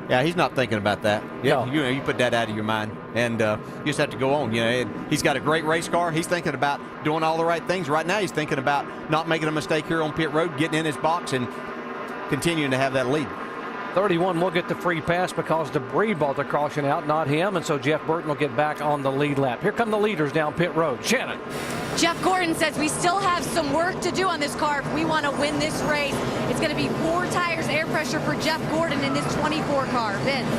Yeah, he's not thinking about that. Yeah, No. you put that out of your mind, and you just have to go on. And he's got a great race car. He's thinking about doing all the right things. Right now, he's thinking about not making a mistake here on pit road, getting in his box, and continuing to have that lead. 31 will get the free pass because debris brought the caution out, not him, and so Jeff Burton will get back on the lead lap. Here come the leaders down pit road. Shannon. Jeff Gordon says we still have some work to do on this car if we want to win this race. It's going to be 4 tires air pressure for Jeff Gordon in this 24 car. Vince.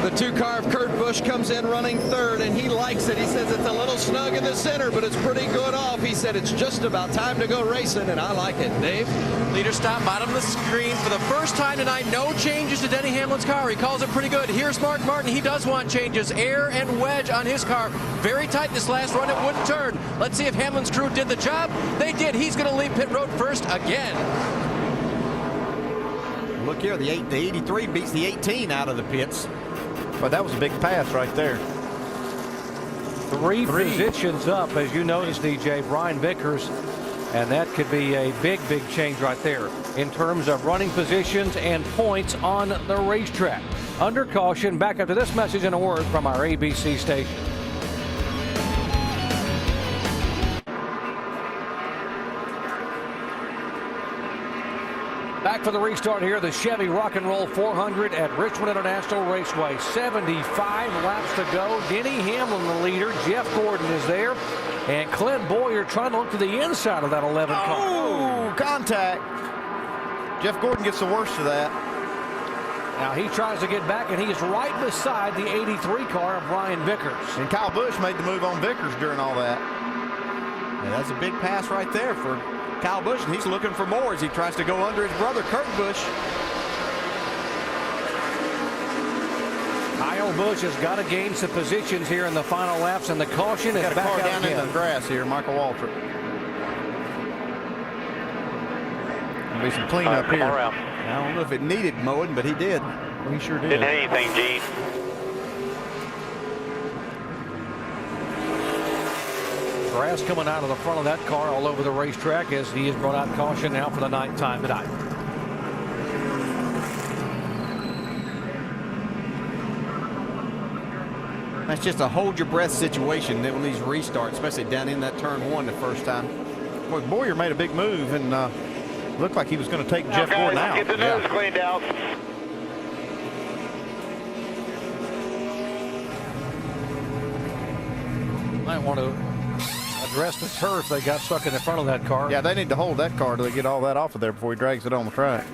The 2 car of Kurt Busch comes in running 3rd, and he likes it. He says it's a little snug in the center, but it's pretty good off. He said it's just about time to go racing, and I like it. Dave? Leader stop bottom of the screen for the first time tonight. No changes to Denny Hamlin's car. He calls it pretty good. Here's Mark Martin. He does want changes. Air and wedge on his car. Very tight this last run. It wouldn't turn. Let's see if Hamlin's crew did the job. They did. He's going to leave pit road first again. Look here, the 83 beats the 18 out of the pits. But that was a big pass right there. 3 positions up, as you noticed, DJ, Brian Vickers, and that could be a big change right there in terms of running positions and points on the racetrack. Under caution, back after this message and a word from our ABC station. Back for the restart here, the Chevy Rock and Roll 400 at Richmond International Raceway. 75 laps to go. Denny Hamlin, the leader. Jeff Gordon is there. And Clint Boyer trying to look to the inside of that 11 car. Oh, contact. Jeff Gordon gets the worst of that. Now he tries to get back, and he is right beside the 83 car of Brian Vickers. And Kyle Busch made the move on Vickers during all that. Yeah, that's a big pass right there for Kyle Busch, and he's looking for more as he tries to go under his brother, Kurt Busch. Kyle Busch has got to gain some positions here in the final laps, and the caution is got a back car out down again. in the grass here, Michael Waltrip. There'll be some cleanup here. I don't know if it needed mowing, but he did. He sure did. Didn't hit anything, Gene. Grass coming out of the front of that car all over the racetrack as he has brought out caution now for the 9th time tonight. That's just a hold your breath situation on these restarts, especially down in that turn 1 the first time. Well, Boyer made a big move and looked like he was going to take Jeff Gordon out. Get the nose cleaned out. Might want to address the turf they got stuck in the front of that car. Yeah, they need to hold that car till they get all that off of there before he drags it on the track.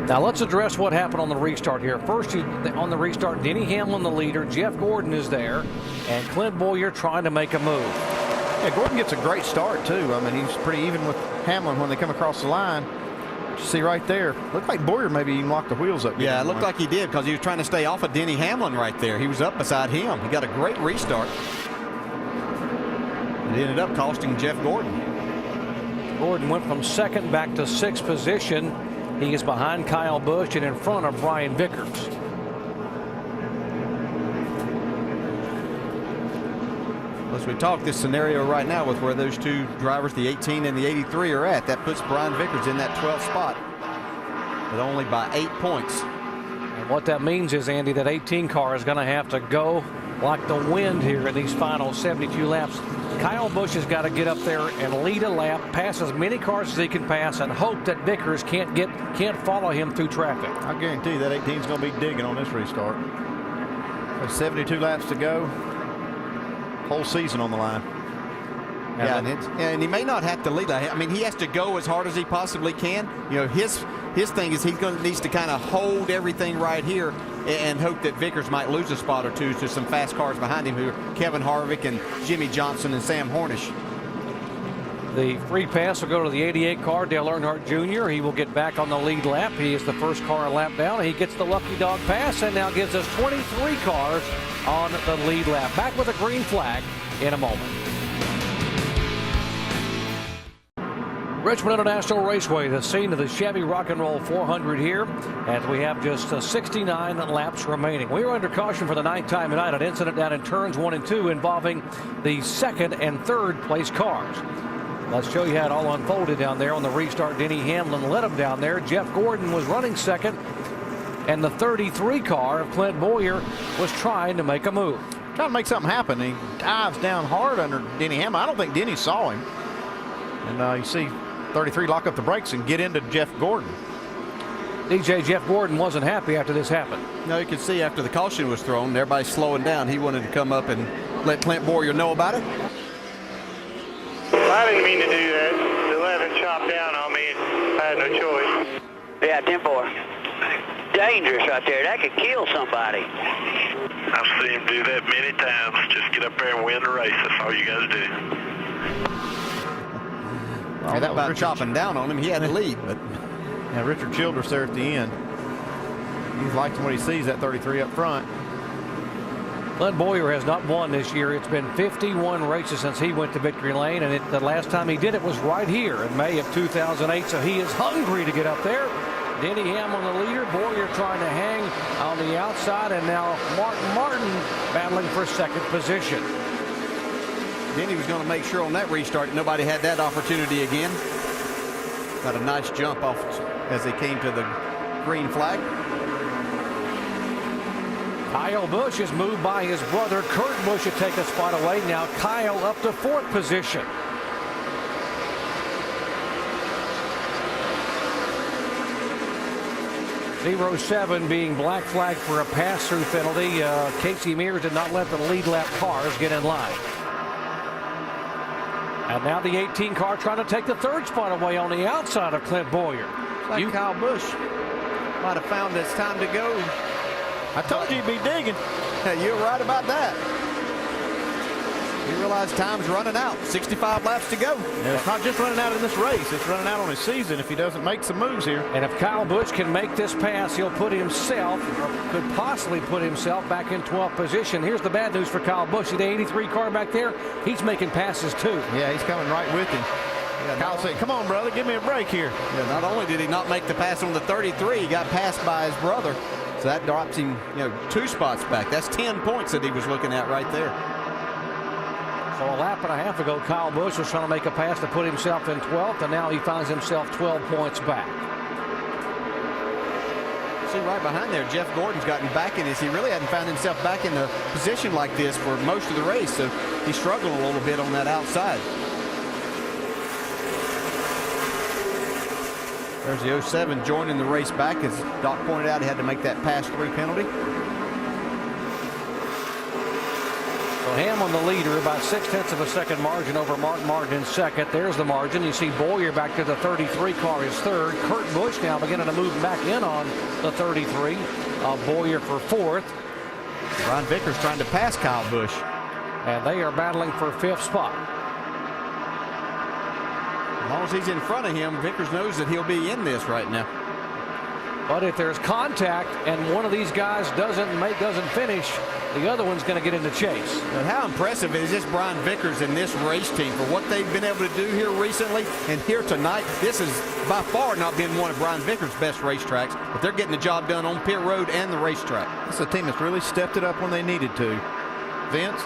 Now let's address what happened on the restart here. First, on the restart, Denny Hamlin, the leader. Jeff Gordon is there, and Clint Boyer trying to make a move. Yeah, Gordon gets a great start, too. I mean, he's pretty even with Hamlin when they come across the line. You see right there. Looked like Boyer maybe even locked the wheels up. Yeah, it looked like he did because he was trying to stay off of Denny Hamlin right there. He was up beside him. He got a great restart. It ended up costing Jeff Gordon. Gordon went from 2nd back to 6th position. He is behind Kyle Busch and in front of Brian Vickers. As we talk this scenario right now with where those 2 drivers, the 18 and the 83, are at, that puts Brian Vickers in that 12th spot, but only by 8 points. And what that means is, Andy, that 18 car is going to have to go like the wind here in these final 72 laps. Kyle Busch has got to get up there and lead a lap, pass as many cars as he can pass, and hope that Vickers can't follow him through traffic. I guarantee you that 18 is going to be digging on this restart. There's 72 laps to go. Whole season on the line. Yeah, and he may not have to lead. I mean, he has to go as hard as he possibly can. You know, his thing is needs to kind of hold everything right here and hope that Vickers might lose a spot or two to some fast cars behind him, who are Kevin Harvick and Jimmy Johnson and Sam Hornish. The free pass will go to the 88 car, Dale Earnhardt Jr. He will get back on the lead lap. He is the first car a lap down. He gets the lucky dog pass and now gives us 23 cars on the lead lap. Back with a green flag in a moment. Richmond International Raceway, the scene of the Chevy Rock and Roll 400 here, as we have just 69 laps remaining. We are under caution for the 9th time tonight, an incident down in turns 1 and 2 involving the 2nd and 3rd place cars. Let's show you how it all unfolded down there on the restart. Denny Hamlin led him down there. Jeff Gordon was running 2nd, and the 33 car of Clint Boyer was trying to make a move. Trying to make something happen. He dives down hard under Denny Hamlin. I don't think Denny saw him. And you see 33 lock up the brakes and get into Jeff Gordon. DJ, Jeff Gordon wasn't happy after this happened. No, you could see after the caution was thrown, everybody's slowing down. He wanted to come up and let Clint Boyer know about it. I didn't mean to do that. The 11 chopped down on me. I had no choice. Yeah, 10-4. Dangerous right there. That could kill somebody. I've seen him do that many times. Just get up there and win the race. That's all you got to do. Well, that about chopping down on him. He had the lead, but yeah, Richard Childress there at the end. He's liking what he sees, that 33 up front. Clint Boyer has not won this year. It's been 51 races since he went to victory lane, and the last time he did it was right here in May of 2008, so he is hungry to get up there. Denny Hamlin the leader, Boyer trying to hang on the outside, and now Martin battling for 2nd position. Denny was going to make sure on that restart nobody had that opportunity again. Got a nice jump off as they came to the green flag. Kyle Busch is moved by his brother Kurt Busch to take a spot away. Now Kyle up to 4th position. .07 being black flag for a pass-through penalty. Casey Mears did not let the lead lap cars get in line. And now the 18 car trying to take the 3rd spot away on the outside of Clint Boyer. Like Kyle Busch might have found it's time to go. I told you he'd be digging. You're right about that. You realize time's running out. 65 laps to go. And it's not just running out in this race. It's running out on his season if he doesn't make some moves here. And if Kyle Busch can make this pass, he'll put himself, or could possibly put himself back in 12th position. Here's the bad news for Kyle Busch. See the 83 car back there? He's making passes too. Yeah, he's coming right with him. Yeah, Kyle said, come on, brother, give me a break here. Yeah, not only did he not make the pass on the 33, he got passed by his brother. So that drops him, 2 spots back. That's 10 points that he was looking at right there. So a lap and a half ago, Kyle Busch was trying to make a pass to put himself in 12th, and now he finds himself 12 points back. See right behind there, Jeff Gordon's gotten back in this. He really hadn't found himself back in a position like this for most of the race, so he's struggling a little bit on that outside. There's the 07 joining the race back. As Doc pointed out, he had to make that pass-through penalty. So Hamlin the leader, about 0.6 of a second margin over Mark Martin in 2nd. There's the margin. You see Boyer back to the 33 car is 3rd. Kurt Busch now beginning to move back in on the 33. Boyer for 4th. Ron Vickers trying to pass Kyle Busch. And they are battling for 5th spot. As long as he's in front of him, Vickers knows that he'll be in this right now. But if there's contact and one of these guys doesn't finish, the other one's going to get in the chase. But how impressive is this Brian Vickers and this race team for what they've been able to do here recently and here tonight? This has by far not been one of Brian Vickers' best racetracks, but they're getting the job done on pit road and the racetrack. It's a team that's really stepped it up when they needed to. Vince?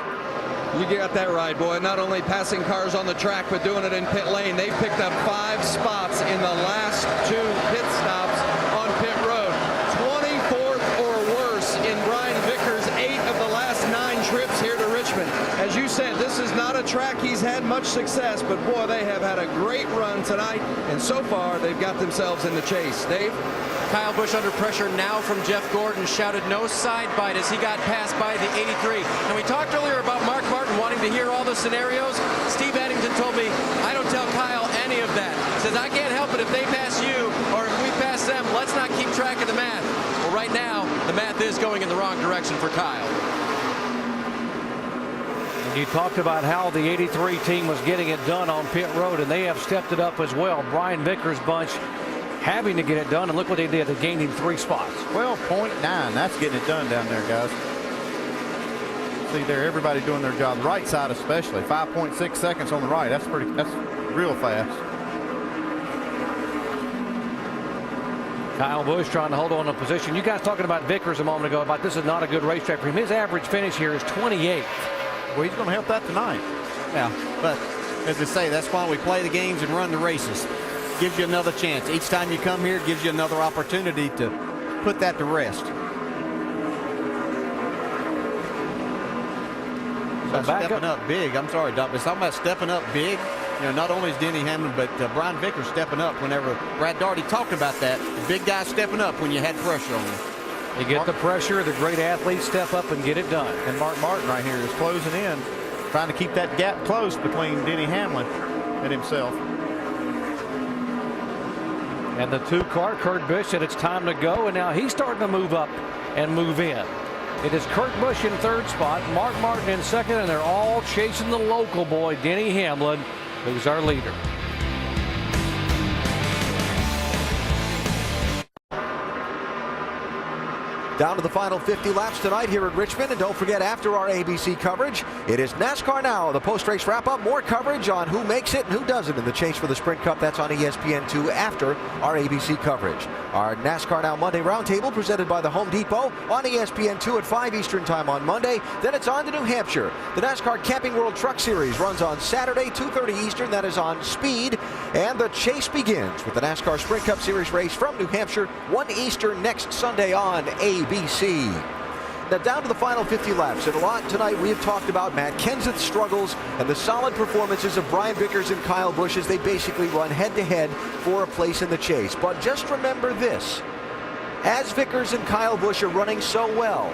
You got that right, boy. Not only passing cars on the track, but doing it in pit lane. They picked up 5 spots in the last 2 pit stops on pit road. 24th or worse in Brian Vickers' 8 of the last 9 trips here to Richmond. As you said, this is not a track he's had much success, but boy, they have had a great run tonight, and so far they've got themselves in the chase. Dave? Kyle Busch under pressure now from Jeff Gordon, shouted no side bite as he got passed by the 83. And we talked earlier about Mark Martin wanting to hear all the scenarios. Steve Eddington told me, I don't tell Kyle any of that. He says, I can't help it if they pass you or if we pass them. Let's not keep track of the math. Well, right now, the math is going in the wrong direction for Kyle. And you talked about how the 83 team was getting it done on pit road, and they have stepped it up as well. Brian Vickers' bunch having to get it done, and look what they did. They gained him 3 spots. 12.9. That's getting it done down there, guys. See there, everybody doing their job. Right side especially. 5.6 seconds on the right. That's real fast. Kyle Busch trying to hold on to position. You guys talking about Vickers a moment ago about this is not a good racetrack for him. His average finish here is 28th. Well, he's going to help that tonight. Yeah, but as I say, that's why we play the games and run the races. Gives you another chance. Each time you come here, gives you another opportunity to put that to rest. So stepping up big. I'm sorry, Doc, but it's talking about stepping up big. You know, not only is Denny Hamlin, but Brian Vickers stepping up whenever Brad Daugherty talked about that. The big guy stepping up when you had pressure on him. You get the pressure, the great athletes step up and get it done. And Mark Martin right here is closing in, trying to keep that gap close between Denny Hamlin and himself. And the 2-car, Kurt Busch, said it's time to go, and now he's starting to move up and move in. It is Kurt Busch in 3rd spot, Mark Martin in 2nd, and they're all chasing the local boy, Denny Hamlin, who's our leader. Down to the final 50 laps tonight here at Richmond. And don't forget, after our ABC coverage, it is NASCAR Now, the post-race wrap-up. More coverage on who makes it and who doesn't in the chase for the Sprint Cup. That's on ESPN2 after our ABC coverage. Our NASCAR Now Monday Roundtable presented by the Home Depot on ESPN2 at 5 Eastern Time on Monday. Then it's on to New Hampshire. The NASCAR Camping World Truck Series runs on Saturday, 2:30 Eastern. That is on Speed. And the chase begins with the NASCAR Sprint Cup Series race from New Hampshire, 1 Eastern next Sunday on ABC. Now down to the final 50 laps, and a lot tonight we have talked about Matt Kenseth's struggles and the solid performances of Brian Vickers and Kyle Busch as they basically run head-to-head for a place in the chase. But just remember this, as Vickers and Kyle Busch are running so well,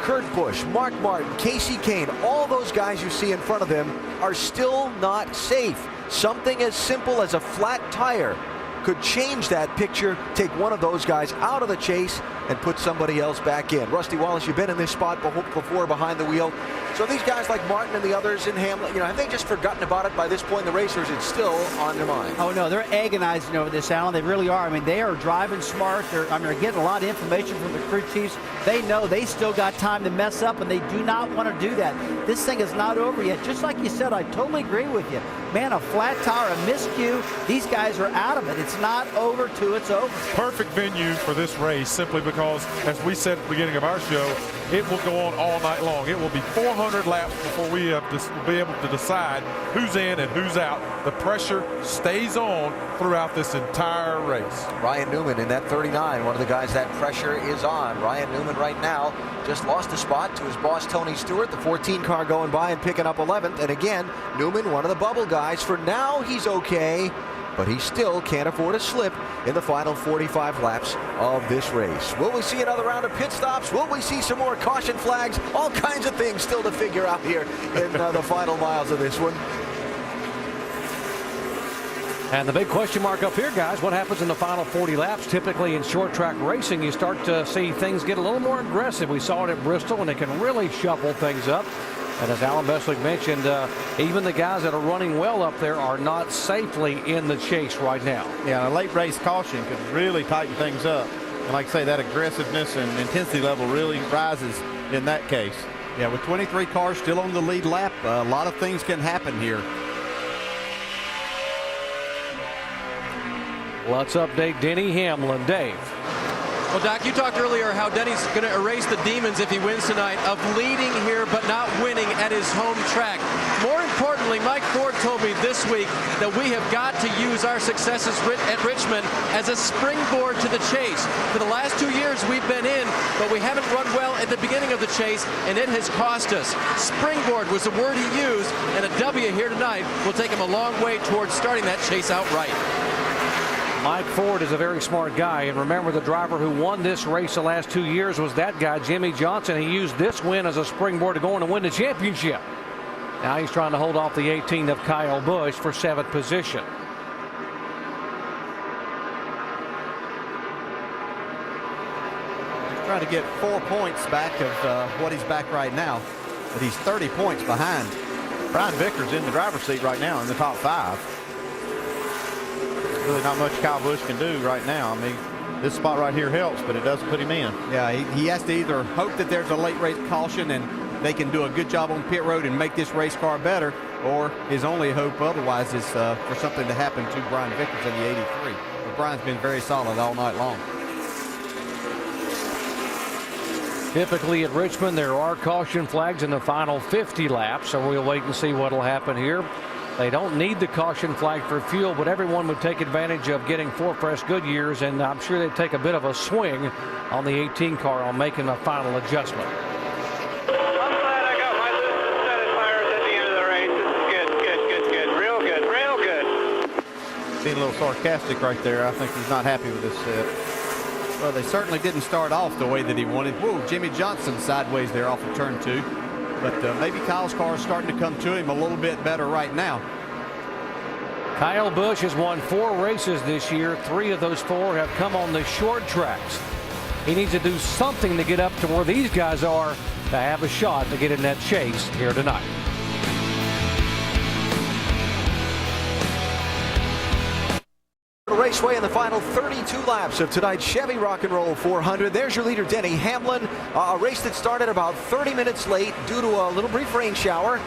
Kurt Busch, Mark Martin, Casey Kane, all those guys you see in front of them are still not safe. Something as simple as a flat tire could change that picture, take one of those guys out of the chase and put somebody else back in. Rusty Wallace, you've been in this spot before behind the wheel. So these guys like Martin and the others in Hamlin, you know, have they just forgotten about it by this point in the race, or is it still on their mind? Oh, no, they're agonizing over this, Alan. They really are. I mean, they are driving smart. They're getting a lot of information from the crew chiefs. They know they still got time to mess up, and they do not want to do that. This thing is not over yet. Just like you said, I totally agree with you. Man, a flat tire, a miscue, these guys are out of it. It's not over till it's over. Perfect venue for this race, simply because, as we said at the beginning of our show, it will go on all night long. It will be 400 laps before we have to be able to decide who's in and who's out. The pressure stays on throughout this entire race. Ryan Newman in that 39, one of the guys that pressure is on. Ryan Newman right now just lost a spot to his boss Tony Stewart, the 14 car going by and picking up 11th. And again, Newman, one of the bubble guys. For now, he's okay, but he still can't afford a slip in the final 45 laps of this race. Will we see another round of pit stops? Will we see some more caution flags? All kinds of things still to figure out here in the final miles of this one. And the big question mark up here, guys, what happens in the final 40 laps? Typically in short track racing, you start to see things get a little more aggressive. We saw it at Bristol, and it can really shuffle things up. And as Alan Beswick mentioned, even the guys that are running well up there are not safely in the chase right now. Yeah, a late race caution could really tighten things up. And like I say, that aggressiveness and intensity level really rises in that case. Yeah, with 23 cars still on the lead lap, a lot of things can happen here. Let's update Denny Hamlin. Dave. Well, Doc, you talked earlier how Denny's going to erase the demons if he wins tonight of leading here but not winning at his home track. More importantly, Mike Ford told me this week that we have got to use our successes at Richmond as a springboard to the chase. For the last 2 years we've been in, but we haven't run well at the beginning of the chase, and it has cost us. Springboard was the word he used, and a W here tonight will take him a long way towards starting that chase outright. Mike Ford is a very smart guy, and remember, the driver who won this race the last 2 years was that guy, Jimmy Johnson. He used this win as a springboard to go on and win the championship. Now he's trying to hold off the 18 of Kyle Busch for 7th position. He's trying to get 4 points back of what he's back right now, but he's 30 points behind. Brian Vickers in the driver's seat right now in the top 5. Really not much Kyle Busch can do right now. I mean, this spot right here helps, but it doesn't put him in. Yeah, he has to either hope that there's a late race caution and they can do a good job on pit road and make this race car better, or his only hope otherwise is for something to happen to Brian Vickers in the 83. But Brian's been very solid all night long. Typically at Richmond, there are caution flags in the final 50 laps, so we'll wait and see what will happen here. They don't need the caution flag for fuel, but everyone would take advantage of getting 4 fresh Goodyears, and I'm sure they'd take a bit of a swing on the 18 car on making a final adjustment. I'm glad I got my loose set of tires at the end of the race. This is good. Real good, real good. Being a little sarcastic right there. I think he's not happy with this set. Well, they certainly didn't start off the way that he wanted. Whoa, Jimmy Johnson sideways there off of turn 2. But maybe Kyle's car is starting to come to him a little bit better right now. Kyle Busch has won 4 races this year. 3 of those 4 have come on the short tracks. He needs to do something to get up to where these guys are to have a shot to get in that chase here tonight. Raceway in the final 32 laps of tonight's Chevy Rock and Roll 400. There's your leader, Denny Hamlin. A race that started about 30 minutes late due to a little brief rain shower.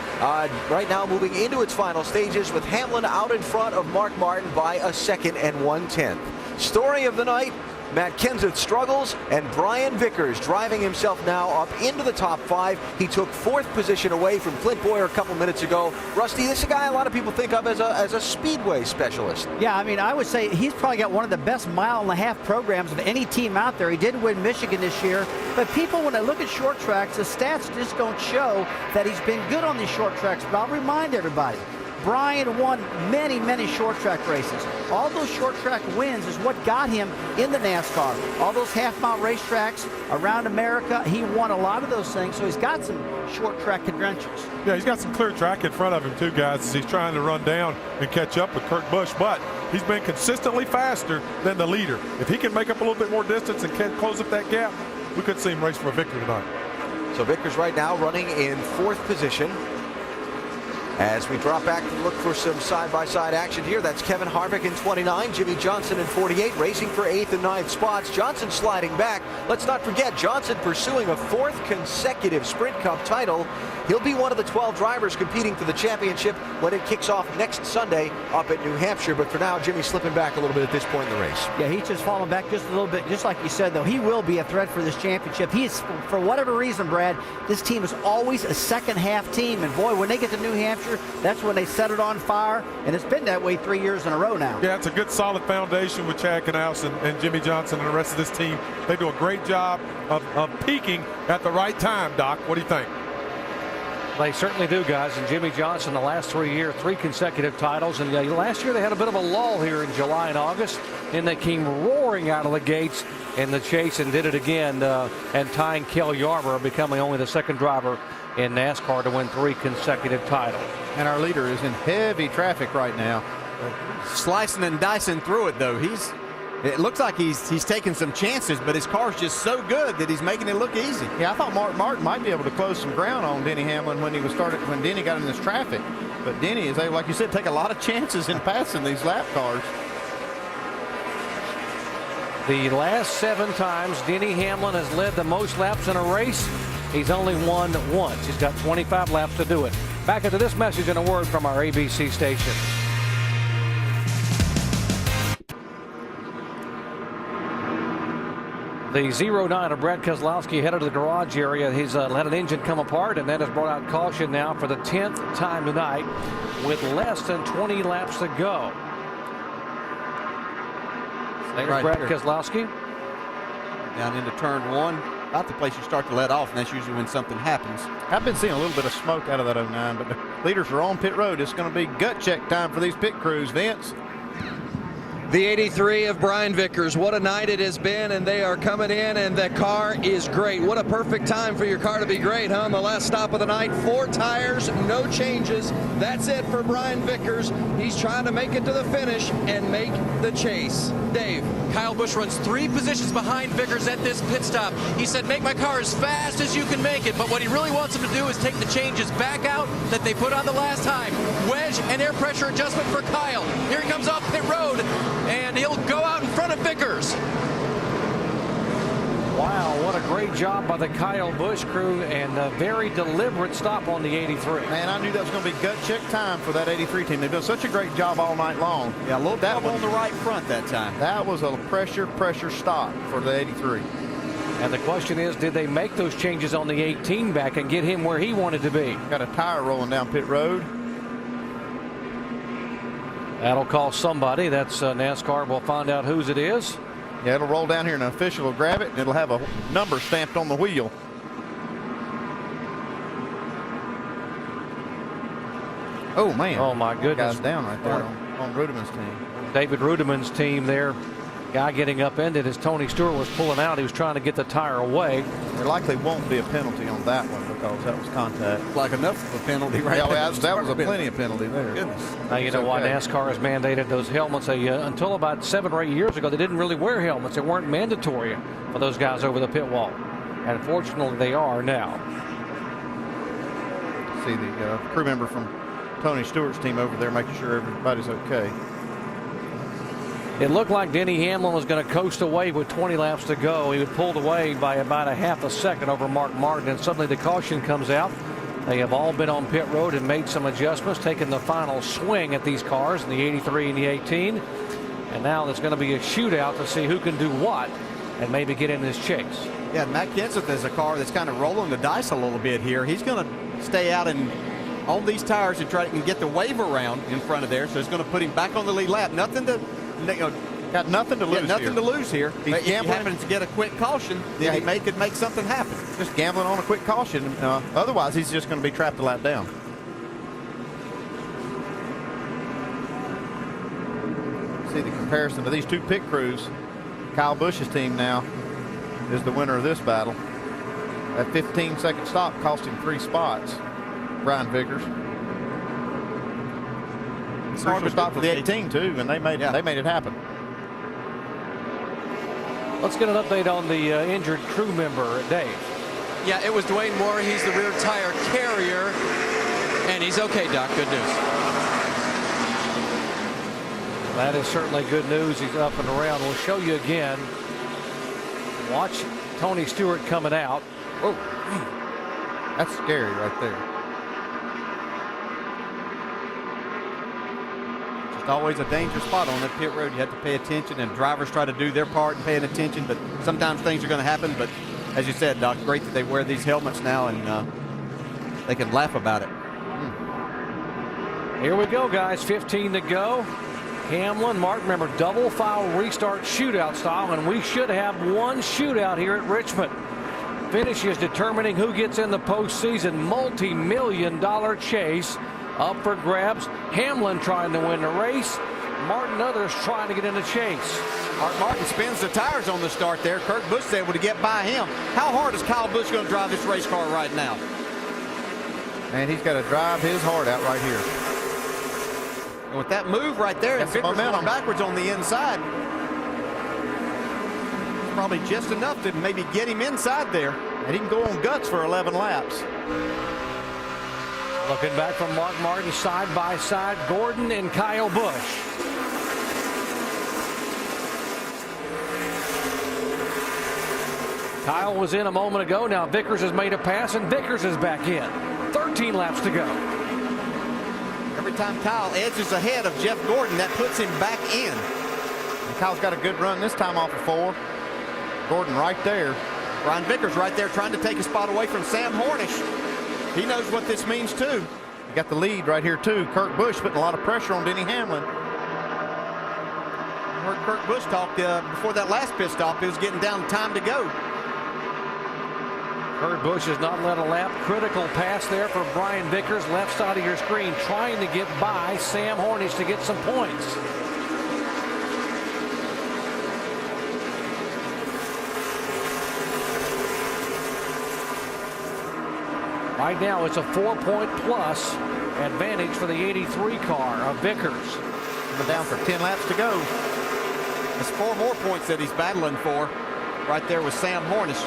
Right now moving into its final stages with Hamlin out in front of Mark Martin by a 2nd and 1/10. Story of the night, Matt Kenseth struggles, and Brian Vickers driving himself now up into the top 5. He took 4th position away from Clint Boyer a couple minutes ago. Rusty, this is a guy a lot of people think of as a speedway specialist. Yeah, I mean, I would say he's probably got one of the best mile-and-a-half programs of any team out there. He did win Michigan this year, but people, when they look at short tracks, the stats just don't show that he's been good on these short tracks. But I'll remind everybody, Brian won many, many short track races. All those short track wins is what got him in the NASCAR. All those half-mile racetracks around America, he won a lot of those things, so he's got some short track credentials. Yeah, he's got some clear track in front of him too, guys, as he's trying to run down and catch up with Kurt Busch, but he's been consistently faster than the leader. If he can make up a little bit more distance and can close up that gap, we could see him race for a victory tonight. So Vickers right now running in 4th position. As we drop back to look for some side-by-side action here, that's Kevin Harvick in 29, Jimmy Johnson in 48, racing for 8th and 9th spots. Johnson sliding back. Let's not forget, Johnson pursuing a 4th consecutive Sprint Cup title. He'll be one of the 12 drivers competing for the championship when it kicks off next Sunday up at New Hampshire. But for now, Jimmy's slipping back a little bit at this point in the race. Yeah, he's just falling back just a little bit. Just like you said, though, he will be a threat for this championship. He's, for whatever reason, Brad, this team is always a second-half team. And, boy, when they get to New Hampshire, that's when they set it on fire, and it's been that way 3 years in a row now. Yeah, it's a good solid foundation with Chad Knaus and Jimmy Johnson and the rest of this team. They do a great job of peaking at the right time, Doc. What do you think? They certainly do, guys. And Jimmy Johnson, the last 3 years, 3 consecutive titles. And last year they had a bit of a lull here in July and August, and they came roaring out of the gates in the chase and did it again, and tying Kel Yarber, becoming only the 2nd driver in NASCAR to win 3 consecutive titles. And our leader is in heavy traffic right now. Slicing and dicing through it, though. It looks like he's taking some chances, but his car's just so good that he's making it look easy. Yeah, I thought Mark Martin might be able to close some ground on Denny Hamlin when Denny got in this traffic. But Denny is able, like you said, take a lot of chances in passing these lap cars. The last 7 times Denny Hamlin has led the most laps in a race, he's only won once. He's got 25 laps to do it. Back into this message and a word from our ABC station. The 09 of Brad Keselowski headed to the garage area. He's had an engine come apart, and that has brought out caution now for the 10th time tonight with less than 20 laps to go. There's Right Brad here. Keselowski. Down into turn 1. About the place you start to let off, and that's usually when something happens. I've been seeing a little bit of smoke out of that 09, but the leaders are on pit road. It's going to be gut check time for these pit crews, Vince. The 83 of Brian Vickers. What a night it has been, and they are coming in, and the car is great. What a perfect time for your car to be great, huh? On the last stop of the night, 4 tires, no changes. That's it for Brian Vickers. He's trying to make it to the finish and make the chase. Dave. Kyle Busch runs 3 positions behind Vickers at this pit stop. He said, make my car as fast as you can make it. But what he really wants him to do is take the changes back out that they put on the last time. Wedge and air pressure adjustment for Kyle. Here he comes off pit road, and he'll go out in front of Vickers. Wow, what a great job by the Kyle Busch crew, and a very deliberate stop on the 83. Man, I knew that was going to be gut check time for that 83 team. They've done such a great job all night long. Yeah, a little double on the right front that time. That was a pressure stop for the 83. And the question is, did they make those changes on the 18 back and get him where he wanted to be? Got a tire rolling down pit road. That'll call somebody. That's NASCAR. We'll find out whose it is. Yeah, it'll roll down here and an official will grab it and it'll have a number stamped on the wheel. Oh, man. Oh, my goodness. Guy's down right there on Rudimann's team. David Rudimann's team there. Guy getting upended as Tony Stewart was pulling out. He was trying to get the tire away. There likely won't be a penalty on that one because that was contact. Like enough of a penalty right there. Yeah, that was a plenty of penalty there. Goodness. Now you know why NASCAR has mandated those helmets. Until about 7 or 8 years ago, they didn't really wear helmets. They weren't mandatory for those guys over the pit wall. And fortunately, they are now. See the crew member from Tony Stewart's team over there making sure everybody's okay. It looked like Denny Hamlin was going to coast away with 20 laps to go. He was pulled away by about a half a second over Mark Martin, and suddenly the caution comes out. They have all been on pit road and made some adjustments, taking the final swing at these cars in the 83 and the 18. And now there's going to be a shootout to see who can do what and maybe get in this chase. Yeah, Matt Kenseth is a car that's kind of rolling the dice a little bit here. He's going to stay out and on these tires and try to get the wave around in front of there. So it's going to put him back on the lead lap. Got nothing to lose. Yeah, nothing to lose here. He's if he gambling. happens to get a quick caution, then he could make something happen. Just gambling on a quick caution. Otherwise, he's just going to be trapped a lap down. See the comparison to these two pit crews. Kyle Busch's team now is the winner of this battle. That 15-second stop cost him 3 spots. Brian Vickers. Crucial stop for the 18 too, and they made it happen. Let's get an update on the injured crew member, Dave. Yeah, it was Dwayne Moore. He's the rear tire carrier, and he's okay, Doc. Good news. That is certainly good news. He's up and around. We'll show you again. Watch Tony Stewart coming out. Oh, that's scary right there. Always a dangerous spot on that pit road. You have to pay attention, and drivers try to do their part in paying attention, but sometimes things are going to happen. But as you said, Doc, great that they wear these helmets now and they can laugh about it. Here we go, guys. 15 to go. Hamlin, Martin, remember, double foul restart shootout style, and we should have one shootout here at Richmond. Finish is determining who gets in the postseason. Multi-million-dollar chase up for grabs. Hamlin trying to win the race. Martin, others trying to get in the chase. Mark Martin spins the tires on the start there. Kurt Busch able to get by him. How hard is Kyle Busch going to drive this race car right now? And he's got to drive his heart out right here. And with that move right there, and Vickers going backwards on the inside, probably just enough to maybe get him inside there. And he can go on guts for 11 laps. Looking back from Mark Martin side by side, Gordon and Kyle Busch. Kyle was in a moment ago. Now Vickers has made a pass, and Vickers is back in. 13 laps to go. Every time Kyle edges ahead of Jeff Gordon, that puts him back in. And Kyle's got a good run this time off of 4. Gordon right there. Brian Vickers right there trying to take a spot away from Sam Hornish. He knows what this means too. You got the lead right here too. Kurt Busch putting a lot of pressure on Denny Hamlin. I heard Kurt Busch talk before that last pit stop. He was getting down to time to go. Kurt Busch has not led a lap. Critical pass there for Brian Vickers, left side of your screen, trying to get by Sam Hornish to get some points. Right now, it's a 4-point plus advantage for the 83 car of Vickers. Coming down for 10 laps to go. There's 4 more points that he's battling for right there with Sam Hornish.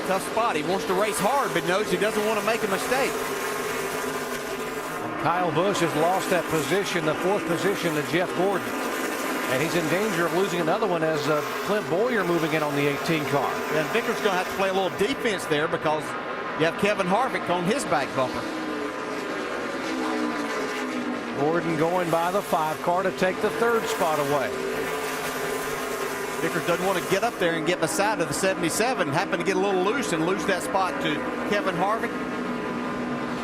Tough spot. He wants to race hard, but knows he doesn't want to make a mistake. Kyle Busch has lost that position, the 4th position, to Jeff Gordon. And he's in danger of losing another one as Clint Boyer moving in on the 18 car. And Vickers going to have to play a little defense there because you have Kevin Harvick on his back bumper. Gordon going by the 5 car to take the 3rd spot away. Vickers doesn't want to get up there and get beside of the 77. Happen to get a little loose and lose that spot to Kevin Harvick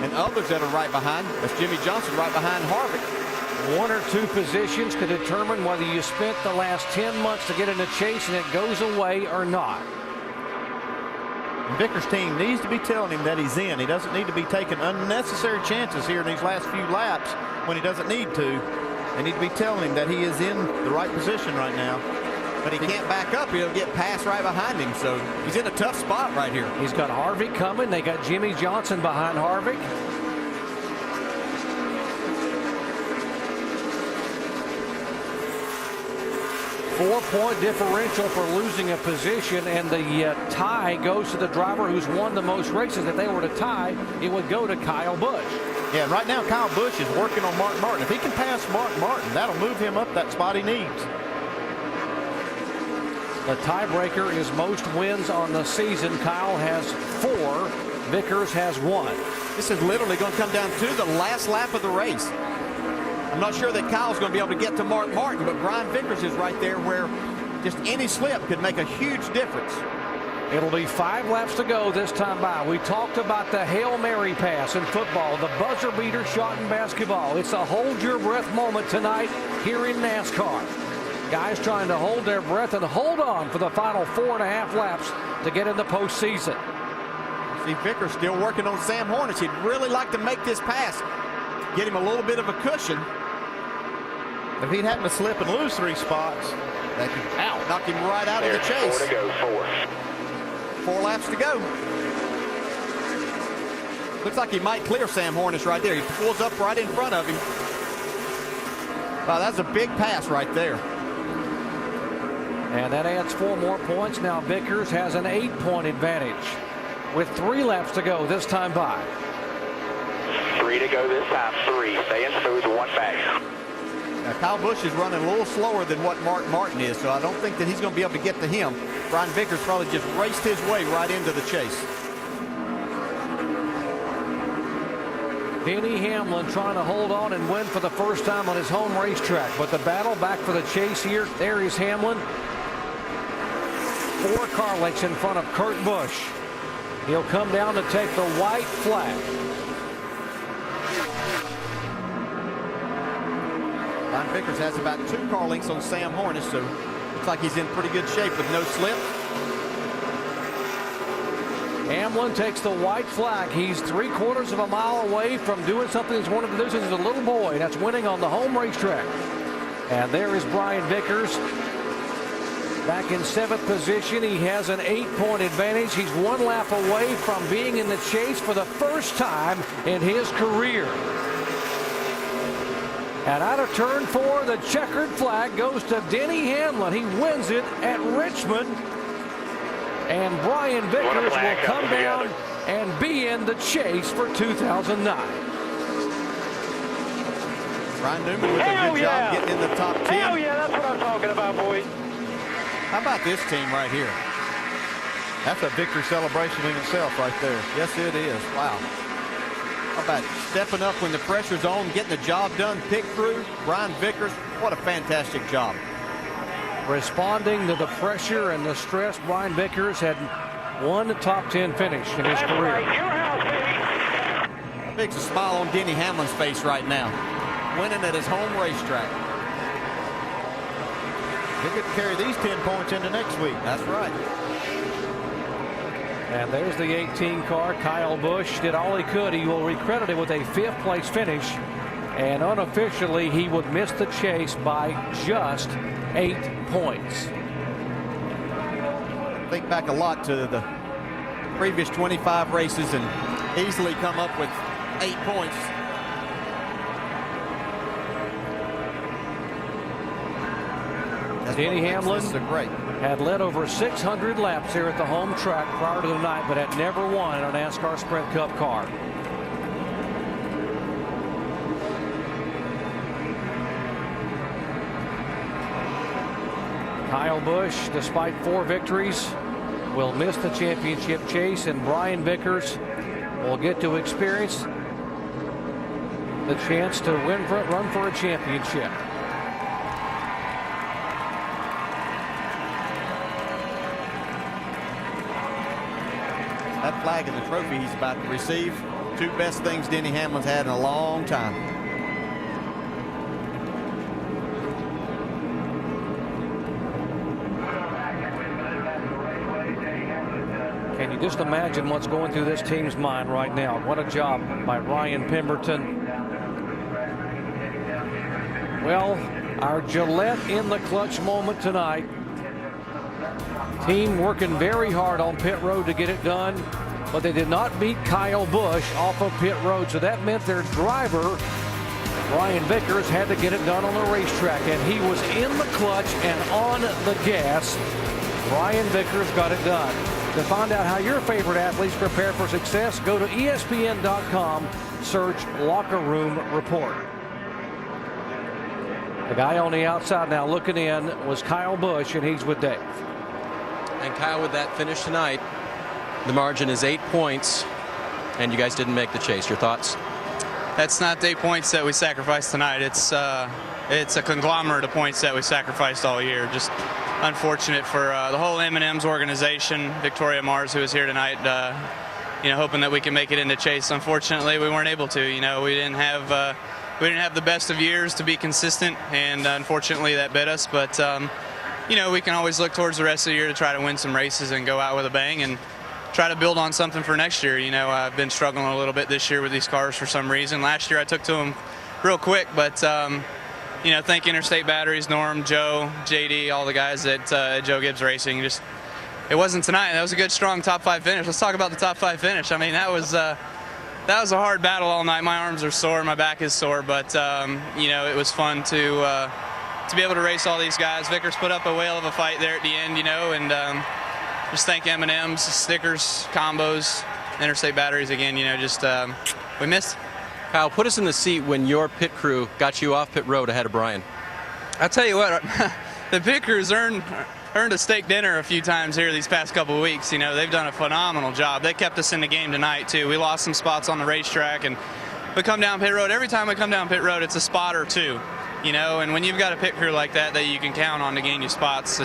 and others that are right behind. That's Jimmy Johnson right behind Harvick. One or two positions could determine whether you spent the last 10 months to get in a chase and it goes away or not. Vickers' team needs to be telling him that he's in. He doesn't need to be taking unnecessary chances here in these last few laps when he doesn't need to. They need to be telling him that he is in the right position right now. But he can't back up. He'll get passed right behind him. So he's in a tough spot right here. He's got Harvick coming. They got Jimmy Johnson behind Harvick. Four-point differential for losing a position, and the tie goes to the driver who's won the most races. If they were to tie, it would go to Kyle Busch. Yeah, right now Kyle Busch is working on Mark Martin. If he can pass Mark Martin, that'll move him up that spot he needs. The tiebreaker is most wins on the season. Kyle has 4. Vickers has 1. This is literally going to come down to the last lap of the race. I'm not sure that Kyle's going to be able to get to Mark Martin, but Brian Vickers is right there where just any slip could make a huge difference. It'll be 5 laps to go this time by. We talked about the Hail Mary pass in football, the buzzer beater shot in basketball. It's a hold your breath moment tonight here in NASCAR. Guys trying to hold their breath and hold on for the final 4.5 laps to get in the postseason. See Vickers still working on Sam Hornish. He'd really like to make this pass, get him a little bit of a cushion. If he'd happened to slip and lose 3 spots, that could knock him right out of the chase. 4 to go, 4 laps to go. Looks like he might clear Sam Hornish right there. He pulls up right in front of him. Wow, that's a big pass right there. And that adds 4 more points. Now Vickers has an 8-point advantage with 3 laps to go this time by. 3 to go this time. 3. Staying smooth. 1 back. Now Kyle Busch is running a little slower than what Mark Martin is, so I don't think that he's going to be able to get to him. Brian Vickers probably just raced his way right into the chase. Denny Hamlin trying to hold on and win for the first time on his home racetrack, but the battle back for the chase here. There is Hamlin. 4 car lengths in front of Kurt Busch. He'll come down to take the white flag. Brian Vickers has about 2 car lengths on Sam Hornish, so looks like he's in pretty good shape with no slip. Hamlin takes the white flag. He's 3/4 of a mile away from doing something he's wanted to do since he's a little boy. That's winning on the home racetrack. And there is Brian Vickers back in 7th position. He has an 8-point advantage. He's 1 lap away from being in the chase for the first time in his career. And out of turn 4, the checkered flag goes to Denny Hamlin. He wins it at Richmond. And Brian Vickers will come down and be in the chase for 2009. Ryan Newman with a good job getting in the top 10. Hell yeah, that's what I'm talking about, boys. How about this team right here? That's a victory celebration in itself right there. Yes, it is. Wow. How about stepping up when the pressure's on, getting the job done, pit crew, Brian Vickers, what a fantastic job. Responding to the pressure and the stress, Brian Vickers had 1 top 10 finish in his career. Makes a smile on Denny Hamlin's face right now, winning at his home racetrack. He could carry these 10 points into next week. That's right. And there's the 18 car. Kyle Busch did all he could. He will be credited with a 5th place finish. And unofficially, he would miss the chase by just 8 points. Think back a lot to the previous 25 races and easily come up with 8 points. Denny Hamlin great. had led over 600 laps here at the home track prior to the night, but had never won in a NASCAR Sprint Cup car. Kyle Busch, despite 4 victories, will miss the championship chase, and Brian Vickers will get to experience the chance to run for a championship. That flag and the trophy he's about to receive, two best things Denny Hamlin's had in a long time. Can you just imagine what's going through this team's mind right now? What a job by Ryan Pemberton. Well, our Gillette in the clutch moment tonight. Team working very hard on pit road to get it done, but they did not beat Kyle Busch off of pit road, so that meant their driver, Brian Vickers, had to get it done on the racetrack, and he was in the clutch and on the gas. Brian Vickers got it done. To find out how your favorite athletes prepare for success, go to ESPN.com, search Locker Room Report. The guy on the outside now looking in was Kyle Busch, and he's with Dave. And Kyle, with that finish tonight, the margin is 8 points, and you guys didn't make the chase. Your thoughts? That's not the 8 points that we sacrificed tonight. It's a conglomerate of points that we sacrificed all year. Just unfortunate for the whole M&M's organization. Victoria Mars, who is here tonight, hoping that we can make it into chase. Unfortunately, we weren't able to. We didn't have the best of years to be consistent, and unfortunately that bit us. But we can always look towards the rest of the year to try to win some races and go out with a bang and try to build on something for next year. I've been struggling a little bit this year with these cars for some reason. Last year I took to them real quick, but thank Interstate Batteries, Norm, Joe, JD, all the guys at Joe Gibbs Racing. It wasn't tonight. That was a good, strong top 5 finish. Let's talk about the top 5 finish. I mean, that was a hard battle all night. My arms are sore, my back is sore, but it was fun to be able to race all these guys. Vickers put up a whale of a fight there at the end, and just thank M&M's, stickers, combos, Interstate Batteries again. We missed. Kyle, put us in the seat when your pit crew got you off pit road ahead of Brian. I'll tell you what, the pit crew's earned a steak dinner a few times here these past couple of weeks. They've done a phenomenal job. They kept us in the game tonight too. We lost some spots on the racetrack, and we come down pit road. Every time we come down pit road, it's a spot or two. And when you've got a pit crew like that you can count on to gain you spots,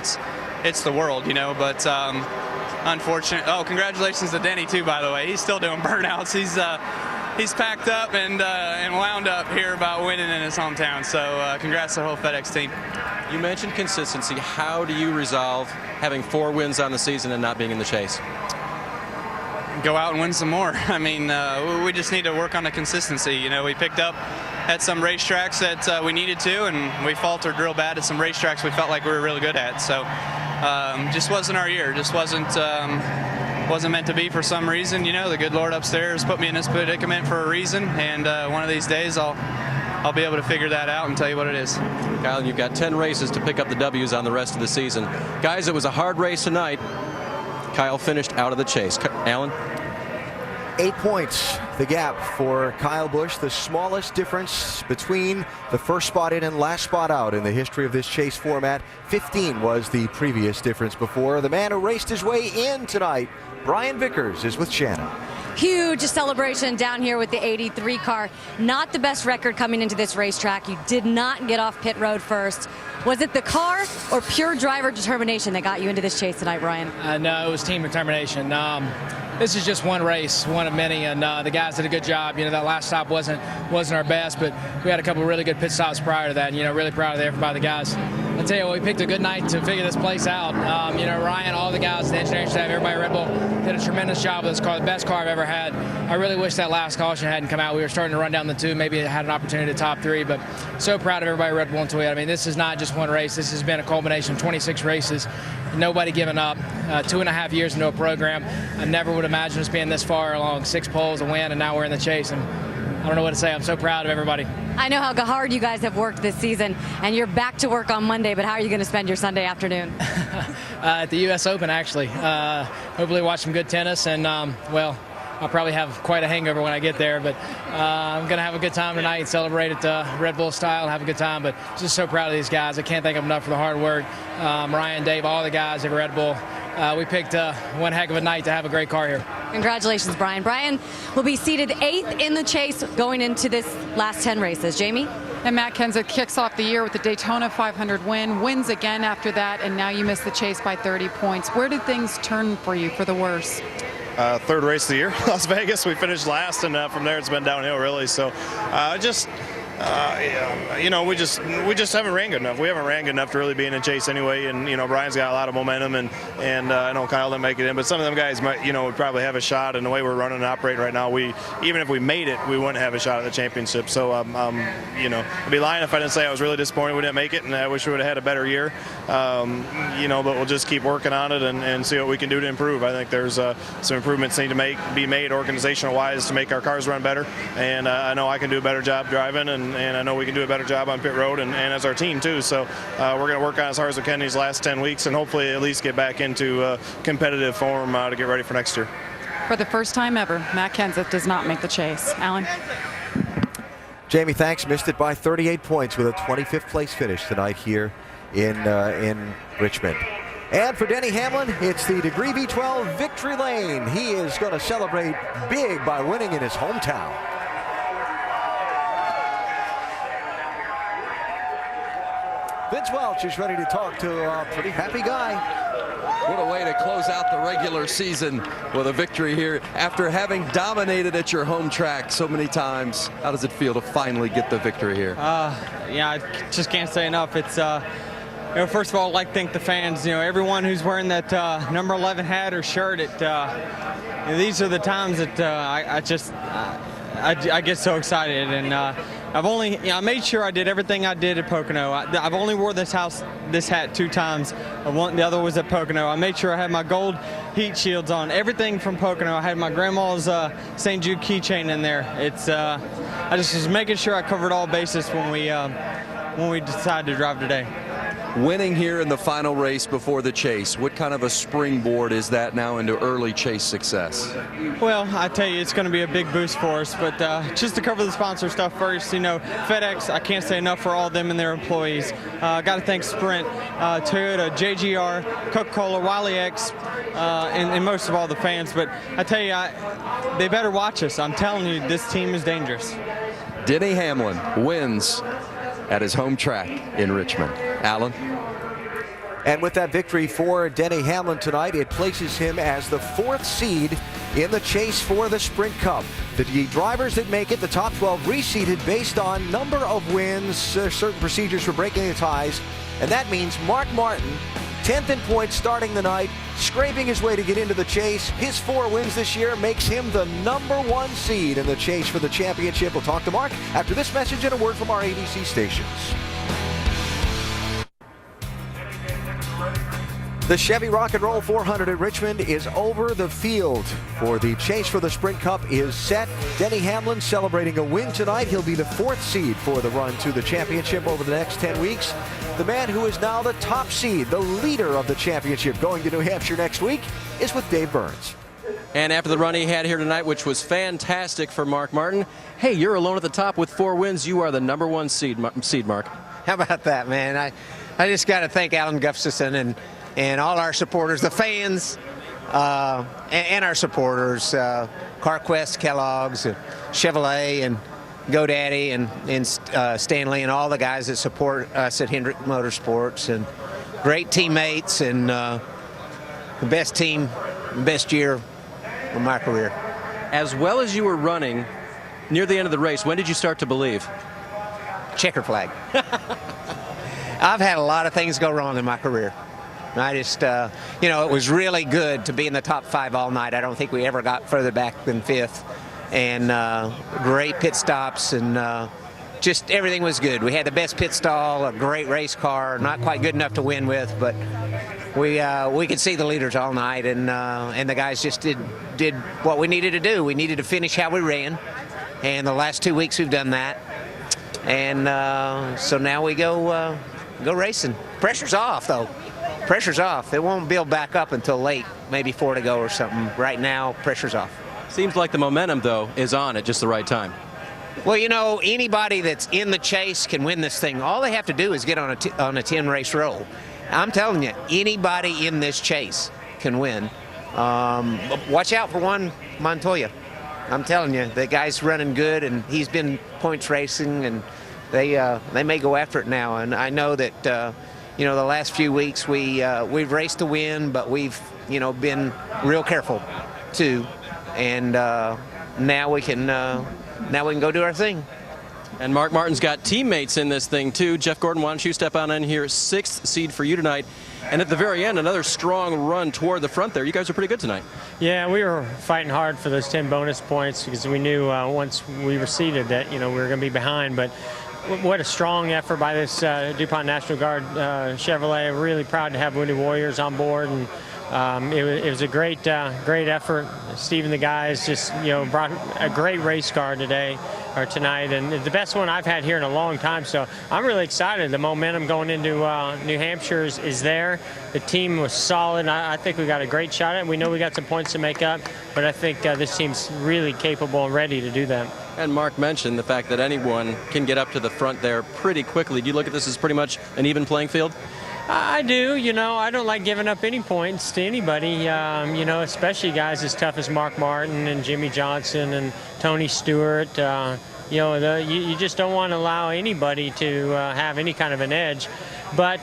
it's the world. But unfortunate. Oh, congratulations to Denny too, by the way. He's still doing burnouts. He's packed up and wound up here about winning in his hometown. So congrats to the whole FedEx team. You mentioned consistency. How do you resolve having 4 wins on the season and not being in the chase? Go out and win some more. I mean, we just need to work on the consistency. We picked up at some racetracks that we needed to, and we faltered real bad at some racetracks we felt like we were really good at. So just wasn't our year. Just wasn't meant to be for some reason. The good Lord upstairs put me in this predicament for a reason, and one of these days I'll be able to figure that out and tell you what it is. Kyle, you've got 10 races to pick up the W's on the rest of the season. Guys, it was a hard race tonight. Kyle finished out of the chase. Alan? 8 points, the gap for Kyle Busch, the smallest difference between the first spot in and last spot out in the history of this chase format. 15 was the previous difference before. The man who raced his way in tonight, Brian Vickers, is with Shannon. Huge celebration down here with the 83 car. Not the best record coming into this racetrack. You did not get off pit road first. Was it the car or pure driver determination that got you into this chase tonight, Brian? No, it was team determination. This is just one race, one of many, and the guys did a good job. That last stop wasn't our best, but we had a couple of really good pit stops prior to that. Really proud of the effort by the guys. I tell you what, we picked a good night to figure this place out. Ryan, all the guys, the engineering staff, everybody at Red Bull did a tremendous job with this car, the best car I've ever had. I really wish that last caution hadn't come out. We were starting to run down the 2, maybe it had an opportunity to top 3, but so proud of everybody at Red Bull and Toyota. I mean, this is not just one race. This has been a culmination of 26 races. Nobody giving up. 2.5 years into a program. I never would imagine us being this far along. 6 poles, a win, and now we're in the chase. And I don't know what to say. I'm so proud of everybody. I know how hard you guys have worked this season, and you're back to work on Monday, but how are you going to spend your Sunday afternoon? At the U.S. Open, actually. Hopefully watch some good tennis, and, I'll probably have quite a hangover when I get there, but I'm going to have a good time tonight and celebrate it Red Bull style and have a good time. But just so proud of these guys. I can't thank them enough for the hard work. Ryan, Dave, all the guys at Red Bull. We picked one heck of a night to have a great car here. Congratulations, Brian. Brian will be seated 8th in the chase going into this last 10 races. Jamie? And Matt Kenseth kicks off the year with the Daytona 500 win, wins again after that, and now you miss the chase by 30 points. Where did things turn for you for the worse? third race of the year, Las Vegas. We finished last, and from there it's been downhill really. So you know, we just haven't ran good enough. We haven't ran good enough to really be in a chase anyway. And you know, Brian's got a lot of momentum, and I know Kyle didn't make it in, but some of them guys might, you know, would probably have a shot. And the way we're running and operating right now, even if we made it, we wouldn't have a shot at the championship. So you know, I'd be lying if I didn't say I was really disappointed we didn't make it, and I wish we would have had a better year. You know, but we'll just keep working on it and see what we can do to improve. I think there's some improvements need to be made organizational wise to make our cars run better. And I know I can do a better job driving, and I know we can do a better job on pit road and as our team too. So we're going to work on as hard as we can these last 10 weeks and hopefully at least get back into competitive form to get ready for next year. For the first time ever, Matt Kenseth does not make the chase. Alan? Jamie, thanks. Missed it by 38 points with a 25th place finish tonight here in Richmond. And for Denny Hamlin, it's the Degree V12 victory lane. He is going to celebrate big by winning in his hometown. Vince Welch is ready to talk to a pretty happy guy. What a way to close out the regular season with a victory here after having dominated at your home track so many times. How does it feel to finally get the victory here? Yeah, I just can't say enough. It's you know, first of all, I'd like to thank the fans. You know, everyone who's wearing that number 11 hat or shirt. You know, these are the times that I get so excited, and I made sure I did everything I did at Pocono. I've only wore this hat 2 times. The other was at Pocono. I made sure I had my gold heat shields on. Everything from Pocono. I had my grandma's St. Jude keychain in there. I just was making sure I covered all bases when we decided to drive today. Winning here in the final race before the chase, what kind of a springboard is that now into early chase success? Well, I tell you, it's going to be a big boost for us, but just to cover the sponsor stuff first, you know, FedEx, I can't say enough for all of them and their employees. Got to thank Sprint, Toyota, JGR, Coca-Cola, Wiley X, and most of all the fans. But I tell you, they better watch us. I'm telling you, this team is dangerous. Denny Hamlin wins at his home track in Richmond. Alan? And with that victory for Denny Hamlin tonight, it places him as the 4th seed in the chase for the Sprint Cup. The drivers that make it, the top 12, reseeded based on number of wins, certain procedures for breaking the ties. And that means Mark Martin, 10th in points starting the night, scraping his way to get into the chase. His 4 wins this year makes him the number 1 seed in the chase for the championship. We'll talk to Mark after this message and a word from our ABC stations. The Chevy Rock and Roll 400 at Richmond is over. The field for the chase for the Sprint Cup is set. Denny Hamlin celebrating a win tonight. He'll be the 4th seed for the run to the championship over the next 10 weeks. The man who is now the top seed, the leader of the championship going to New Hampshire next week, is with Dave Burns. And after the run he had here tonight, which was fantastic for Mark Martin, hey, you're alone at the top with 4 wins. You are the number 1 seed, Mark. How about that, man? I just got to thank Alan Gustafson and all our supporters, the fans, and our supporters, CarQuest, Kellogg's, and Chevrolet, and GoDaddy, and Stanley, and all the guys that support us at Hendrick Motorsports, and great teammates, and the best team, best year of my career. As well as you were running near the end of the race, when did you start to believe? Checker flag. I've had a lot of things go wrong in my career. I just, you know, it was really good to be in the top 5 all night. I don't think we ever got further back than 5th. And great pit stops, and just everything was good. We had the best pit stall, a great race car, not quite good enough to win with, but we could see the leaders all night, and the guys just did what we needed to do. We needed to finish how we ran, and the last 2 weeks we've done that. And so now we go racing. Pressure's off, though. Pressure's off. It won't build back up until late, maybe 4 to go or something. Right now, pressure's off. Seems like the momentum, though, is on at just the right time. Well, you know, anybody that's in the chase can win this thing. All they have to do is get on a 10-race roll. I'm telling you, anybody in this chase can win. Watch out for one Montoya. I'm telling you, the guy's running good, and he's been points racing, and they may go after it now. And I know that you know, the last few weeks we've raced to win, but we've, you know, been real careful. 2, and now we can go do our thing. And Mark Martin's got teammates in this thing too. Jeff Gordon, why don't you step on in here? 6th seed for you tonight. And at the very end, another strong run toward the front there. You guys are pretty good tonight. Yeah, we were fighting hard for those 10 bonus points because we knew once we were seated that, we were going to be behind. But what a strong effort by this DuPont National Guard Chevrolet. Really proud to have Wounded Warriors on board. And it was a great effort. Steve and the guys just brought a great race car tonight, and the best one I've had here in a long time. So I'm really excited. The momentum going into New Hampshire is there. The team was solid. I think we got a great shot at it. We know we got some points to make up, but I think this team's really capable and ready to do that. And Mark mentioned the fact that anyone can get up to the front there pretty quickly. Do you look at this as pretty much an even playing field? I do. I don't like giving up any points to anybody, especially guys as tough as Mark Martin and Jimmy Johnson and Tony Stewart. You just don't want to allow anybody to have any kind of an edge. But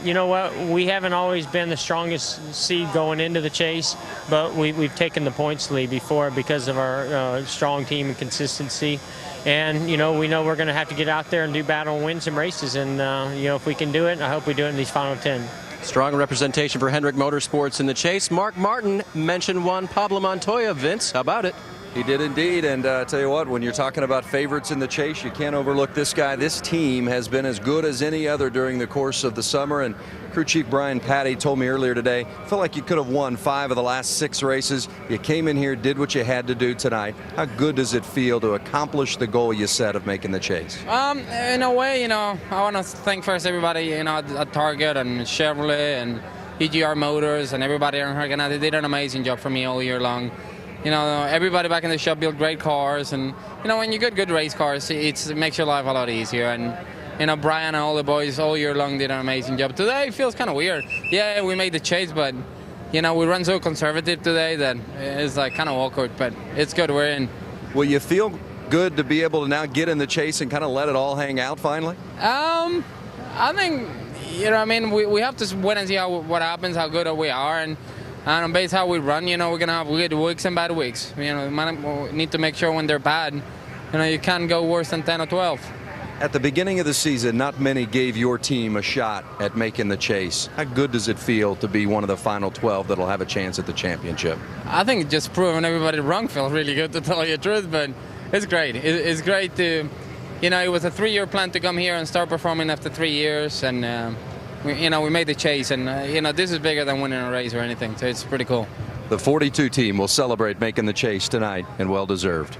you know what? We haven't always been the strongest seed going into the chase, but we've taken the points lead before because of our strong team and consistency. And, we know we're going to have to get out there and do battle and win some races. And, if we can do it, I hope we do it in these final 10. Strong representation for Hendrick Motorsports in the chase. Mark Martin mentioned Juan Pablo Montoya. Vince, how about it? He did indeed, and tell you what, when you're talking about favorites in the chase, you can't overlook this guy. This team has been as good as any other during the course of the summer, and crew chief Brian Patty told me earlier today, felt like you could have won 5 of the last 6 races. You came in here, did what you had to do tonight. How good does it feel to accomplish the goal you set of making the chase? In a way, I want to thank first everybody, at Target and Chevrolet and EGR Motors and everybody in Hurricane. They did an amazing job for me all year long. Everybody back in the shop built great cars, and when you get good race cars, it makes your life a lot easier. And Brian and all the boys all year long did an amazing job. Today it feels kind of weird. Yeah, we made the chase, but we run so conservative today that it's like kind of awkward. But it's good, we're in. Will you feel good to be able to now get in the chase and kind of let it all hang out finally? I think we have to wait and see what happens, how good we are, and based how we run, we're going to have good weeks and bad weeks. We need to make sure when they're bad, you can't go worse than 10 or 12. At the beginning of the season, not many gave your team a shot at making the chase. How good does it feel to be one of the final 12 that'll have a chance at the championship? I think just proving everybody wrong feels really good, to tell you the truth, but it's great. It's great to, it was a 3-year plan to come here and start performing after 3 years, and we made the chase, and this is bigger than winning a race or anything, so it's pretty cool. The 42 team will celebrate making the chase tonight, and well deserved.